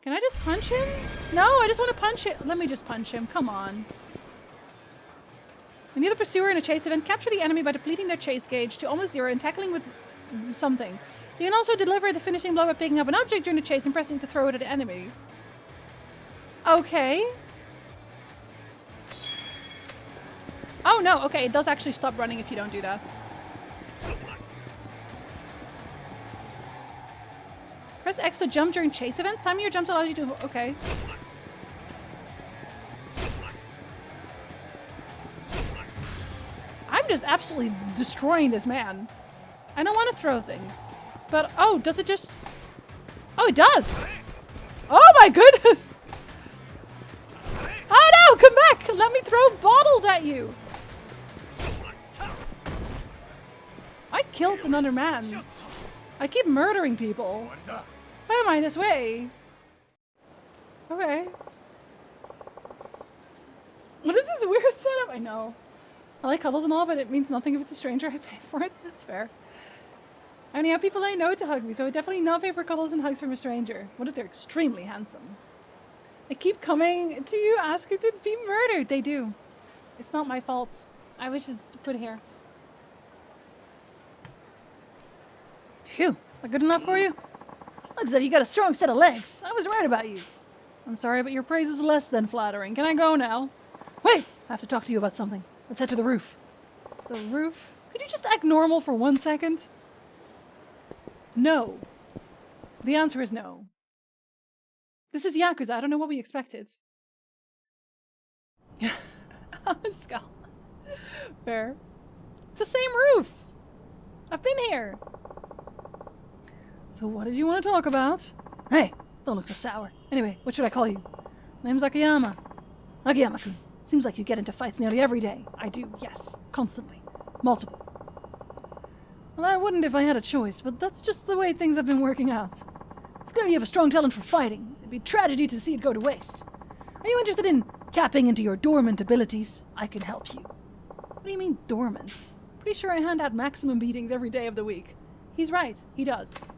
Can I just punch him? No, I just want to punch him. Let me just punch him. Come on. When you're the pursuer in a chase event, capture the enemy by depleting their chase gauge to almost 0 and tackling with something. You can also deliver the finishing blow by picking up an object during the chase and pressing to throw it at the enemy. Okay. Oh no, okay, it does actually stop running if you don't do that. Press X to jump during chase events. Timing your jumps allows you to... Okay. I'm just absolutely destroying this man. I don't want to throw things. But, oh, does it just... Oh, it does! Oh my goodness! Oh no, come back! Let me throw bottles at you! I killed another man. I keep murdering people. Why am I this way? Okay. What is this weird setup? I know. I like cuddles and all, but it means nothing if it's a stranger. I pay for it. That's fair. I only have people I know to hug me, so I definitely not pay for cuddles and hugs from a stranger. What if they're extremely handsome? I keep coming to you asking to be murdered. They do. It's not my fault. I was just put here. Phew. That good enough for you? Looks like you got a strong set of legs. I was right about you. I'm sorry, but your praise is less than flattering. Can I go now? Wait! I have to talk to you about something. Let's head to the roof. The roof? Could you just act normal for 1 second? No. The answer is no. This is Yakuza. I don't know what we expected. Skull. Fair. It's the same roof. I've been here. So what did you want to talk about? Hey, don't look so sour. Anyway, what should I call you? Name's Akiyama. Akiyama-kun. Seems like you get into fights nearly every day. I do, yes. Constantly. Multiple. Well, I wouldn't if I had a choice, but that's just the way things have been working out. It's clear you have a strong talent for fighting. It'd be a tragedy to see it go to waste. Are you interested in tapping into your dormant abilities? I can help you. What do you mean, dormant? Pretty sure I hand out maximum beatings every day of the week. He's right. He does.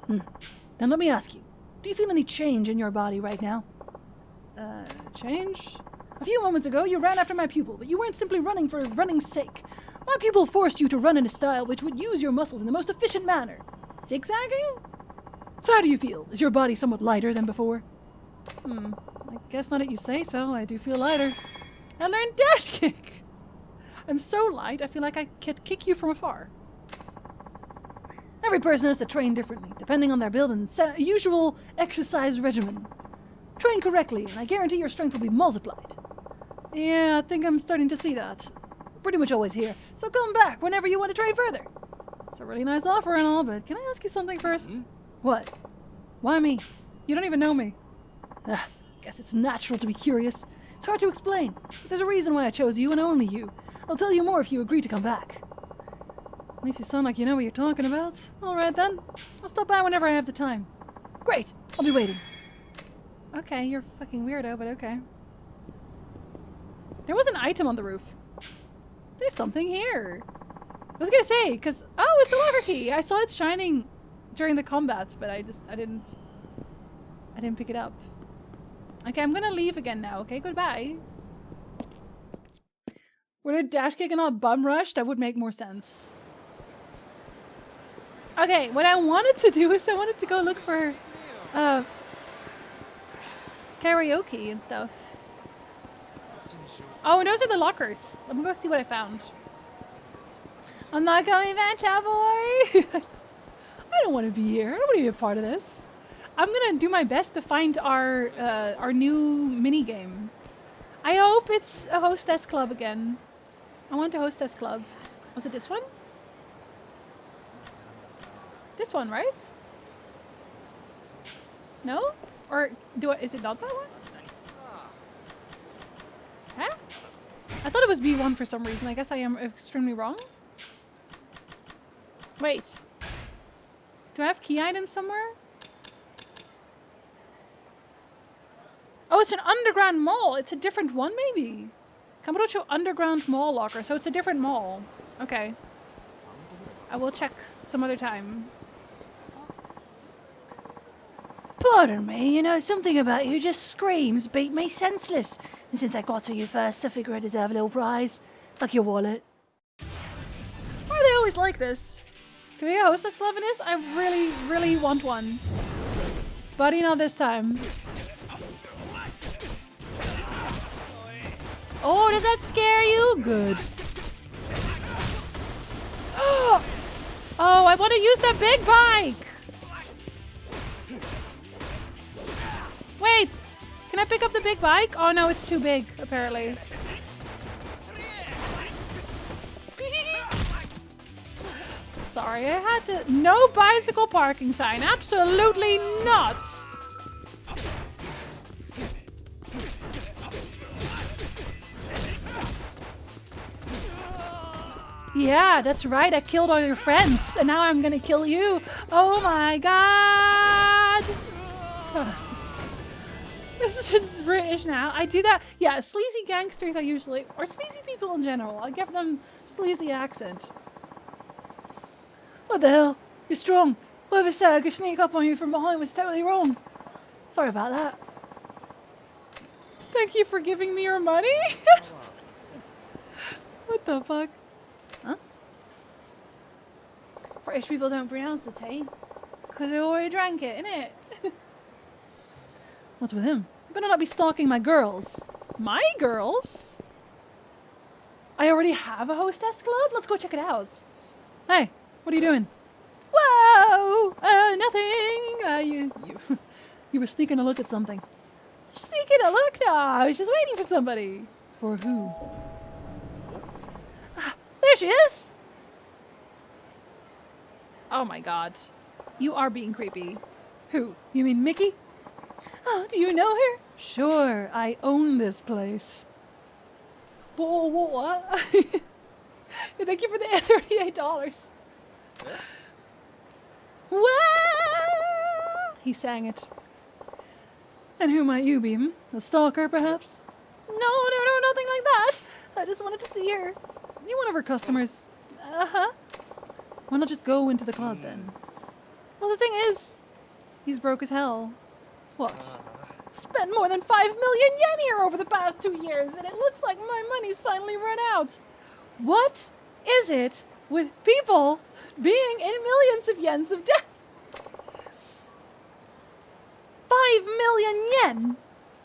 Then let me ask you. Do you feel any change in your body right now? Change? A few moments ago, you ran after my pupil, but you weren't simply running for running's sake. My pupil forced you to run in a style which would use your muscles in the most efficient manner. Zigzagging? So how do you feel? Is your body somewhat lighter than before? I guess now that you say so, I do feel lighter. I learned dash kick! I'm so light, I feel like I could kick you from afar. Every person has to train differently, depending on their build and usual exercise regimen. Train correctly, and I guarantee your strength will be multiplied. Yeah, I think I'm starting to see that. Pretty much always here, so come back whenever you want to train further. It's a really nice offer and all, but can I ask you something first? What? Why me? You don't even know me. Guess it's natural to be curious. It's hard to explain, but there's a reason why I chose you and only you. I'll tell you more if you agree to come back. At least you sound like you know what you're talking about. Alright then. I'll stop by whenever I have the time. Great! I'll be waiting. Okay, you're a fucking weirdo, but okay. There was an item on the roof. There's something here. I was gonna say, because... Oh, it's a locker key! I saw it shining during the combat, but I didn't pick it up. Okay, I'm gonna leave again now, okay? Goodbye. Would a dash kick and not bum rush? That would make more sense. Okay, what I wanted to do is I wanted to go look for karaoke and stuff. Oh, and those are the lockers. I'm gonna go see what I found. I'm not coming back, cowboy. I don't want to be here. I don't want to be a part of this. I'm gonna do my best to find our new mini game. I hope it's a hostess club again. I want a hostess club. Was it this one? This one, right? No? Or is it not that one? Huh? I thought it was B1 for some reason. I guess I am extremely wrong. Wait. Do I have key items somewhere? Oh, it's an underground mall. It's a different one, maybe. Kamurocho Underground Mall Locker. So it's a different mall. Okay. I will check some other time. Pardon me, you know, something about you just screams beat me senseless. And since I got to you first, I figure I deserve a little prize. Like your wallet. Why are they always like this? Can we get a hostess club in this? I really, really want one. Buddy, not this time. Oh, does that scare you? Good. Oh, I want to use that big bike. Wait, can I pick up the big bike? Oh no, it's too big, apparently. Sorry, I had to... No bicycle parking sign, absolutely not. Yeah, that's right, I killed all your friends, and now I'm gonna kill you. Oh my god! This is just British now. I do that. Yeah, sleazy gangsters I usually... Or sleazy people in general. I give them sleazy accent. What the hell? You're strong. Whoever said I could sneak up on you from behind was totally wrong. Sorry about that. Thank you for giving me your money? What the fuck? Huh? British people don't pronounce the T. Because they already drank it, innit? What's with him? You better not be stalking my girls. My girls? I already have a hostess club? Let's go check it out. Hey, what are you doing? Whoa! Nothing! You were sneaking a look at something. Sneaking a look? No, I was just waiting for somebody. For who? Ah, there she is! Oh my god. You are being creepy. Who? You mean Mickey? Oh, do you know her? Sure, I own this place. Whoa, what? Thank you for the $38. Wah! He sang it. And who might you be? A stalker, perhaps? No, nothing like that. I just wanted to see her. You one of her customers? Uh-huh. Why not just go into the club, then? Well, the thing is, he's broke as hell. What? I've spent more than 5 million yen here over the past 2 years, and it looks like my money's finally run out. What is it with people being in millions of yens of debt? 5 million yen!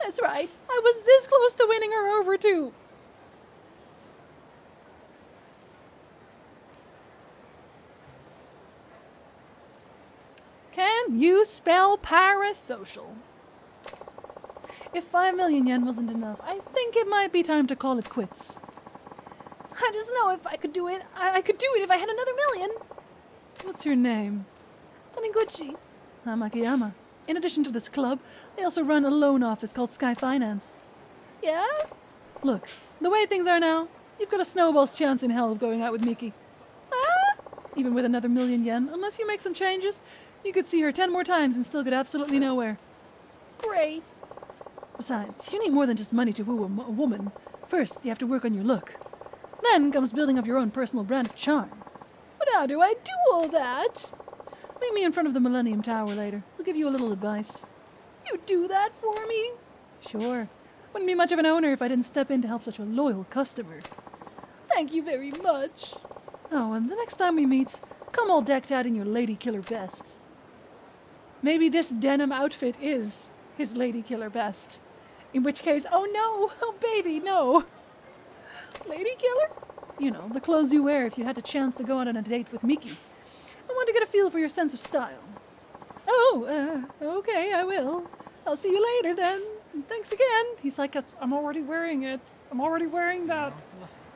That's right, I was this close to winning her over too. Can you spell parasocial? If 5 million yen wasn't enough, I think it might be time to call it quits. I just know if I could do it, I could do it if I had another million. What's your name? Taniguchi. I'm Akiyama. In addition to this club, I also run a loan office called Sky Finance. Yeah? Look, the way things are now, you've got a snowball's chance in hell of going out with Miki. Ah? Even with another million yen, unless you make some changes, you could see her 10 more times and still get absolutely nowhere. Great. Besides, you need more than just money to woo a woman. First, you have to work on your look. Then comes building up your own personal brand of charm. But how do I do all that? Meet me in front of the Millennium Tower later. I'll give you a little advice. You do that for me? Sure. Wouldn't be much of an owner if I didn't step in to help such a loyal customer. Thank you very much. Oh, and the next time we meet, come all decked out in your lady killer best. Maybe this denim outfit is his lady killer best. In which case, oh no! Oh baby, no! Lady killer? You know, the clothes you wear if you had a chance to go out on a date with Miki. I want to get a feel for your sense of style. Oh, okay, I will. I'll see you later then. Thanks again. He's like, I'm already wearing it. I'm already wearing that.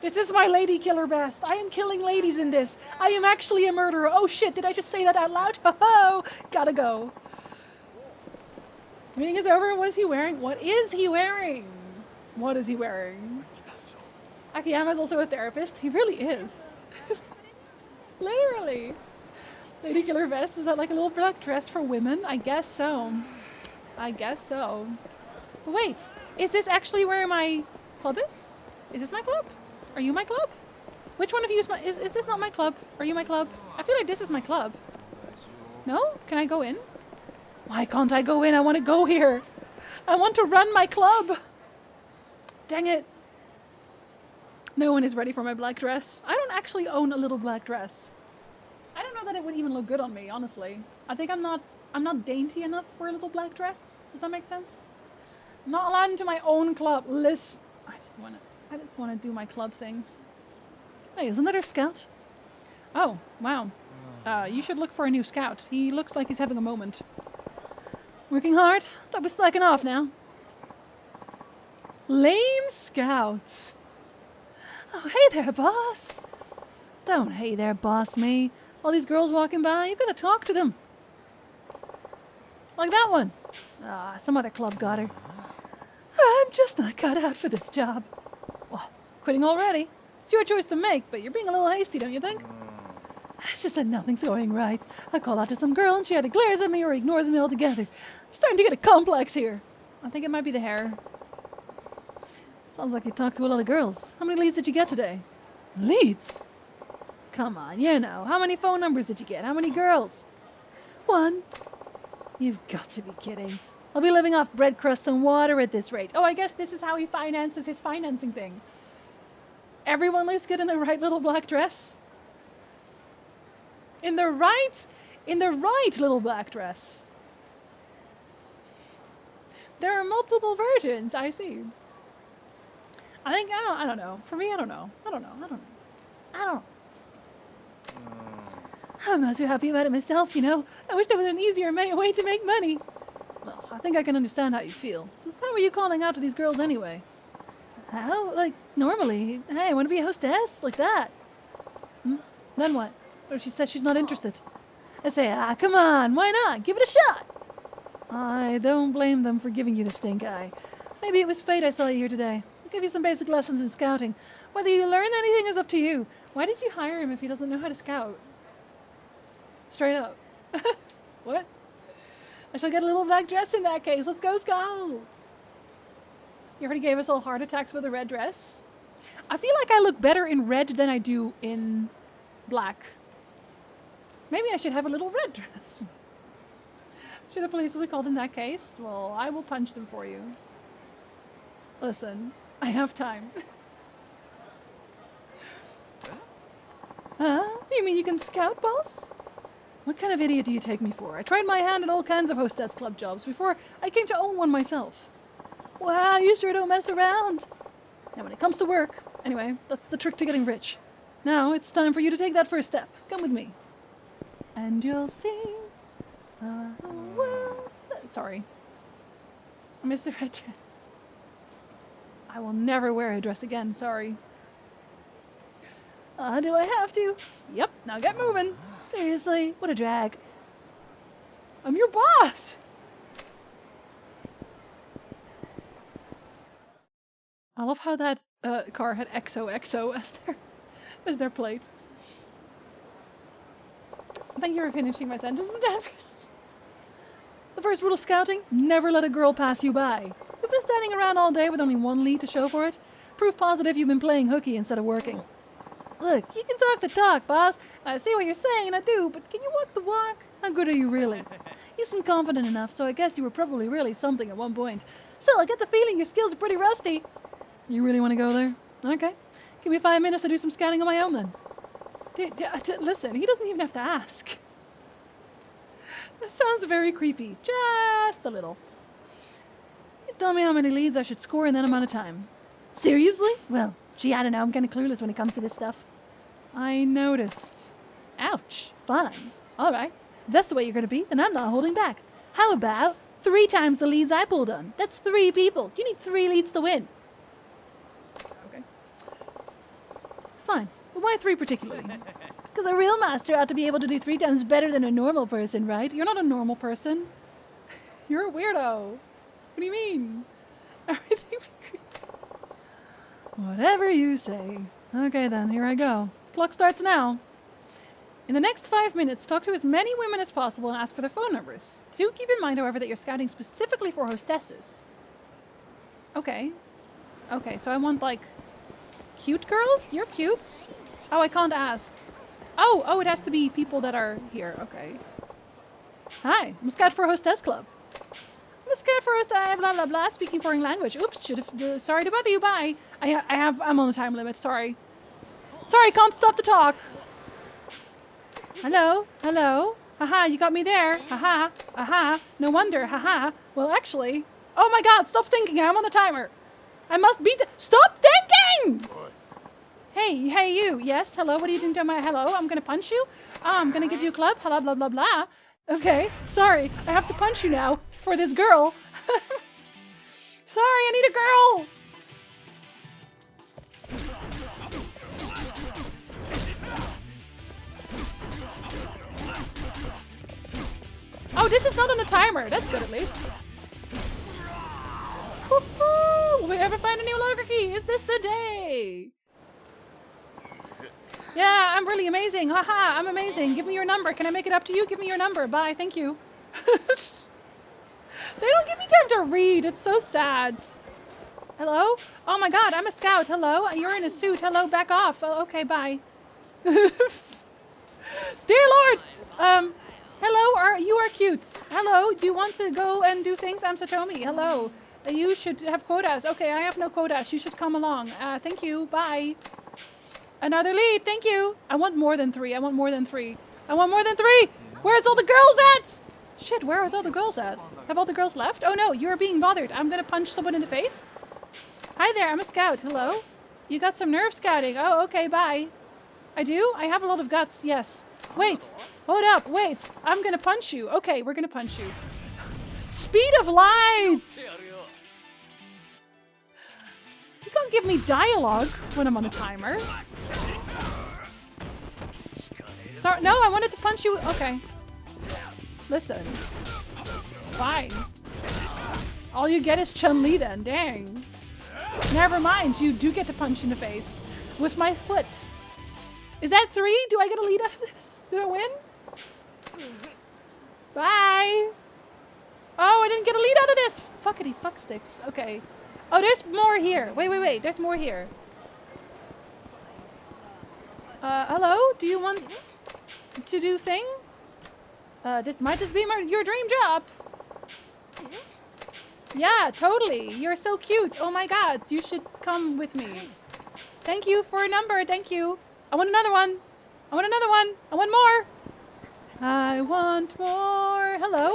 This is my lady killer best. I am killing ladies in this. I am actually a murderer. Oh shit, did I just say that out loud? Ho-ho! Gotta go. Meeting is over. What is he wearing? What is he wearing? What is he wearing? Akiyama is also a therapist. He really is. Literally. Lady killer vest. Is that like a little black dress for women? I guess so. I guess so. But wait, is this actually where my club is? Is this my club? Are you my club? Which one of you is my... Is this not my club? Are you my club? I feel like this is my club. No? Can I go in? Why can't I go in? I want to go here. I want to run my club. Dang it. No one is ready for my black dress. I don't actually own a little black dress. I don't know that it would even look good on me, honestly. I think I'm not dainty enough for a little black dress. Does that make sense? I'm not allowed into my own club. Listen, I just want to do my club things. Hey, isn't that our scout? Oh, wow. You should look for a new scout. He looks like he's having a moment. Working hard? Don't be slacking off now. Lame scout. Oh, hey there, boss. Don't hey there, boss me. All these girls walking by, you gotta talk to them. Like that one. Some other club got her. I'm just not cut out for this job. What? Quitting already? It's your choice to make, but you're being a little hasty, don't you think? It's just that nothing's going right. I call out to some girl and she either glares at me or ignores me altogether. I'm starting to get a complex here. I think it might be the hair. Sounds like you talked to a lot of girls. How many leads did you get today? Leads? Come on, you know. How many phone numbers did you get? How many girls? One. You've got to be kidding. I'll be living off bread crusts and water at this rate. Oh, I guess this is how he finances his financing thing. Everyone looks good in the right little black dress. In the right little black dress. There are multiple versions, I see. I don't know. For me, I don't know. I'm not too happy about it myself, you know. I wish there was an easier way to make money. Well, I think I can understand how you feel. Just how are you calling out to these girls anyway? How? Like, normally. Hey, I want to be a hostess? Like that. Then what? Or she says she's not interested. I say, come on, why not? Give it a shot. I don't blame them for giving you the stink eye. Maybe it was fate I saw you here today. I'll give you some basic lessons in scouting. Whether you learn anything is up to you. Why did you hire him if he doesn't know how to scout? Straight up. What? I shall get a little black dress in that case. Let's go scout. You already gave us all heart attacks with a red dress. I feel like I look better in red than I do in black. Maybe I should have a little red dress. Should the police be called in that case? Well, I will punch them for you. Listen, I have time. You mean you can scout, boss? What kind of idiot do you take me for? I tried my hand at all kinds of hostess club jobs before I came to own one myself. Wow, you sure don't mess around. And when it comes to work, anyway, that's the trick to getting rich. Now it's time for you to take that first step. Come with me. And you'll see. Sorry. I missed the red dress. I will never wear a dress again, sorry. Do I have to? Yep, now get moving. Seriously, what a drag. I'm your boss! I love how that car had XOXO as their plate. Thank you for finishing my sentences, Danvers. The first rule of scouting, never let a girl pass you by. You've been standing around all day with only one lead to show for it. Proof positive you've been playing hooky instead of working. Look, you can talk the talk, boss. I see what you're saying, I do, but can you walk the walk? How good are you really? You seem confident enough, so I guess you were probably really something at one point. Still, I get the feeling your skills are pretty rusty. You really want to go there? Okay. Give me 5 minutes to do some scouting on my own then. Listen, he doesn't even have to ask. That sounds very creepy. Just a little. You tell me how many leads I should score in that amount of time. Seriously? Well, gee, I don't know. I'm kind of clueless when it comes to this stuff. I noticed. Ouch. Fine. All right. If that's the way you're going to be, then I'm not holding back. How about 3 times the leads I pulled on? That's 3 people. You need 3 leads to win. Okay. Fine. But why 3 particularly? Because a real master ought to be able to do 3 times better than a normal person, right? You're not a normal person. You're a weirdo. What do you mean? Everything. Whatever you say. Okay then, here I go. Clock starts now. In the next 5 minutes, talk to as many women as possible and ask for their phone numbers. Do keep in mind, however, that you're scouting specifically for hostesses. Okay. Okay, so I want, like, cute girls? You're cute. Oh, I can't ask. Oh, it has to be people that are here. Okay. Hi, I'm a scout for a hostess club. I'm a scout for hostess, blah, blah, blah, speaking foreign language. Oops, should have, sorry to bother you, bye. I'm on the time limit, sorry. Sorry, can't stop the talk. Hello, hello. Haha, you got me there. Haha, aha. No wonder, haha. Well, actually, oh my god, stop thinking, I'm on a timer. I must beat stop thinking! Hey, you. Yes, hello, what are you doing to my hello? I'm gonna punch you. I'm gonna give you a club. Hello, blah, blah, blah. Okay, sorry, I have to punch you now for this girl. Sorry, I need a girl. Oh, this is not on a timer. That's good at least. Woohoo! We ever find a new locker key? Is this the day? Yeah, I'm really amazing. Haha, I'm amazing. Give me your number. Can I make it up to you? Give me your number. Bye. Thank you. They don't give me time to read. It's so sad. Hello? Oh my god, I'm a scout. Hello? You're in a suit. Hello, back off. Oh, okay, bye. Dear Lord! Hello, you are cute. Hello, do you want to go and do things? I'm Satomi. Hello. You should have quotas. Okay, I have no quotas. You should come along. Thank you. Bye. Another lead. Thank you. I want more than 3. I want more than 3. I want more than 3. Where's all the girls at? Shit, where is all the girls at? Have all the girls left? Oh no, you're being bothered. I'm gonna punch someone in the face. Hi there, I'm a scout. Hello? You got some nerve scouting. Oh, okay, bye. I do? I have a lot of guts, yes. Wait, hold up, wait. I'm gonna punch you. Okay, we're gonna punch you. Speed of light! You can't give me dialogue when I'm on a timer. Sorry, no, I wanted to punch you. Okay. Listen. Fine. All you get is Chun-Li then, dang. Never mind, you do get to punch in the face. With my foot. Is that 3? Do I get a lead out of this? Did I win? Bye. Oh, I didn't get a lead out of this. Fuckity fuck sticks. Okay. Oh, there's more here. Wait. There's more here. Hello? Do you want to do thing? This might just be your dream job. Yeah, totally. You're so cute. Oh my god. You should come with me. Thank you for a number. Thank you. I want another one. I want another one. I want more. I want more. Hello.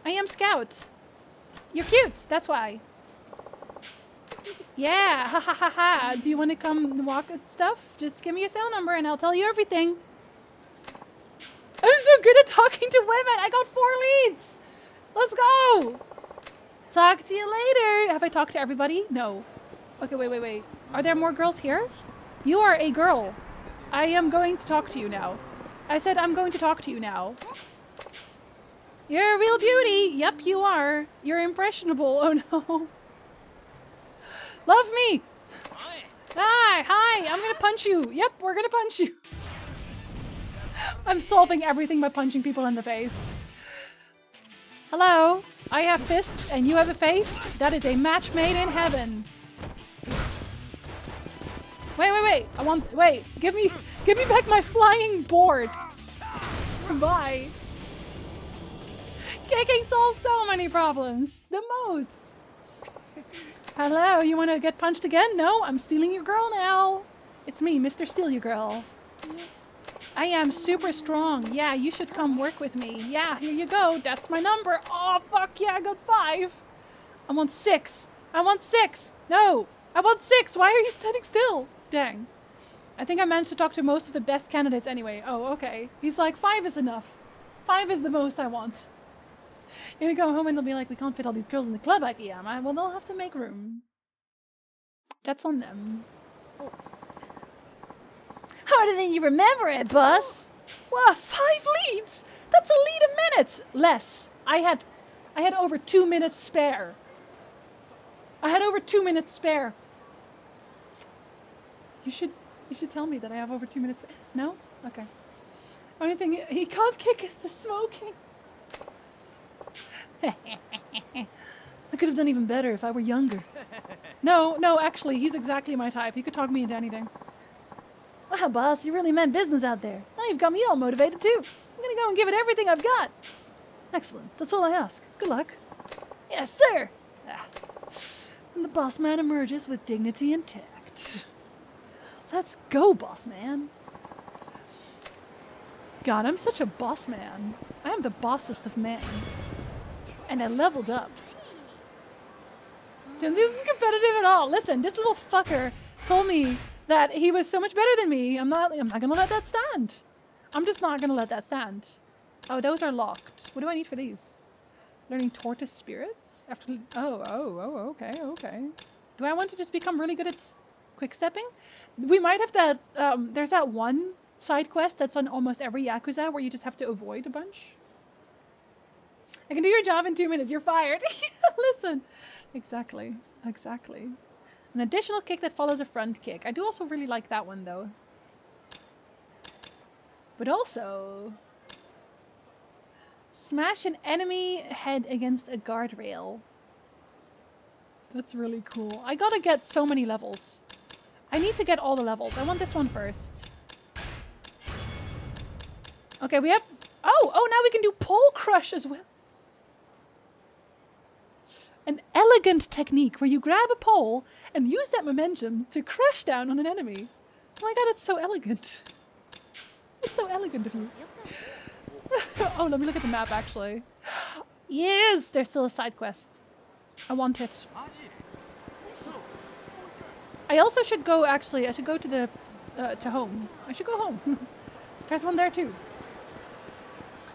I am Scout. You're cute. That's why. Yeah. Ha ha ha ha. Do you want to come walk and stuff? Just give me a cell number and I'll tell you everything. I'm so good at talking to women. I got 4 leads. Let's go. Talk to you later. Have I talked to everybody? No. Okay, wait. Are there more girls here? You are a girl. I am going to talk to you now. I said I'm going to talk to you now. You're a real beauty. Yep, you are. You're impressionable. Oh no. Love me. Hi. I'm gonna punch you. Yep, we're gonna punch you. I'm solving everything by punching people in the face. Hello. I have fists and you have a face. That is a match made in heaven. Wait. Give me back my flying board. Bye. Kicking solves so many problems. The most. Hello, you want to get punched again? No, I'm stealing your girl now. It's me, Mr. Steal Your Girl. I am super strong. Yeah, you should come work with me. Yeah, here you go. That's my number. Oh, fuck yeah, I got 5. I want 6. No, I want 6. Why are you standing still? Dang. I think I managed to talk to most of the best candidates anyway. Oh, okay. He's like, 5 is enough. 5 is the most I want. You're gonna go home and they'll be like, we can't fit all these girls in the club idea. Well, they'll have to make room. That's on them. Harder than you remember it, boss. Wow, 5 leads! That's a lead a minute! Less. I had over 2 minutes spare. You should tell me that I have over 2 minutes. No? Okay. Only thing he can't kick is the smoking. I could have done even better if I were younger. No, actually, he's exactly my type. He could talk me into anything. Wow, boss, you really meant business out there. Now you've got me all motivated too. I'm gonna go and give it everything I've got. Excellent. That's all I ask. Good luck. Yes, sir. And the boss man emerges with dignity and tact. Let's go, boss man. God, I'm such a boss man. I am the bossest of men. And I leveled up. Jonesy isn't competitive at all. Listen, this little fucker told me that he was so much better than me. I'm not gonna let that stand. I'm just not gonna let that stand. Oh, those are locked. What do I need for these? Learning tortoise spirits? Okay. Do I want to just become really good at quick stepping? We might have that, there's that one side quest that's on almost every Yakuza where you just have to avoid a bunch. I can do your job in 2 minutes. You're fired. Listen. Exactly. An additional kick that follows a front kick. I do also really like that one, though. But also... smash an enemy head against a guardrail. That's really cool. I gotta get so many levels. I need to get all the levels. I want this one first. Okay, we have... Oh, now we can do pole crush as well. An elegant technique where you grab a pole and use that momentum to crash down on an enemy. Oh my god, it's so elegant. It's so elegant of you. Oh, let me look at the map, actually. Yes! There's still a side quest. I want it. I also should go, actually, I should go to the, to home. I should go home. There's one there, too.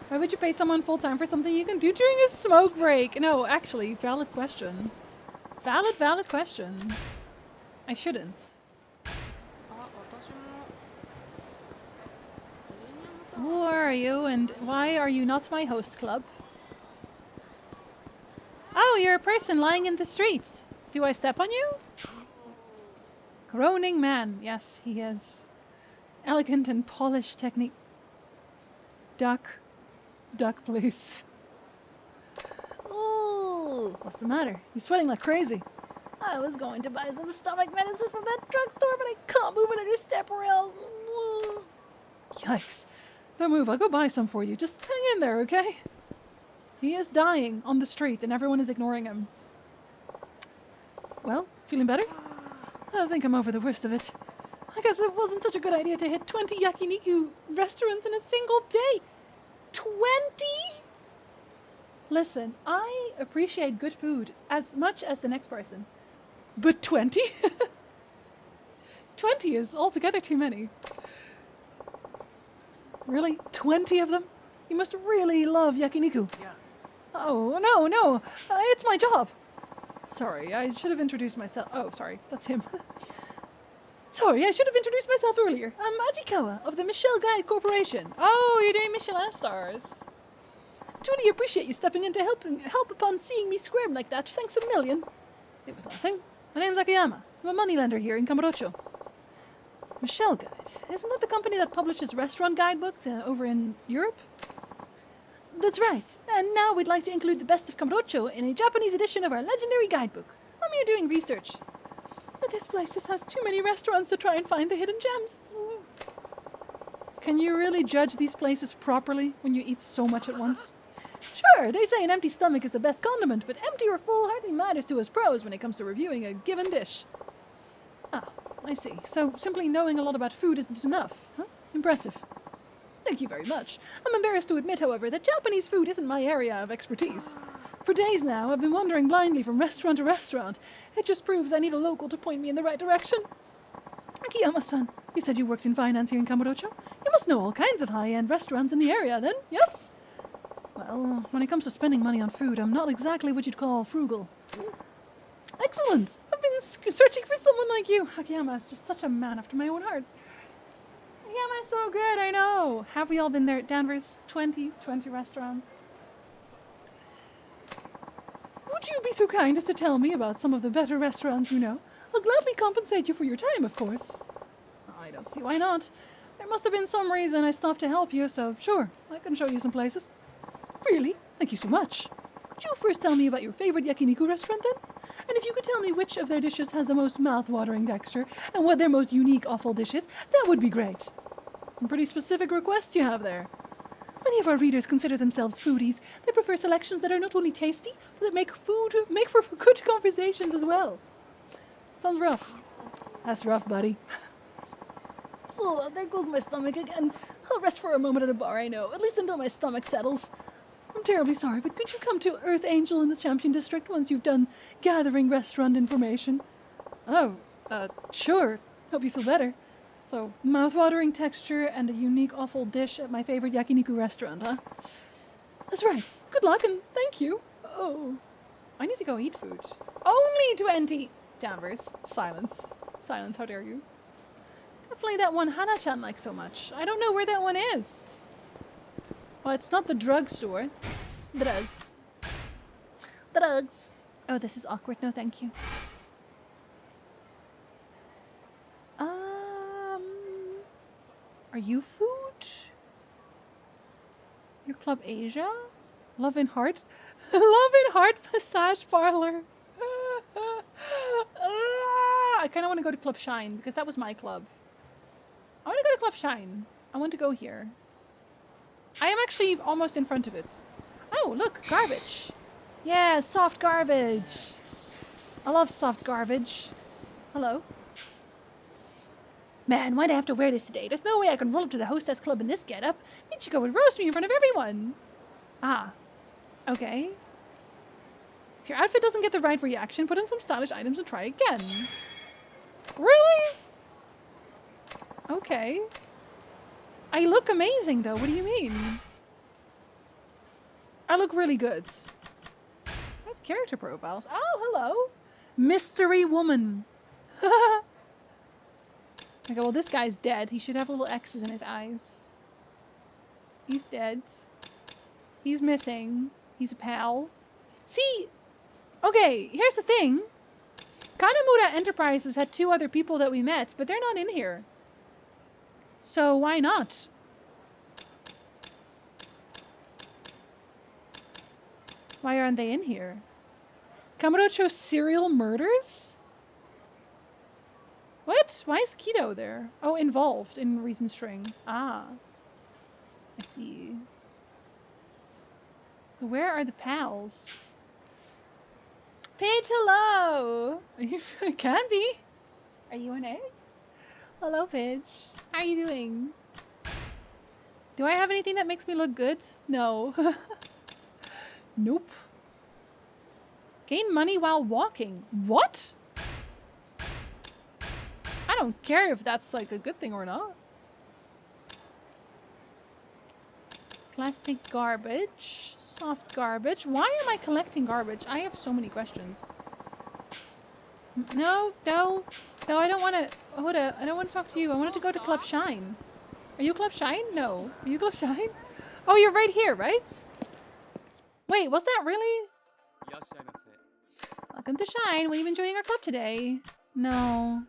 Why would you pay someone full-time for something you can do during a smoke break? No, actually, valid question. Valid question. I shouldn't. Who are you, and why are you not my host club? Oh, you're a person lying in the streets. Do I step on you? Groaning man. Yes, he is. Elegant and polished technique. Duck, please. Ooh, What's the matter? You're sweating like crazy. I was going to buy some stomach medicine from that drugstore, but I can't move another step or else. Ooh. Yikes. Don't move. I'll go buy some for you. Just hang in there, okay? He is dying on the street and everyone is ignoring him. Well, feeling better? I think I'm over the worst of it. I guess it wasn't such a good idea to hit 20 yakiniku restaurants in a single day. 20? Listen, I appreciate good food as much as the next person. But 20? 20 is altogether too many. Really? 20 of them? You must really love yakiniku. Yeah. Oh, no. It's my job. Sorry, I should have introduced myself. Oh, sorry, that's him. Sorry, I should have introduced myself earlier. I'm Ajikawa of the Michelle Guide Corporation. Oh, you're doing Michelin stars. I truly appreciate you stepping in to help upon seeing me squirm like that. Thanks a million. It was nothing. My name's Akiyama. I'm a moneylender here in Kamurocho. Michelle Guide. Isn't that the company that publishes restaurant guidebooks over in Europe? That's right. And now we'd like to include the best of Kamurocho in a Japanese edition of our legendary guidebook. I'm here doing research. But this place just has too many restaurants to try and find the hidden gems. Can you really judge these places properly when you eat so much at once? Sure, they say an empty stomach is the best condiment, but empty or full hardly matters to us pros when it comes to reviewing a given dish. Ah, I see. So simply knowing a lot about food isn't enough, huh? Impressive. Thank you very much. I'm embarrassed to admit, however, that Japanese food isn't my area of expertise. For days now, I've been wandering blindly from restaurant to restaurant. It just proves I need a local to point me in the right direction. Akiyama-san, you said you worked in finance here in Kamurocho? You must know all kinds of high-end restaurants in the area, then, yes? Well, when it comes to spending money on food, I'm not exactly what you'd call frugal. Excellent! I've been searching for someone like you. Akiyama is just such a man after my own heart. Akiyama's so good, I know. Have we all been there at Danvers? 20 restaurants. Would you be so kind as to tell me about some of the better restaurants you know? I'll gladly compensate you for your time, of course. I don't see why not. There must have been some reason I stopped to help you, so sure, I can show you some places. Really? Thank you so much. Could you first tell me about your favorite yakiniku restaurant then? And if you could tell me which of their dishes has the most mouth-watering texture and what their most unique offal dish is, that would be great. Some pretty specific requests you have there. Many of our readers consider themselves foodies. They prefer selections that are not only tasty, but that make for good conversations as well. Sounds rough. That's rough, buddy. Oh, there goes my stomach again. I'll rest for a moment at a bar, I know, at least until my stomach settles. I'm terribly sorry, but could you come to Earth Angel in the Champion District once you've done gathering restaurant information? Oh, sure. Hope you feel better. So, mouth-watering texture and a unique offal dish at my favorite yakiniku restaurant, huh? That's right. Good luck and thank you. Oh, I need to go eat food. Only 20! Danvers. Silence. Silence, how dare you. Definitely that one Hana-chan likes so much. I don't know where that one is. Well, it's not the drugstore. Drugs. Drugs. Oh, this is awkward. No, thank you. Are you food? Your Club Asia? Love in Heart? Love in Heart Massage Parlor. I kind of want to go to Club Shine because that was my club. I want to go to Club Shine. I want to go here. I am actually almost in front of it. Oh, look, garbage. Yeah, soft garbage. I love soft garbage. Hello. Man, why'd I have to wear this today? There's no way I can roll up to the hostess club in this getup. Michiko would roast me in front of everyone. Ah. Okay. If your outfit doesn't get the right reaction, put in some stylish items and try again. Really? Okay. I look amazing, though. What do you mean? I look really good. That's character profiles. Oh, hello. Mystery woman. Okay, well, this guy's dead. He should have little X's in his eyes. He's dead. He's missing. He's a pal. See? Okay, here's the thing. Kanemura Enterprises had 2 other people that we met, but they're not in here. So why not? Why aren't they in here? Kamurocho serial murders? What? Why is Kido there? Oh, involved in reason string. Ah. I see. So where are the pals? Paige, hello! It can be. Are you an A? Hello, Paige. How are you doing? Do I have anything that makes me look good? No. Nope. Gain money while walking. What? I don't care if that's like a good thing or not. Plastic garbage. Soft garbage. Why am I collecting garbage? I have so many questions. No, no. No, I don't want to... Hoda, I don't want to talk to you. I wanted to go to Club Shine. Are you Club Shine? No. Are you Club Shine? Oh, you're right here, right? Wait, was that really? Welcome to Shine. Will you be enjoying our club today? No.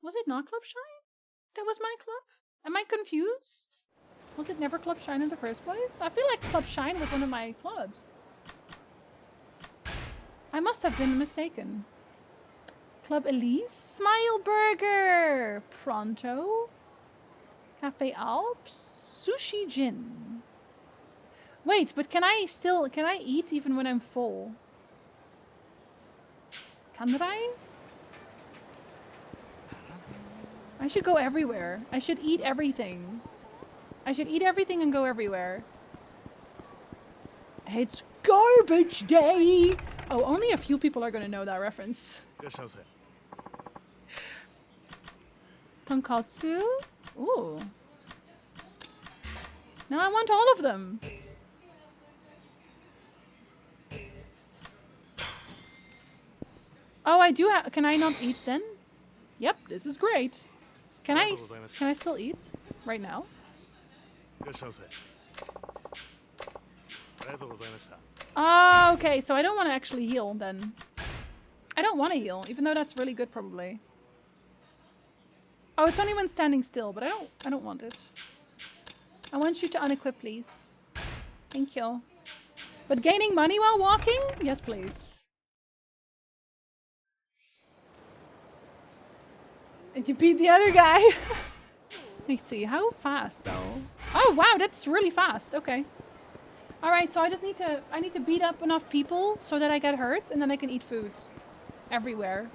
Was it not Club Shine? That was my club? Am I confused? Was it never Club Shine in the first place? I feel like Club Shine was one of my clubs. I must have been mistaken. Club Elise? Smile Burger! Pronto? Cafe Alps? Sushi Gin. Wait, but can I eat even when I'm full? Can I? I should go everywhere. I should eat everything. I should eat everything and go everywhere. It's garbage day! Oh, only a few people are gonna know that reference. Tonkatsu? Ooh. Now I want all of them. Oh, I do have... Can I not eat then? Yep, this is great. Can I still eat right now? Oh, okay, so I don't want to actually heal then. I don't want to heal, even though that's really good probably. Oh, it's only when standing still, but I don't want it. I want you to unequip, please. Thank you. But gaining money while walking? Yes, please. And you beat the other guy. Let's see, how fast though? Oh wow, that's really fast. Okay. Alright, so I need to beat up enough people so that I get hurt and then I can eat food. Everywhere.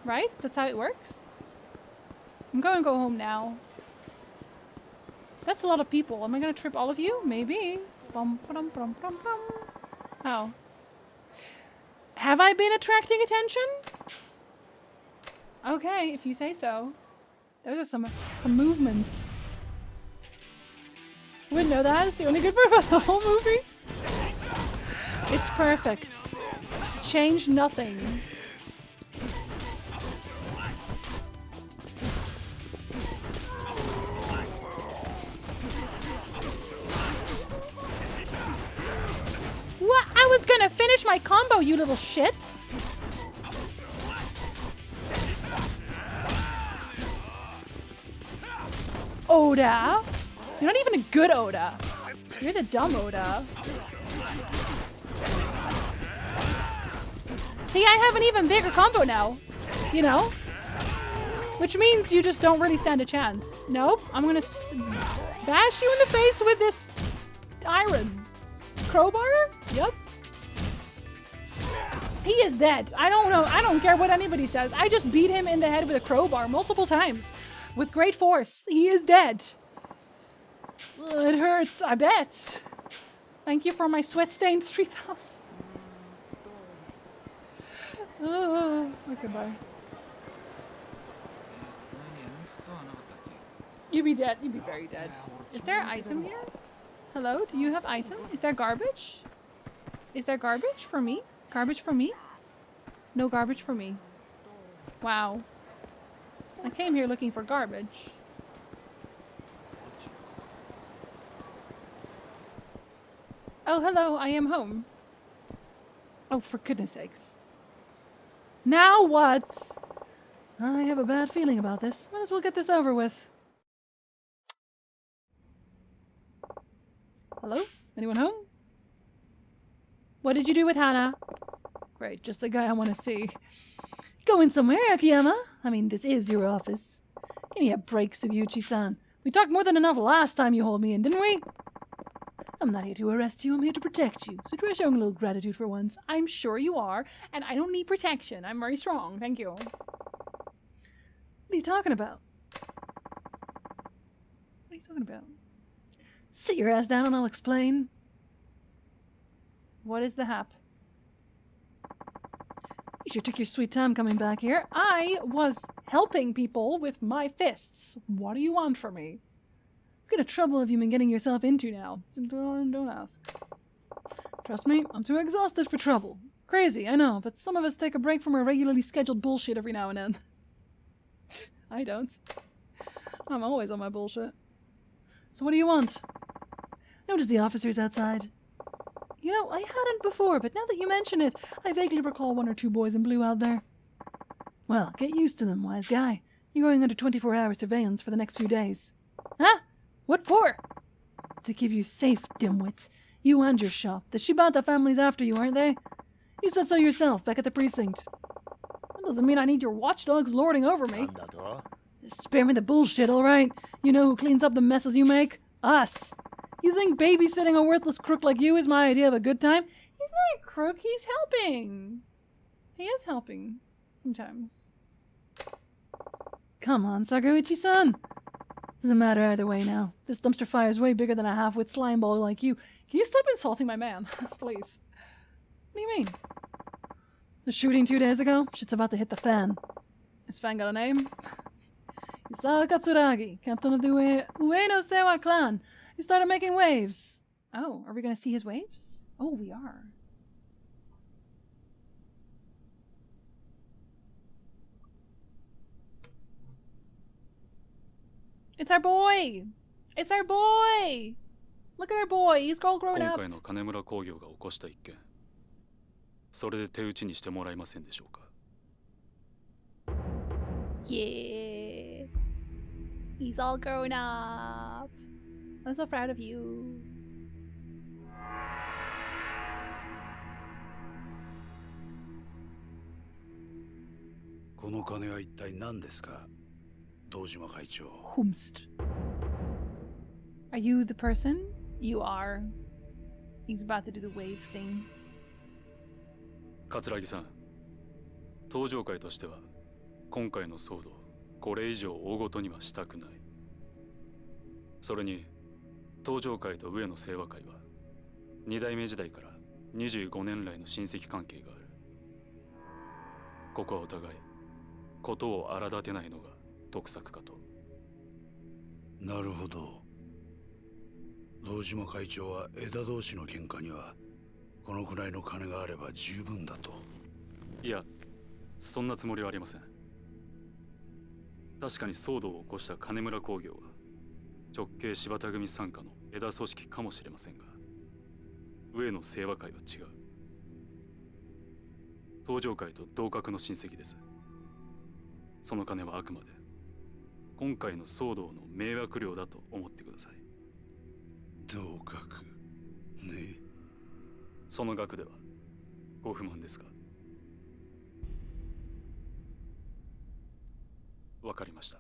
Right? That's how it works? I'm going to go home now. That's a lot of people. Am I going to trip all of you? Maybe. Bum, ba-dum, bum, bum, bum. Oh. Have I been attracting attention? Okay, if you say so. Those are some movements. Wouldn't know that. It's the only good part about the whole movie. It's perfect. Change nothing. What? I was gonna finish my combo, you little shit. Oda. You're not even a good Oda. You're the dumb Oda. See, I have an even bigger combo now. You know? Which means you just don't really stand a chance. Nope. I'm gonna bash you in the face with this iron crowbar? Yep. He is dead. I don't know. I don't care what anybody says. I just beat him in the head with a crowbar multiple times. With great force. He is dead. It hurts, I bet. Thank you for my sweat-stained 3000. Okay, bye. You'd be dead. You'd be very dead. Is there an item here? Hello? Do you have item? Is there garbage? Is there garbage for me? Garbage for me? No garbage for me. Wow. I came here looking for garbage. Oh, hello, I am home. Oh, for goodness sakes. Now what? I have a bad feeling about this. Might as well get this over with. Hello? Anyone home? What did you do with Hannah? Great, just the guy I want to see. Going somewhere, Akiyama? I mean, this is your office. Give me a break, Sugiyuchi-san. We talked more than enough last time you hauled me in, didn't we? I'm not here to arrest you, I'm here to protect you. So try showing a little gratitude for once. I'm sure you are, and I don't need protection. I'm very strong, thank you. What are you talking about? What are you talking about? Sit your ass down and I'll explain. What is the hap? You sure took your sweet time coming back here. I was helping people with my fists. What do you want from me? What kind of trouble have you been getting yourself into now? Don't ask. Trust me, I'm too exhausted for trouble. Crazy, I know, but some of us take a break from our regularly scheduled bullshit every now and then. I don't. I'm always on my bullshit. So what do you want? Notice the officers outside. You know, I hadn't before, but now that you mention it, I vaguely recall one or two boys in blue out there. Well, get used to them, wise guy. You're going under 24-hour surveillance for the next few days. Huh? What for? To keep you safe, dimwit. You and your shop. The Shibata family's after you, aren't they? You said so yourself back at the precinct. That doesn't mean I need your watchdogs lording over me. Spare me the bullshit, all right? You know who cleans up the messes you make? Us. You think babysitting a worthless crook like you is my idea of a good time? He's not a crook, he's helping. He is helping. Sometimes. Come on, Sakuichi-san. Doesn't matter either way now. This dumpster fire is way bigger than a half-wit slime ball like you. Can you stop insulting my man? Please. What do you mean? The shooting 2 days ago? Shit's about to hit the fan. His fan got a name? Isawa Katsuragi, captain of the Ueno Sewa clan. He started making waves. Oh, are we gonna see his waves? Oh, we are. It's our boy! It's our boy! Look at our boy, he's all grown up. 今回の金村工業が起こした一件、それで手打ちにしてもらえませんでしょうか。Yeah. He's all grown up. I'm so proud of you. この金は一体何ですか、堂島会長。Whomst. Are you the person? You are. He's about to do the wave thing. 桂木さん、登場会としては今回の騒動、これ以上大ごとにはしたくない。それに登場会と上野清和会は2代目時代から25年来の親戚関係がある。ここはお互いことを荒立てないのが得策かと。なるほど。堂島会長は枝同士の喧嘩にはこのくらいの金があれば十分だと。いや、そんなつもりはありません。確かに騒動を起こした金村工業は直系柴田組傘下の枝組織かもしれませんが、上野清和会は違う。登場会と同格の親戚です。その金はあくまで今回の騒動の迷惑料だと思ってください。同格ね。その額ではご不満ですか。わかりました。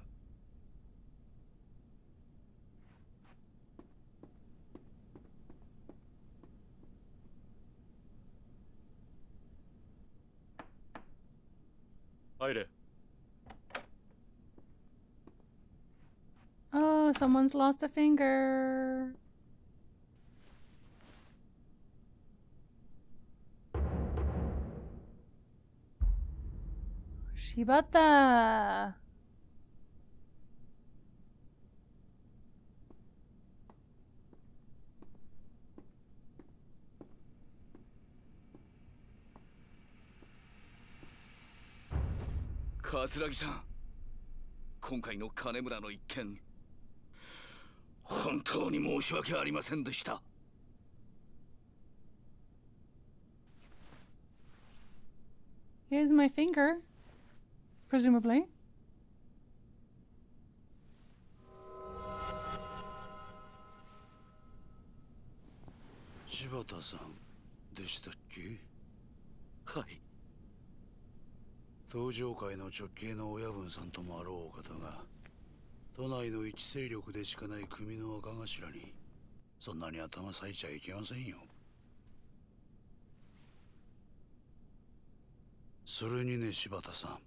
入れ。Oh, someone's lost a finger. Shibata. Katsuragiさん、今回の金村の一件、本当に申し訳ありませんでした。Here's my finger. Presumably. 柴田さんでしたっけ。はい。登場会の直系の親分さんともあろうお方が都内の一勢力でしかない組の若頭にそんなに頭割いちゃいけませんよ。それにね、柴田さん、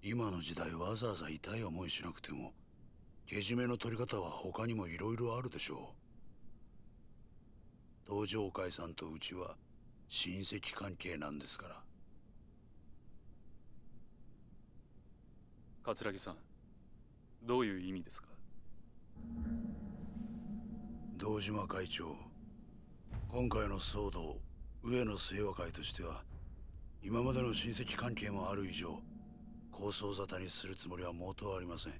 今の時代わざわざ痛い思いしなくてもけじめの取り方は他にもいろいろあるでしょう。登場会さんとうちは親戚関係なんですから。桂木さん、どういう意味ですか。堂島会長、今回の騒動上野清和会としては今までの親戚関係もある以上抗争沙汰にするつもりは毛頭ありません。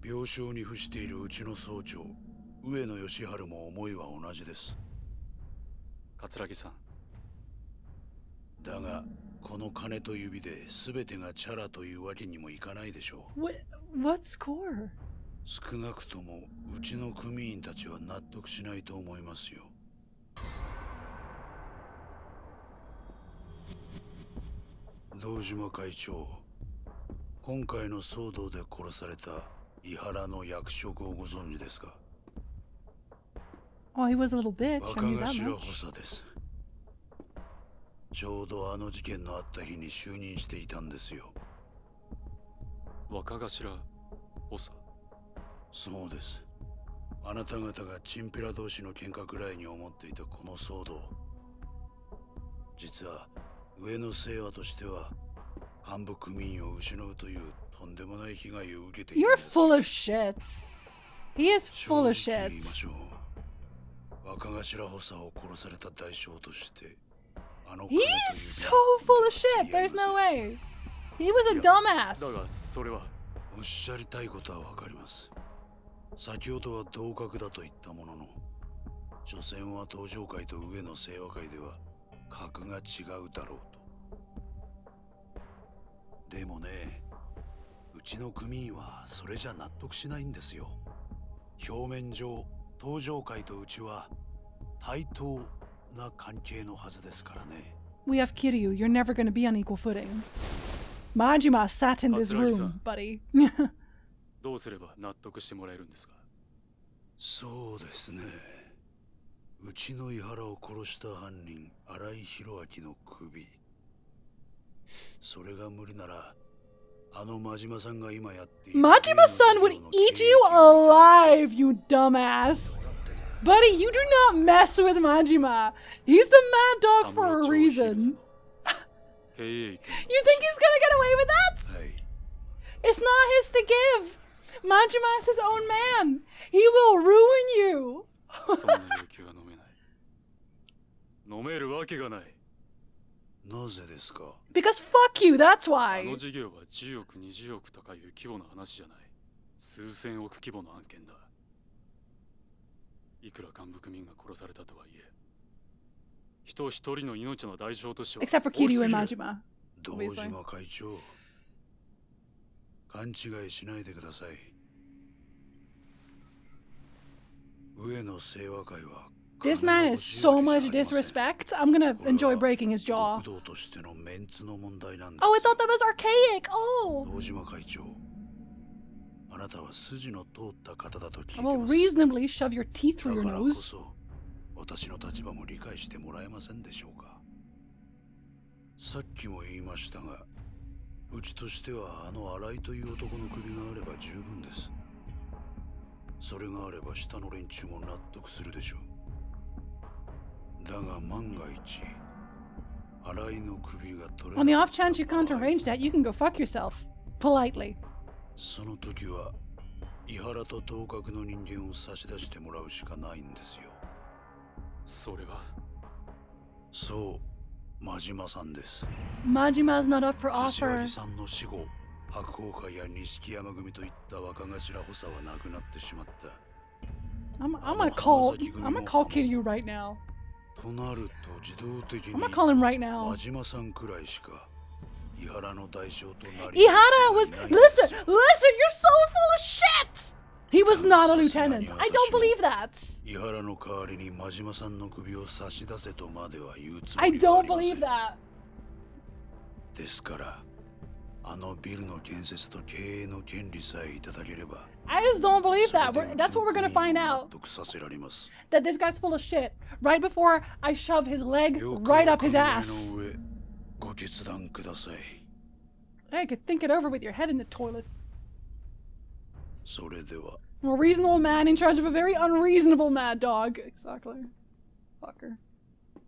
病床に伏しているうちの総長上野義治も思いは同じです。桂木さん、だがこの金と指で全てがチャラというわけにもいかないでしょう。 What score? 少なくともうちの組員たちは納得しないと思いますよ。堂島会長、今回の騒動で殺された伊原の役職をご存知ですか？ Oh, he was a little bitch. I 若 knew that 頭 much. 補佐です。ちょうどあの事件のあった日に就任していたんですよ。若頭補佐。そうです。あなた方がチンピラ同士の喧嘩くらいに思っていたこの騒動、実は上野清和としては幹部組員を失うというとんでもない被害を受けているん You're です。 full of shit. He is 正 full 直 of shit. 言いましょう。若頭補佐を殺された代償としてあの He's so full of shit. There's no way. He was a だ dumbass. がそれはおっしゃりたいことはわかります。先ほどは同格だと言ったものの、所詮は東上会と上野清和会では格が違うだろうと。でもね、うちの組員はそれじゃ納得しないんですよ。表面上東上会とうちは対等な関係のはずですからね。 We have Kiryu. You're never going to be on equal footing. Majima sat in this room, Katsuragi-san. buddy. どうすれば納得してもらえるんですか？そうですね。うちの伊原を殺した犯人新井宏明の首、それが無理ならあの真島さんが今やっている Majima-san would eat you alive, you dumbass. Buddy, you do not mess with Majima. He's the mad dog for a reason. You think he's gonna get away with that? はい。 It's not his to give. Majima is his own man. He will ruin you. そんな要求は飲めない。飲めるわけがない。なぜですか？ Because fuck you, that's あ why. の事業は10億20億とかいう規模の話じゃない。数千億規模の案件だ。いくら幹部組員が殺されたとはいえ、人一人の命の代償としては Except for 大き Kiryu す and ぎる。 Majima. 堂島会長、勘違いしないでください。上野清和会は This man is so much disrespect. I'm gonna enjoy breaking his jaw. 国道としてのメンツの問題なんです。 Oh, I thought that was archaic. Oh. 堂島会長、あなたは筋の通った方だと聞いて Well, ます。 reasonably shove your teeth だ through か your らこ nose. そ私の立場も理解してもらえませんでしょうか。さっきも言いましたが、うちとしてはあの新井という男の首があれば十分です。それがあれば下の連中も納得するでしょう。だが万が一新井の首が取れ On the な off かった chance you can't 場合、 arrange that, you can go fuck yourself. Politely. その時は伊原と同格の人間を差し出してもらうしかないんですよ。それはそう、真島さんです。 Majima's not up for 柏 offer. 木さんの死後、白鵬会や錦山組といった若頭補佐はなくなってしまった。 I'm gonna call Kiryu right now. となると自動的に I'm gonna call him right now. 真島さんくらいしか伊原の代償となり Ihara was. Listen, you're so full of shit! He was not a lieutenant. I don't believe that. 伊原の代わりに真島さんの首を差し出せとまでは言うつも I りはあ don't りません。 believe that. ですからあのビルの建設と経営の権利さえいただければ I just don't believe それ that. で That's what we're gonna find 納 out. 得させられます。 That this guy's full of shit. Right before I shove his leg よく right お up 考 his え ass. の上ご決断ください。 I could think it over with your head in the toilet. それでは A reasonable man in charge of a very unreasonable mad dog. Exactly. Fucker.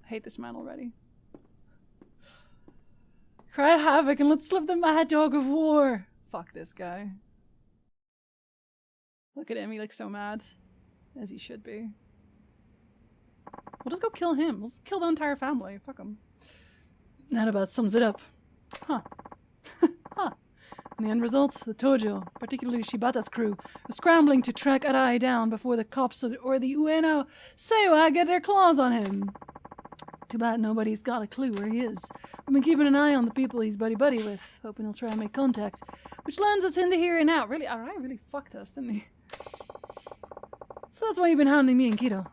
I hate this man already. Cry havoc and let's live the mad dog of war. Fuck this guy. Look at him, he looks so mad. As he should be. We'll just go kill him. We'll just kill the entire family. Fuck him. That about sums it up. Huh. Huh. And the end result, the Tojo, particularly Shibata's crew, are scrambling to track Arai down before the cops or the Ueno Seiwa get their claws on him. Too bad nobody's got a clue where he is. We've been keeping an eye on the people he's buddy-buddy with, hoping he'll try and make contact, which lands us in the here and now. Really, Arai really fucked us, didn't he? So that's why you've been hounding me and Kido.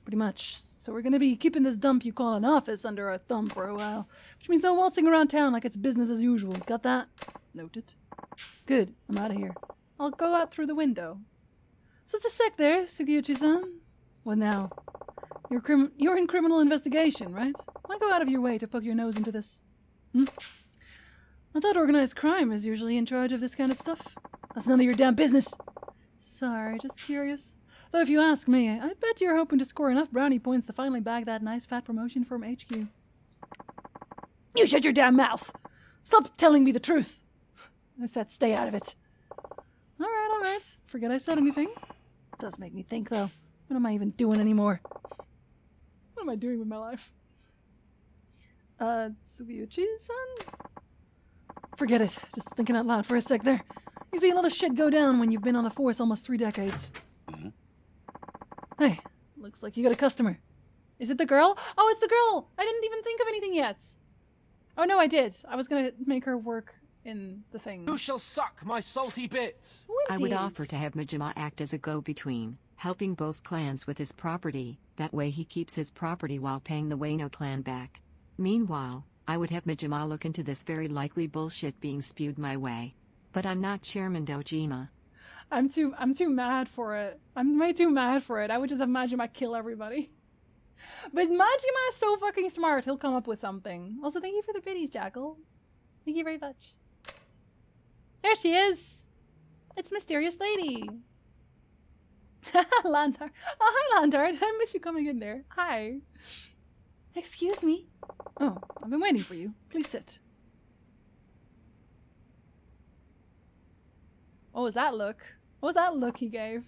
Pretty much. So we're gonna be keeping this dump you call an office under our thumb for a while, which means no waltzing around town like it's business as usual. Got that? Noted. Good. I'm out of here. I'll go out through the window. So it's a sec there, Sugiyuchi-san. What now? You're in criminal investigation, right? Why go out of your way to poke your nose into this? I thought organized crime is usually in charge of this kind of stuff. That's none of your damn business. Sorry, just curious. Though if you ask me, I bet you're hoping to score enough brownie points to finally bag that nice fat promotion from HQ. You shut your damn mouth! Stop telling me the truth! I said stay out of it. Alright. Forget I said anything. It does make me think, though. What am I even doing anymore? What am I doing with my life? Sugiyuchi-san? Forget it. Just thinking out loud for a sec there. You see a lot of shit go down when you've been on the force almost 3 decades. Hey, looks like you got a customer. Is it the girl? Oh, it's the girl! I didn't even think of anything yet. Oh no, I did. I was gonna make her work in the thing. Who shall suck my salty bits? I would offer to have Majima act as a go-between, helping both clans with his property. That way he keeps his property while paying the Wano clan back. Meanwhile, I would have Majima look into this very likely bullshit being spewed my way. But I'm not Chairman Dojima. I'm too mad for it. I'm way too mad for it. I would just have Majima kill everybody. But Majima is so fucking smart. He'll come up with something. Also, thank you for the biddies, Jackal. Thank you very much. There she is. It's Mysterious Lady. Landar. Oh, hi, Landar. I miss you coming in there. Hi. Excuse me. Oh, I've been waiting for you. Please sit. What was that look? What was that look he gave?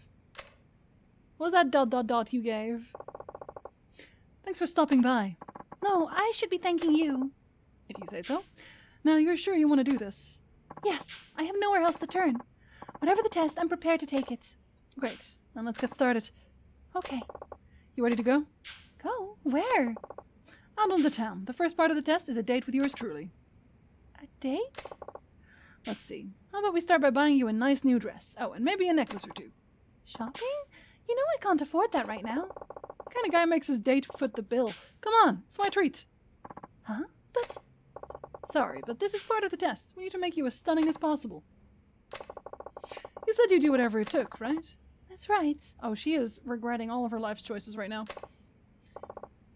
What was that ... you gave? Thanks for stopping by. No, I should be thanking you. If you say so. Now, you're sure you want to do this? Yes, I have nowhere else to turn. Whatever the test, I'm prepared to take it. Great. Then let's get started. Okay. You ready to go? Go? Where? Out on the town. The first part of the test is a date with yours truly. A date? Let's see. How about we start by buying you a nice new dress? Oh, and maybe a necklace or two. Shopping? You know I can't afford that right now. What kind of guy makes his date foot the bill? Come on, it's my treat. Huh? But... Sorry, but this is part of the test. We need to make you as stunning as possible. You said you'd do whatever it took, right? That's right. Oh, she is regretting all of her life's choices right now.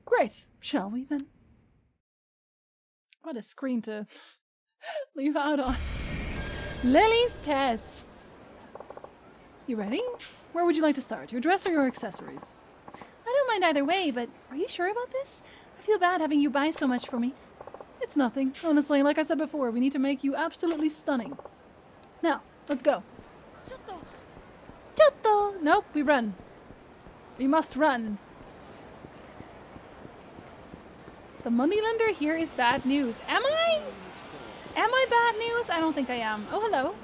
Great. Shall we, then? What a screen to leave out on. Lily's test. You ready? Where would you like to start? Your dress or your accessories? I don't mind either way, but are you sure about this? I feel bad having you buy so much for me. It's nothing. Honestly, like I said before, we need to make you absolutely stunning. Now, let's go. Chotto! Nope, we run. We must run. The moneylender here is bad news. Am I? Am I bad news? I don't think I am. Oh, hello.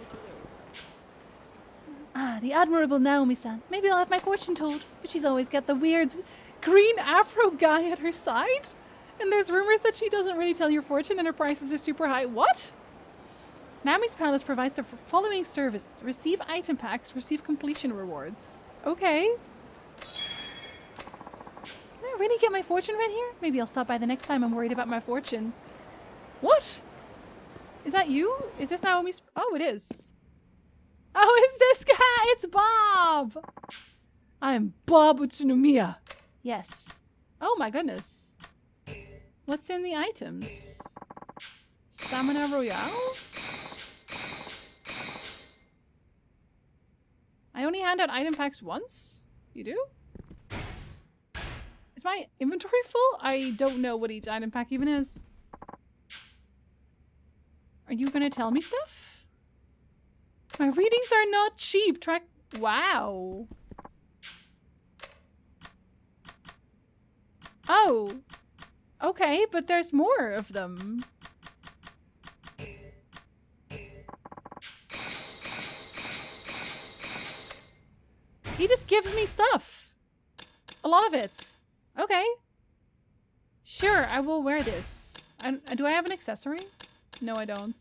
Ah, the admirable Naomi-san. Maybe I'll have my fortune told. But she's always got the weird green afro guy at her side. And there's rumors that she doesn't really tell your fortune and her prices are super high. What? Naomi's Palace provides the following service. Receive item packs, receive completion rewards. Okay. Can I really get my fortune read here? Maybe I'll stop by the next time I'm worried about my fortune. What? Is that you? Is this Naomi's? Oh, it is. Oh, it's this guy! It's Bob! I'm Bob Utsunomiya. Yes. Oh my goodness. What's in the items? Stamina Royale? I only hand out item packs once? You do? Is my inventory full? I don't know what each item pack even is. Are you gonna tell me stuff? My readings are not cheap. Track. Wow. Oh. Okay, but there's more of them. He just gives me stuff. A lot of it. Okay. Sure, I will wear this. Do I have an accessory? No, I don't.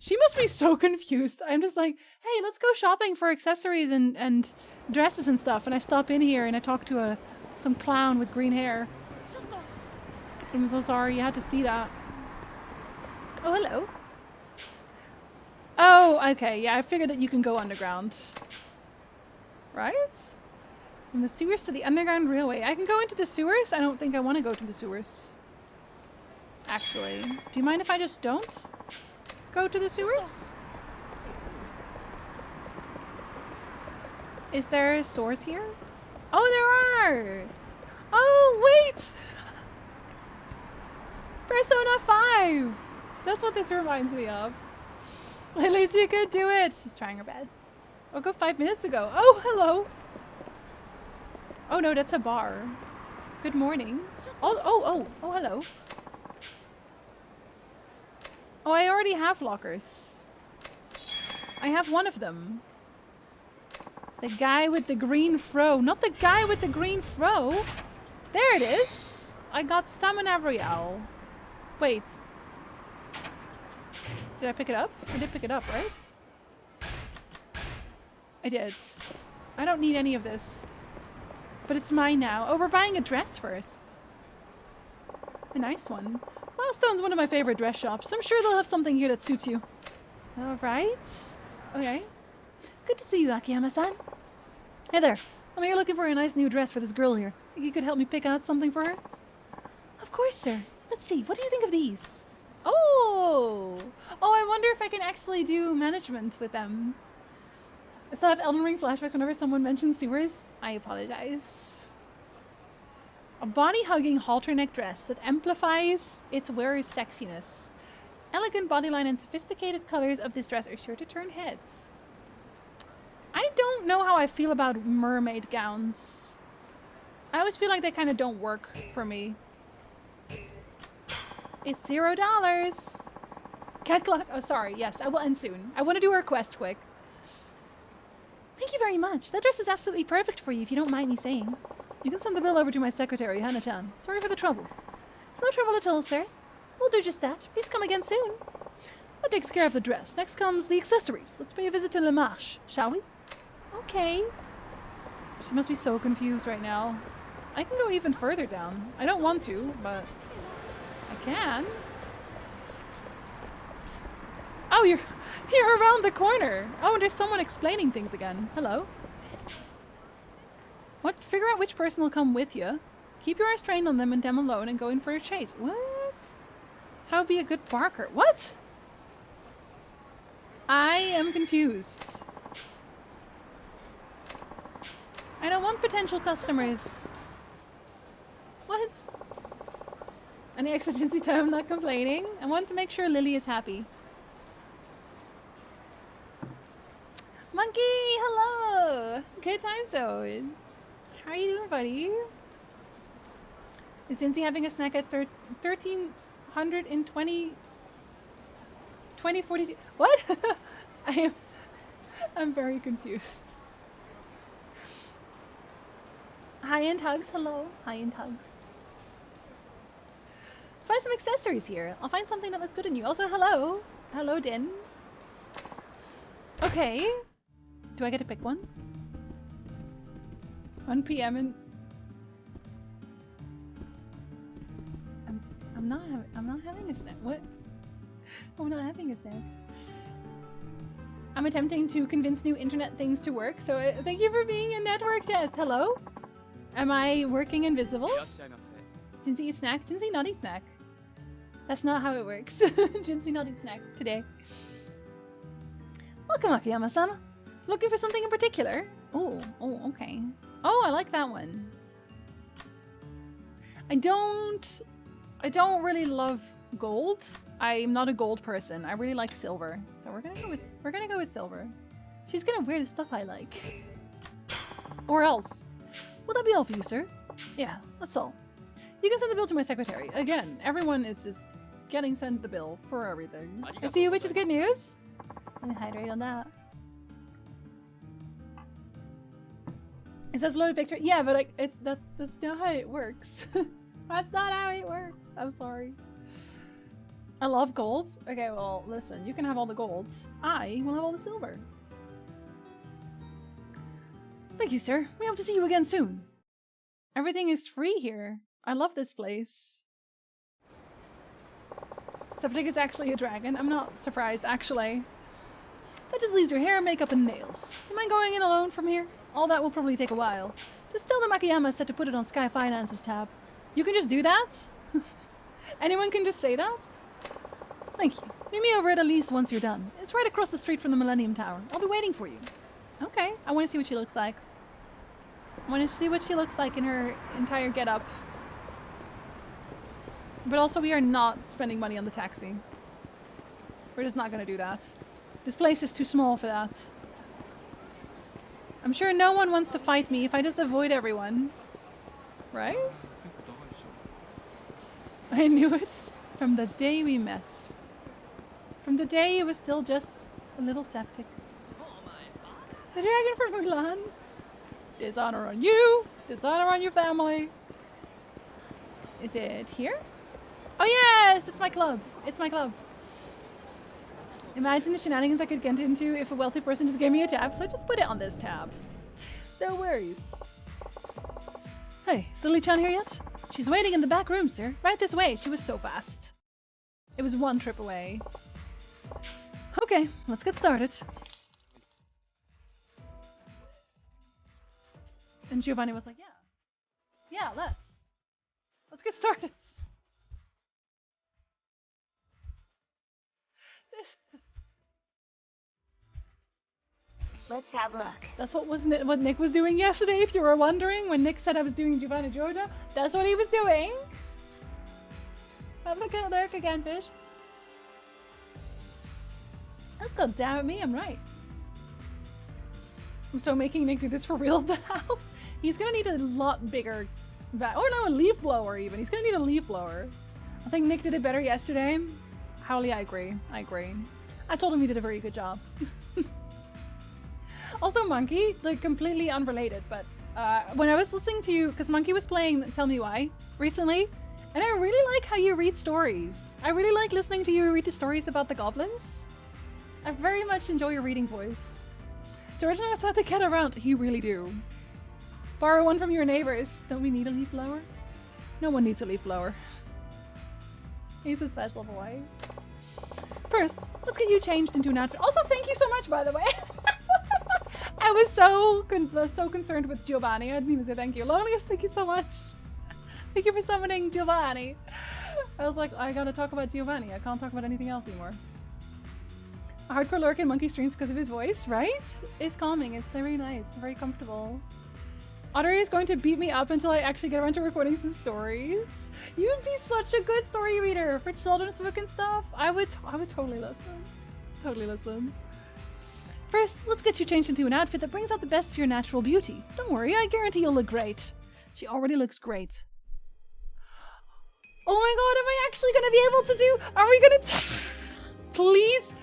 She must be so confused. I'm just like, hey, let's go shopping for accessories and dresses and stuff. And I stop in here and I talk to some clown with green hair. I'm so sorry, you had to see that. Oh, hello. Oh, okay, yeah, I figured that you can go underground. Right? From the sewers to the underground railway. I can go into the sewers? I don't think I want to go to the sewers. Actually. Do you mind if I just don't go to the sewers? Is there stores here? Oh, there are! Oh, wait! Persona 5! That's what this reminds me of. At least you could do it! She's trying her best. Oh, go 5 minutes ago. Oh, hello! Oh no, that's a bar. Good morning. Oh, hello. Oh, I already have lockers. I have one of them. The guy with the green fro. Not the guy with the green fro. There it is. I got Stamina Royale. Wait. Did I pick it up? I did pick it up, right? I did. I don't need any of this. But it's mine now. Oh, we're buying a dress first. A nice one. Milestone's one of my favorite dress shops. I'm sure they'll have something here that suits you. Alright. Okay. Good to see you, Akiyama-san. Hey there. I'm here looking for a nice new dress for this girl here. Think you could help me pick out something for her? Of course, sir. Let's see. What do you think of these? Oh! Oh, I wonder if I can actually do management with them. I still have Elden Ring flashbacks whenever someone mentions sewers. I apologize. A body-hugging halter neck dress that amplifies its wearer's sexiness. Elegant bodyline and sophisticated colors of this dress are sure to turn heads. I don't know how I feel about mermaid gowns. I always feel like they kind of don't work for me. It's $0. Cat clock. Oh, sorry. Yes, I will end soon. I want to do her quest quick. Thank you very much. That dress is absolutely perfect for you, if you don't mind me saying. You can send the bill over to my secretary, Hana-chan. Sorry for the trouble. It's no trouble at all, sir. We'll do just that. Please come again soon. That takes care of the dress. Next comes the accessories. Let's pay a visit to Le Marche, shall we? Okay. She must be so confused right now. I can go even further down. I don't want to, but I can. Oh, you're around the corner. Oh, and there's someone explaining things again. Hello. What? Figure out which person will come with you. Keep your eyes trained on them and them alone and go in for a chase. What? That's how to be a good barker. What? I am confused. I don't want potential customers. What? Any exigency time, I'm not complaining. I want to make sure Lily is happy. Monkey, hello! Good time zone. How are you doing, buddy? Is Jinsey having a snack at 1320? 2042? What? I'm very confused. High-end hugs, hello. High-end hugs. Let's find some accessories here. I'll find something that looks good on you. Also, hello. Hello, Din. Okay. Do I get to pick one? 1 p.m. and I'm not having a snack. What? I'm not having a snack. I'm attempting to convince new internet things to work, so thank you for being a network test. Hello? Am I working invisible? Jinsey eat snack? Jinsey not eat snack. That's not how it works. Jinsey not eat snack today. Welcome, Akiyama-sama. Looking for something in particular? Oh, okay. Oh, I like that one. I don't really love gold. I'm not a gold person. I really like silver. So we're gonna go with silver. She's gonna wear the stuff I like. Or else. Will that be all for you, sir? Yeah, that's all. You can send the bill to my secretary. Again, everyone is just getting sent the bill for everything. I see you, which is good news. Let me hydrate on that. It says loaded picture. Yeah, but that's not how it works. That's not how it works. I'm sorry. I love golds. Okay, well, listen. You can have all the golds. I will have all the silver. Thank you, sir. We hope to see you again soon. Everything is free here. I love this place. Septic is actually a dragon. I'm not surprised, actually. That just leaves your hair, makeup, and nails. Am I going in alone from here? All that will probably take a while. Just tell the Makiyama said to put it on Sky Finance's tab. You can just do that? Anyone can just say that? Thank you. Meet me over at Elise once you're done. It's right across the street from the Millennium Tower. I'll be waiting for you. Okay, I want to see what she looks like. I want to see what she looks like in her entire getup. But also, we are not spending money on the taxi. We're just not going to do that. This place is too small for that. I'm sure no one wants to fight me if I just avoid everyone. Right? I knew it from the day we met. From the day it was still just a little septic. The dragon from Mulan. Dishonor on you. Dishonor on your family. Is it here? Oh yes! It's my club. It's my club. Imagine the shenanigans I could get into if a wealthy person just gave me a tab, so I just put it on this tab. No worries. Hey, is Lily-chan here yet? She's waiting in the back room, sir. Right this way. She was so fast. It was one trip away. Okay, let's get started. And Giovanni was like, yeah, let's get started. Let's have a look. That's what Nick was doing yesterday, if you were wondering. When Nick said I was doing Giovanni Georgia, that's what he was doing. Have a good look again, fish. Oh, God damn it, me, I'm right. I'm so making Nick do this for real at the house. He's gonna need a lot bigger, or no, a leaf blower even. He's gonna need a leaf blower. I think Nick did it better yesterday. Howley, I agree. I told him he did a very good job. Also, Monkey, like completely unrelated, but when I was listening to you, because Monkey was playing Tell Me Why recently, and I really like how you read stories. I really like listening to you read the stories about the goblins. I very much enjoy your reading voice. George knows how to get around. You really do. Borrow one from your neighbors. Don't we need a leaf blower? No one needs a leaf blower. He's a special boy. First, let's get you changed into an outfit. Also, thank you so much, by the way. I was so concerned with Giovanni. I didn't even say thank you. Loneliest, thank you so much. Thank you for summoning Giovanni. I was like, I gotta talk about Giovanni. I can't talk about anything else anymore. A hardcore lurk in Monkey streams because of his voice, right? It's calming. It's very nice. Very comfortable. Otter is going to beat me up until I actually get around to recording some stories. You'd be such a good story reader for children's book and stuff. I would totally listen. Totally listen. First, let's get you changed into an outfit that brings out the best of your natural beauty. Don't worry, I guarantee you'll look great. She already looks great. Oh my god, am I actually gonna be able to do? Are we gonna? Please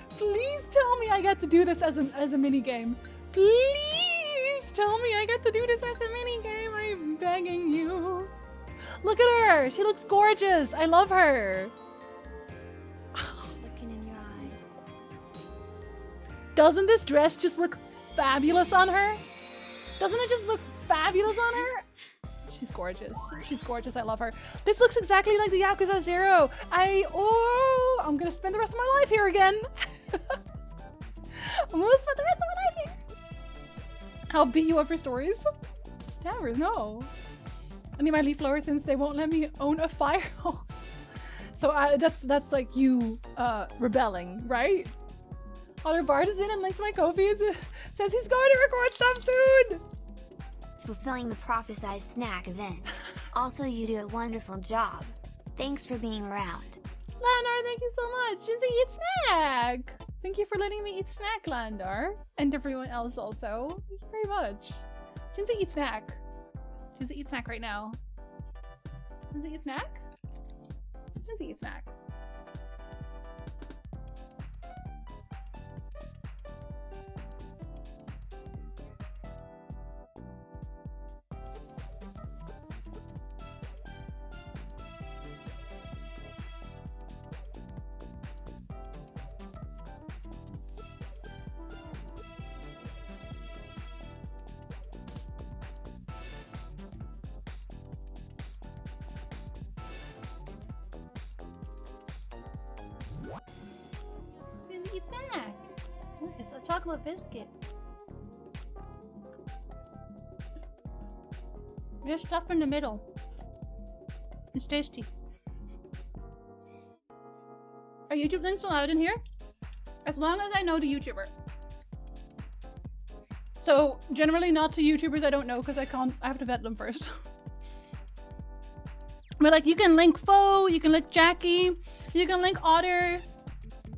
tell me I get to do this as a mini game. Please tell me I get to do this as a mini game. I'm begging you. Look at her. She looks gorgeous. I love her. Looking in your eyes. Doesn't this dress just look fabulous on her? Doesn't it just look fabulous on her? She's gorgeous. She's gorgeous. I love her. This looks exactly like the Yakuza 0. I'm gonna spend the rest of my life here again. I'm gonna spend the rest of my life here. I'll beat you up for stories. Towers, no. I need my leaf blower since they won't let me own a fire hose. So that's like you rebelling, right? Otter Bart is in and links my Ko-fi. Says he's going to record stuff soon. Fulfilling the prophesized snack event. Also, you do a wonderful job. Thanks for being around. Landar, thank you so much. Jinsei, eat snack. Thank you for letting me eat snack, Landar. And everyone else also. Thank you very much. Jinsei, eat snack. Jinsei, eat snack right now. Does he eat snack? Does he eat snack? Does he eat snack? Look, it's a chocolate biscuit. There's stuff in the middle. It's tasty. Are YouTube links allowed in here? As long as I know the YouTuber. So, generally not to YouTubers I don't know because I have to vet them first. But like, you can link Foe, you can link Jackie, you can link Otter,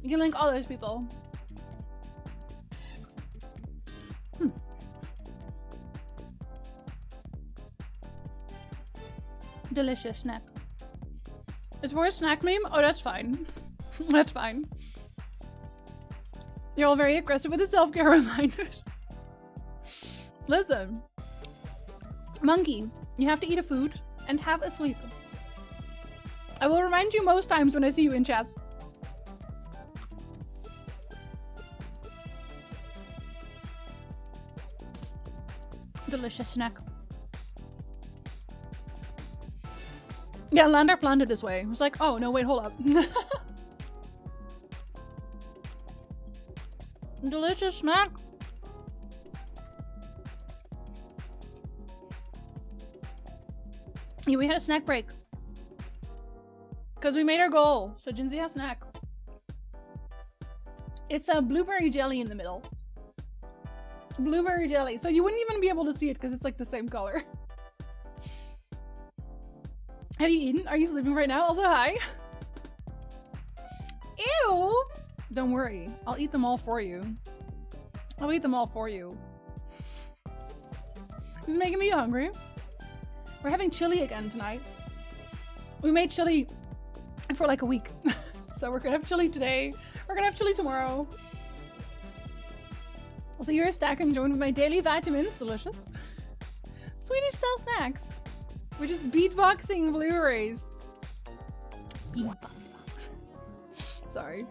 you can link all those people. Delicious snack. Is for a snack meme? Oh, that's fine. That's fine. You're all very aggressive with the self-care reminders. Listen. Monkey, you have to eat a food and have a sleep. I will remind you most times when I see you in chats. Delicious snack. Yeah, Lander planned it this way. It was like, oh, no, wait, hold up. Delicious snack. Yeah, we had a snack break. Because we made our goal. So Jinzi has snack. It's a blueberry jelly in the middle. Blueberry jelly. So you wouldn't even be able to see it because it's like the same color. Have you eaten? Are you sleeping right now? Also, hi. Ew. Don't worry. I'll eat them all for you. I'll eat them all for you. This is making me hungry. We're having chili again tonight. We made chili for like a week. So we're gonna have chili today. We're gonna have chili tomorrow. I'll see your stack and join with my daily vitamins. Delicious. Swedish style snacks. We're just beatboxing blueberries. Sorry.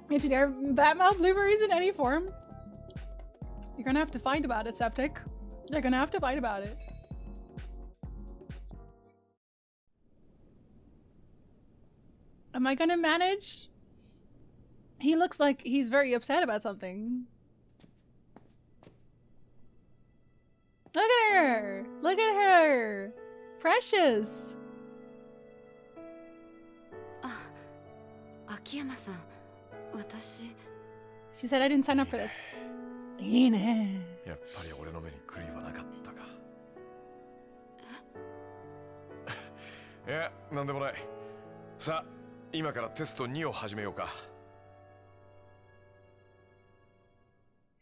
If you dare badmouth blueberries in any form, you're gonna have to fight about it, Septic. You're gonna have to fight about it. Am I gonna manage? He looks like he's very upset about something. Look at her! Look at her! Precious! Akiyama-san, watashi... She said I didn't sign up for this. いいね。やっぱり俺の目に狂いはなかったか。いや、なんでもない。さあ、今からテスト2を始めようか。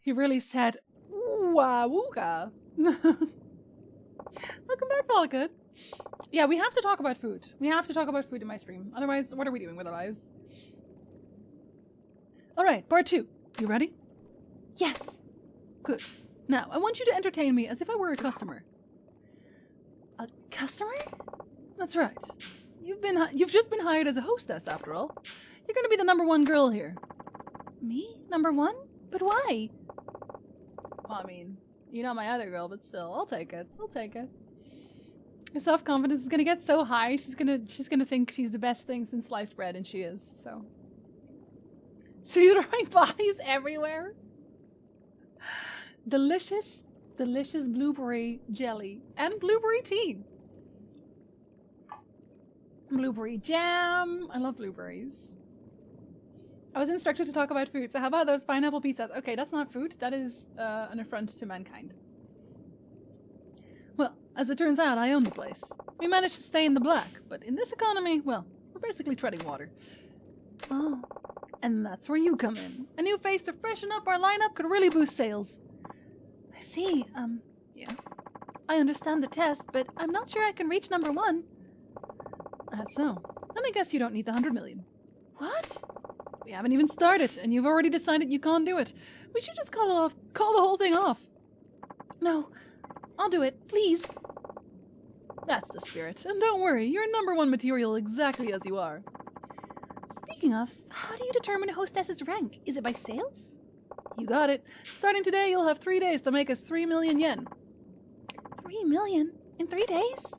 He really said, "Wawooga." Welcome back, Volga. Yeah, we have to talk about food. We have to talk about food in my stream. Otherwise, what are we doing with our lives? Alright, part 2. You ready? Yes! Good. Now, I want you to entertain me as if I were a customer. A customer? That's right. You've just been hired as a hostess, after all. You're gonna be the #1 girl here. Me? #1? But why? Well, I mean, you're not my other girl, but still, I'll take it. I'll take it. Her self-confidence is gonna get so high, she's gonna think she's the best thing since sliced bread, and she is, so. She's throwing bodies everywhere. Delicious, delicious blueberry jelly and blueberry tea. Blueberry jam. I love blueberries. I was instructed to talk about food, so how about those pineapple pizzas? Okay, that's not food. That is an affront to mankind. Well, as it turns out, I own the place. We managed to stay in the black, but in this economy, well, we're basically treading water. Oh, and that's where you come in. A new face to freshen up our lineup could really boost sales. I see, yeah. I understand the test, but I'm not sure I can reach number 1. That's so. Then I guess you don't need the 100 million. What? We haven't even started, and you've already decided you can't do it. We should just call it off. Call the whole thing off. No. I'll do it, please. That's the spirit. And don't worry, you're number 1 material exactly as you are. Speaking of, how do you determine a hostess's rank? Is it by sales? You got it. Starting today, you'll have 3 days to make us 3 million yen. 3 million? In 3 days?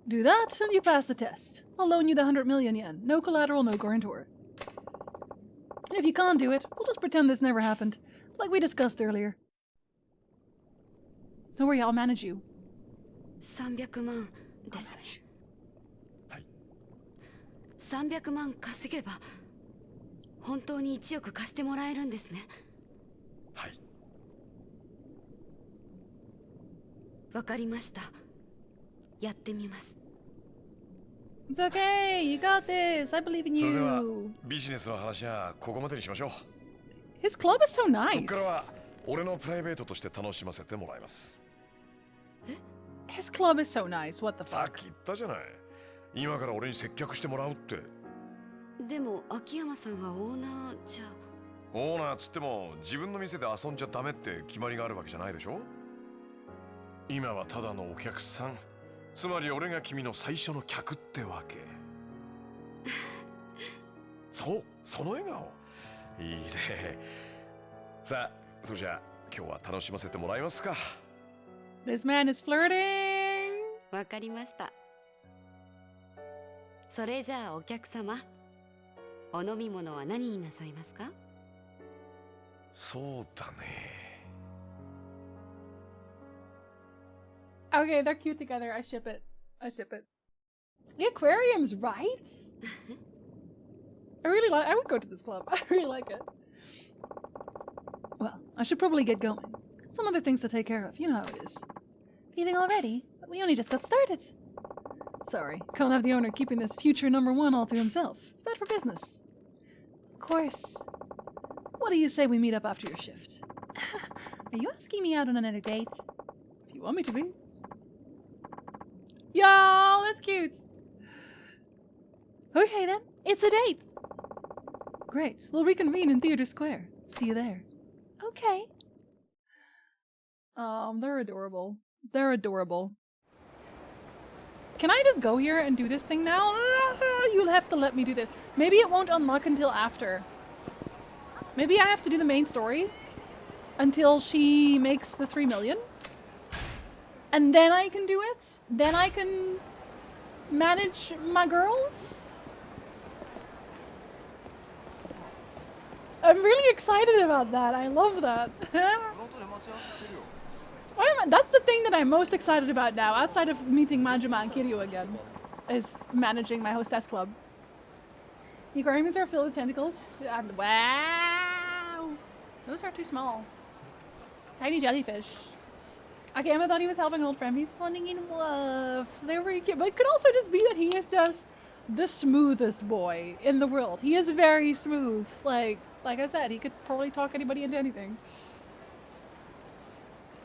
Do that, and you pass the test. I'll loan you the 100 million yen. No collateral, no guarantor. And if you can't do it, we'll just pretend this never happened, like we discussed earlier. Don't worry, I'll manage you. 300万ですね。はい。300万稼げば本当に1億貸してもらえるんですね。はい。わかりました。やってみます。It's okay, you got this. I believe in それでは you. ビジネスの話はここまでにしましょう。His club is so こ nice. こからは俺のプライベートとして楽しませてもらいます。His club is so nice. What the さ fuck? っき言ったじゃない。今から俺に接客してもらうって。でも秋山さんはオーナーじゃ。オーナーつっても自分の店で遊んじゃダメって決まりがあるわけじゃないでしょ。今はただのお客さん。つまり俺が君の最初の客ってわけ。そう、その笑顔。いいね。さあ、それじゃあ今日は楽しませてもらいますか。This man is flirting. わかりました。それじゃあお客様、お飲み物は何になさいますか？そうだね。Okay, they're cute together. I ship it. I ship it. The aquarium's right. I would go to this club. I really like it. Well, I should probably get going. Some other things to take care of. You know how it is. Leaving already? But we only just got started. Sorry, can't have the owner keeping this future number 1 all to himself. It's bad for business. Of course. What do you say we meet up after your shift? Are you asking me out on another date? If you want me to be. Y'all, that's cute. Okay then, it's a date. Great, we'll reconvene in Theatre Square. See you there. Okay. They're adorable. They're adorable. Can I just go here and do this thing now? You'll have to let me do this. Maybe it won't unlock until after. Maybe I have to do the main story until she makes the 3 million. And then I can do it? Then I can manage my girls? I'm really excited about that. I love that. That's the thing that I'm most excited about now, outside of meeting Majima and Kiryu again, is managing my hostess club. The aquariums are filled with tentacles. Wow! Those are too small. Tiny jellyfish. Akiyama thought he was helping an old friend. He's falling in love. They're very cute. But it could also just be that he is just the smoothest boy in the world. He is very smooth. Like I said, he could probably talk anybody into anything.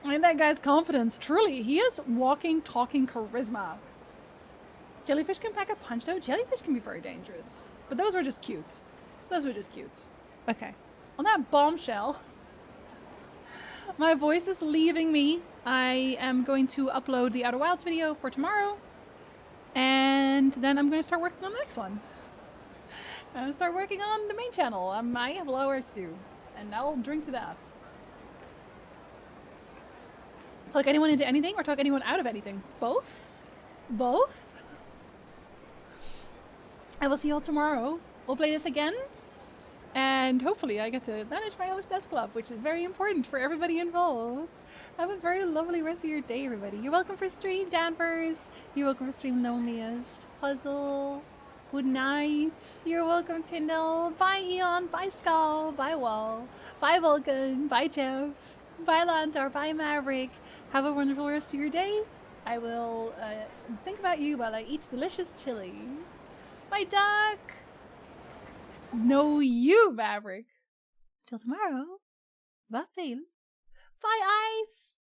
And that guy's confidence. Truly, he is walking, talking charisma. Jellyfish can pack a punch though. Jellyfish can be very dangerous. But those were just cute. Those were just cute. Okay. On that bombshell, my voice is leaving me. I am going to upload the Outer Wilds video for tomorrow. And then I'm going to start working on the next one. I'm going to start working on the main channel. I have a lot of work to do. And I'll drink to that. Talk anyone into anything or talk anyone out of anything? Both? Both? I will see you all tomorrow. We'll play this again. And hopefully I get to manage my hostess club, which is very important for everybody involved. Have a very lovely rest of your day, everybody. You're welcome for stream, Danvers. You're welcome for stream, Loneliest. Puzzle. Good night. You're welcome, Tyndall. Bye, Eon. Bye, Skull. Bye, Wall. Bye, Vulcan. Bye, Jeff. Bye, Lantar. Bye, Maverick. Have a wonderful rest of your day. I will think about you while I eat delicious chili. Bye, Duck. No, you, Maverick. Till tomorrow. Bye, Phil. Bye, Ice.